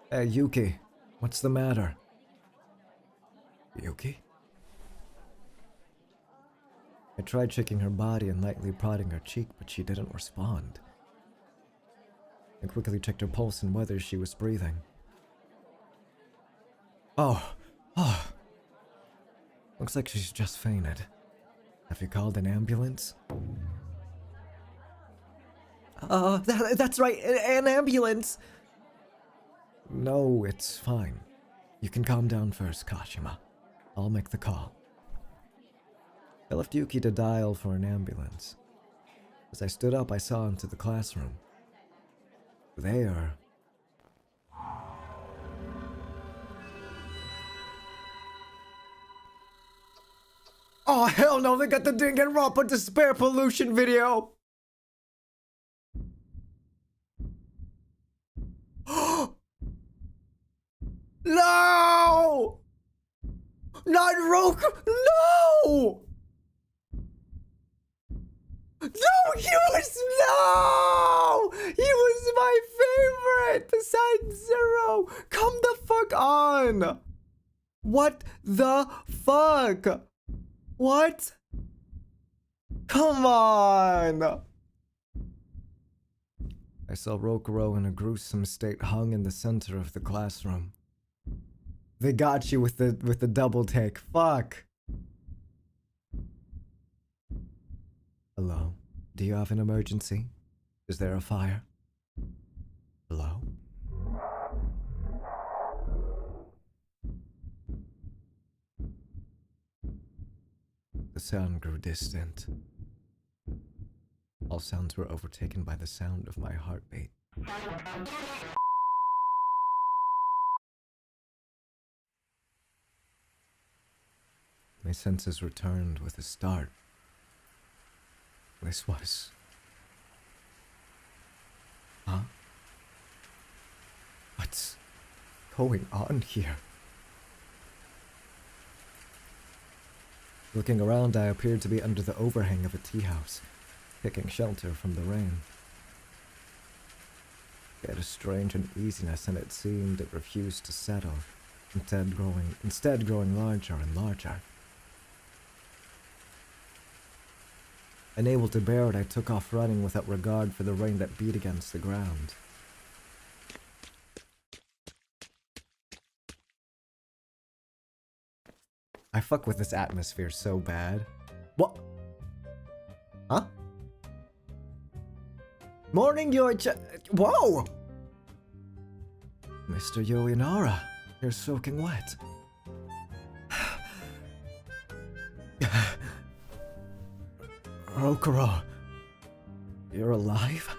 Hey Yuki, what's the matter? Yuki? I tried shaking her body and lightly prodding her cheek, but she didn't respond. I quickly checked her pulse and whether she was breathing. Oh. Looks like she's just fainted. Have you called an ambulance? That's right, an ambulance! No, it's fine. You can calm down first, Kashima. I'll make the call. I left Yuki to dial for an ambulance. As I stood up, I saw into the classroom. There. Oh, hell no, they got the Danganronpa Despair Pollution video! No! Not Roku! No! No, no! He was my favorite besides Zero! Come the fuck on! What the fuck? What? Come on! I saw Rokuro in a gruesome state hung in the center of the classroom. They got you with the double take. Fuck. Hello? Do you have an emergency? Is there a fire? Hello? The sound grew distant. All sounds were overtaken by the sound of my heartbeat. My senses returned with a start. This was... Huh? What's going on here? Looking around, I appeared to be under the overhang of a tea house, taking shelter from the rain. It had a strange uneasiness, and it seemed it refused to settle, instead growing larger and larger. Unable to bear it, I took off running without regard for the rain that beat against the ground. I fuck with this atmosphere so bad. What? Huh? Morning, Whoa! Mr. Yoinara, You're soaking wet. Rokuro, you're alive?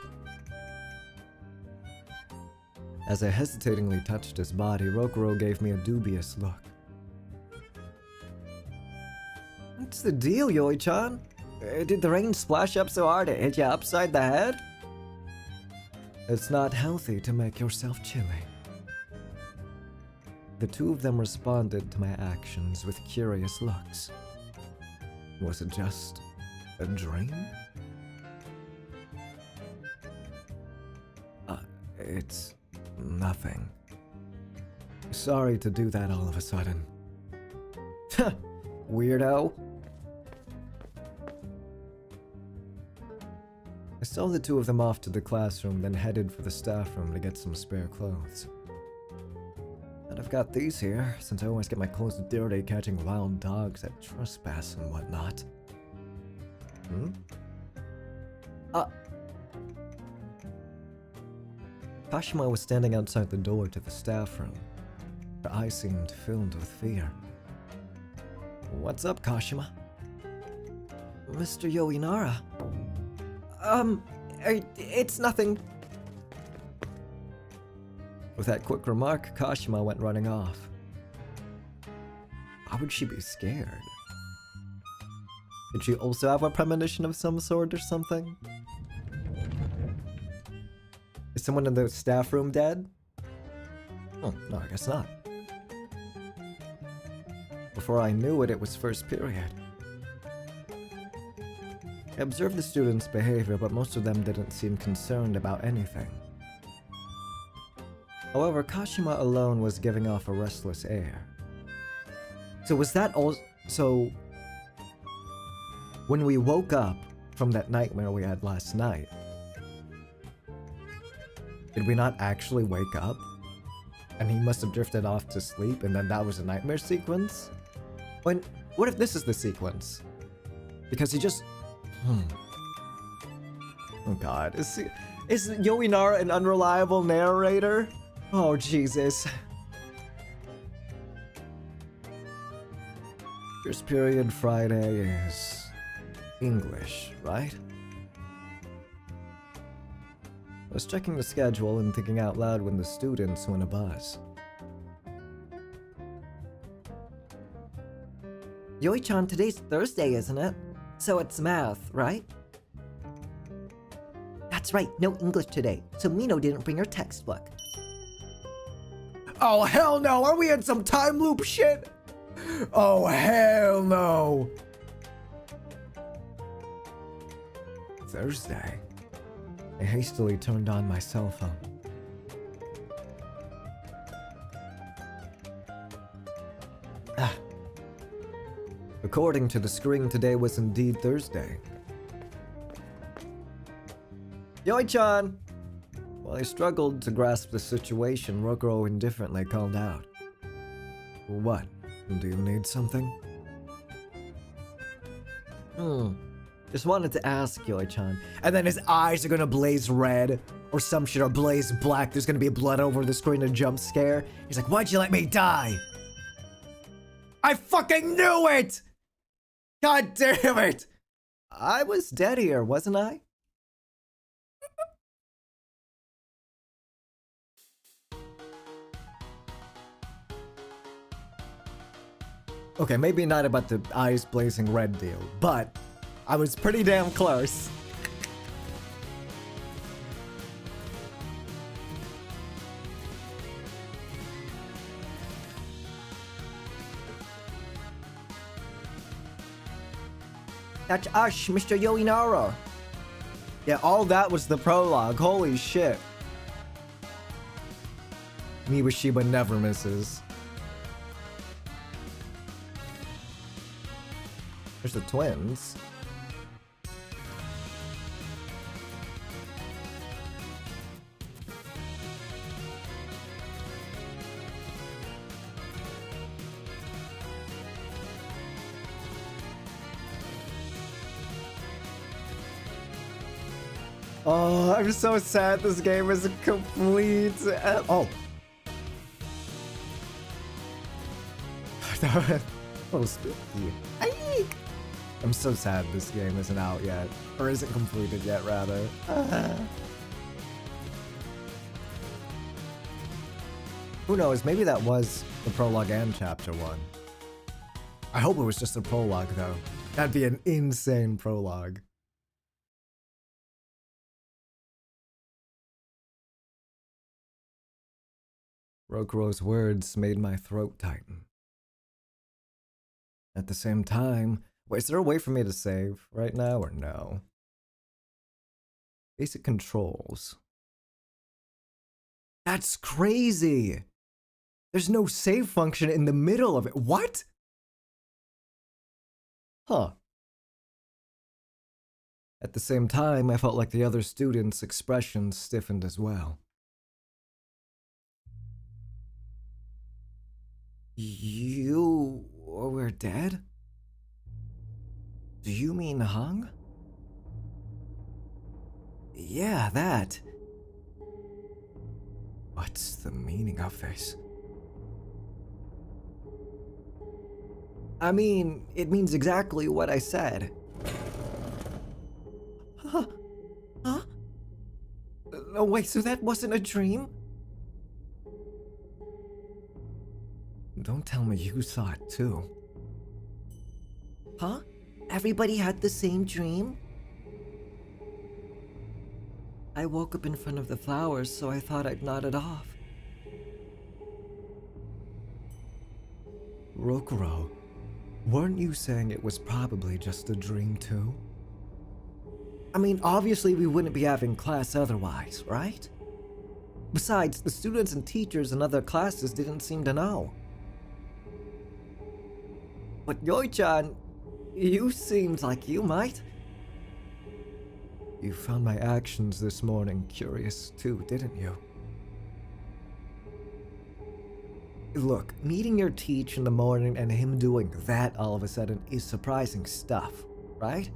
As I hesitatingly touched his body, Rokuro gave me a dubious look. What's the deal, Yoi-chan? Did the rain splash up so hard it hit you upside the head? It's not healthy to make yourself chilly. The two of them responded to my actions with curious looks. Was it just a dream? It's nothing. Sorry to do that all of a sudden. Weirdo. I saw the two of them off to the classroom, then headed for the staff room to get some spare clothes. And I've got these here, since I always get my clothes dirty catching wild dogs that trespass and whatnot. Kashima was standing outside the door to the staff room. Her eyes seemed filled with fear. What's up, Kashima? Mr. Yoinara. It's nothing. With that quick remark, Kashima went running off. Why would she be scared? Did she also have a premonition of some sort or something? Is someone in the staff room dead? Oh, no, I guess not. Before I knew it, it was first period. I observed the students' behavior, but most of them didn't seem concerned about anything. However, Kashima alone was giving off a restless air. So was that all? So when we woke up from that nightmare we had last night, did we not actually wake up? And he must have drifted off to sleep, and then that was a nightmare sequence? What if this is the sequence? Because he just... Oh god, is Yoinara an unreliable narrator? Oh Jesus. First period Friday is English, right? I was checking the schedule and thinking out loud when the students went abuzz. Yoi-chan, today's Thursday, isn't it? So it's math, right? That's right, no English today, so Mino didn't bring her textbook. Oh hell no, are we in some time loop shit? Oh hell no! Thursday? I hastily turned on my cell phone. According to the screen, today was indeed Thursday. Yoi-chan! While I struggled to grasp the situation, Rokuro indifferently called out. What? Do you need something? Just wanted to ask, Yoi-chan. And then his eyes are gonna blaze red, or some shit, or blaze black. There's gonna be blood over the screen, a jump scare. He's like, why'd you let me die? I fucking knew it! God damn it! I was dead here, wasn't I? Okay, maybe not about the eyes blazing red deal, but I was pretty damn close. That's us, Mr. Yoinara. Yeah, all that was the prologue. Holy shit. Miwashiba never misses. There's the twins. Oh, I'm so sad this game is complete. Oh. Oh, spooky. Ayy! I'm so sad this game isn't out yet. Or isn't completed yet, rather. Who knows, maybe that was the prologue and chapter 1. I hope it was just a prologue, though. That'd be an insane prologue. Rokuro's words made my throat tighten. At the same time, wait, is there a way for me to save right now or no? Basic controls. That's crazy! There's no save function in the middle of it. What? Huh. At the same time, I felt like the other students' expressions stiffened as well. You were dead? Do you mean hung? Yeah, that. What's the meaning of this? I mean, it means exactly what I said. Huh? Huh? No, wait, so that wasn't a dream? Don't tell me you saw it too. Huh? Everybody had the same dream? I woke up in front of the flowers, so I thought I'd nod it off. Rokuro, weren't you saying it was probably just a dream too? I mean, obviously we wouldn't be having class otherwise, right? Besides, the students and teachers in other classes didn't seem to know. But Yoi-chan, you seemed like you might. You found my actions this morning curious too, didn't you? Look, meeting your teach in the morning and him doing that all of a sudden is surprising stuff, right?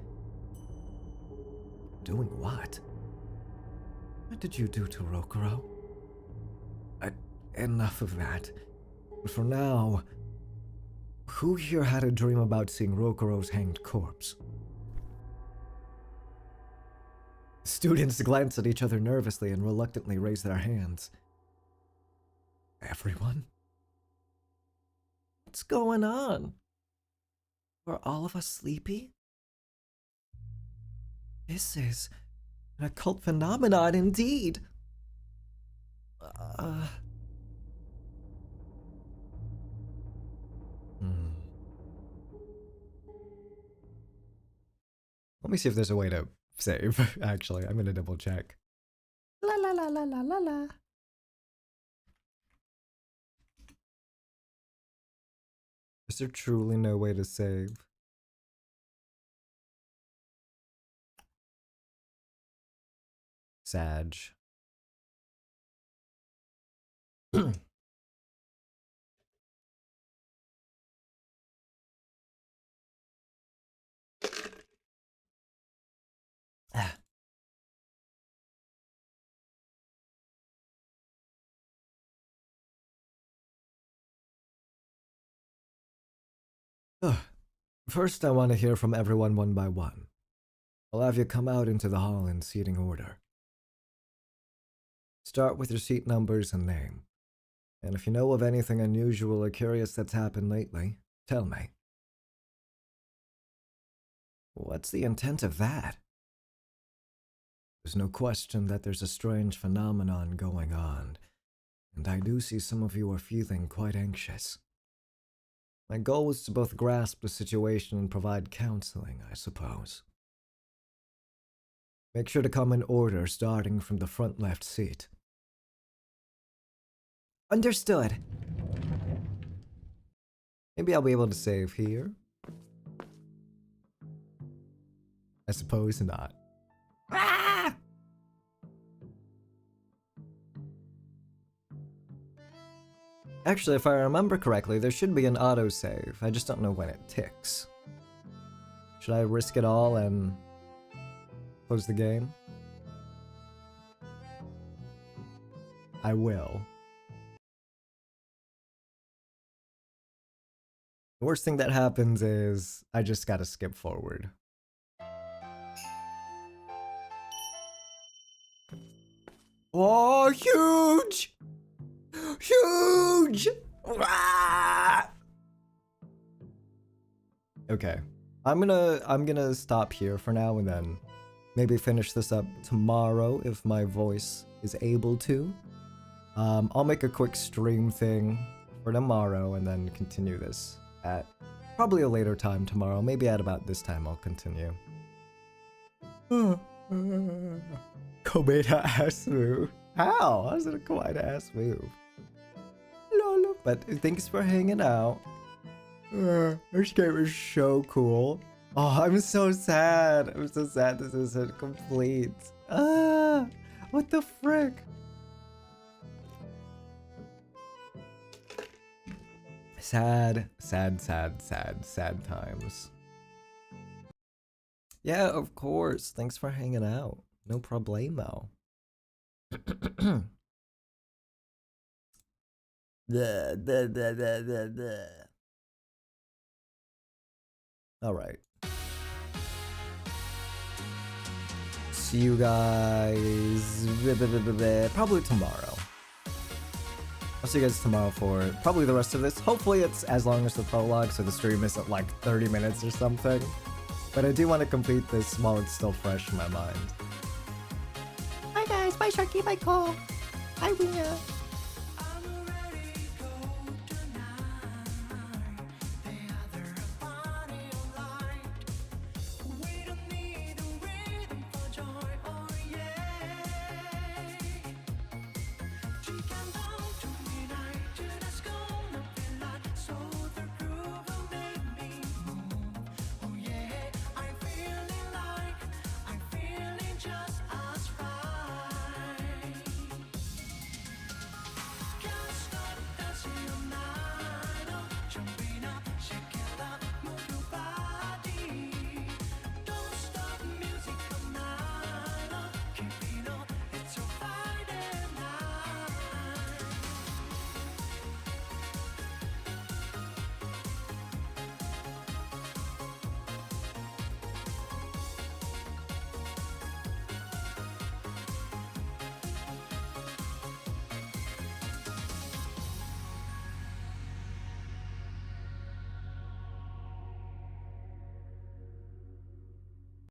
Doing what? What did you do to Rokuro? Enough of that. For now, who here had a dream about seeing Rokuro's hanged corpse? Students glance at each other nervously and reluctantly raise their hands. Everyone? What's going on? Were all of us sleepy? This is an occult phenomenon indeed. Let me see if there's a way to save, actually. I'm gonna double check. La la la la la la la. Is there truly no way to save? Sag. First, I want to hear from everyone one by one. I'll have you come out into the hall in seating order. Start with your seat numbers and name. And if you know of anything unusual or curious that's happened lately, tell me. What's the intent of that? There's no question that there's a strange phenomenon going on, and I do see some of you are feeling quite anxious. My goal is to both grasp the situation and provide counseling, I suppose. Make sure to come in order, starting from the front left seat. Understood. Maybe I'll be able to save here. I suppose not. Ah! Actually, if I remember correctly, there should be an autosave. I just don't know when it ticks. Should I risk it all and close the game? I will. The worst thing that happens is I just gotta skip forward. Oh, huge! Huge! Ah! Okay. I'm gonna stop here for now and then maybe finish this up tomorrow if my voice is able to. I'll make a quick stream thing for tomorrow and then continue this at probably a later time tomorrow. Maybe at about this time I'll continue. Komeita ass move. How? How's it a Komeita ass move? Lolo. But thanks for hanging out. This game is so cool. Oh, I'm so sad. I'm so sad this isn't complete. What the frick? Sad times. Yeah, of course. Thanks for hanging out. No problemo. All right. See you guys probably tomorrow. I'll see you guys tomorrow for probably the rest of this. Hopefully it's as long as the prologue, so the stream isn't like 30 minutes or something. But I do want to complete this while it's still fresh in my mind. Bye guys, bye Sharky, bye Cole, bye Winga.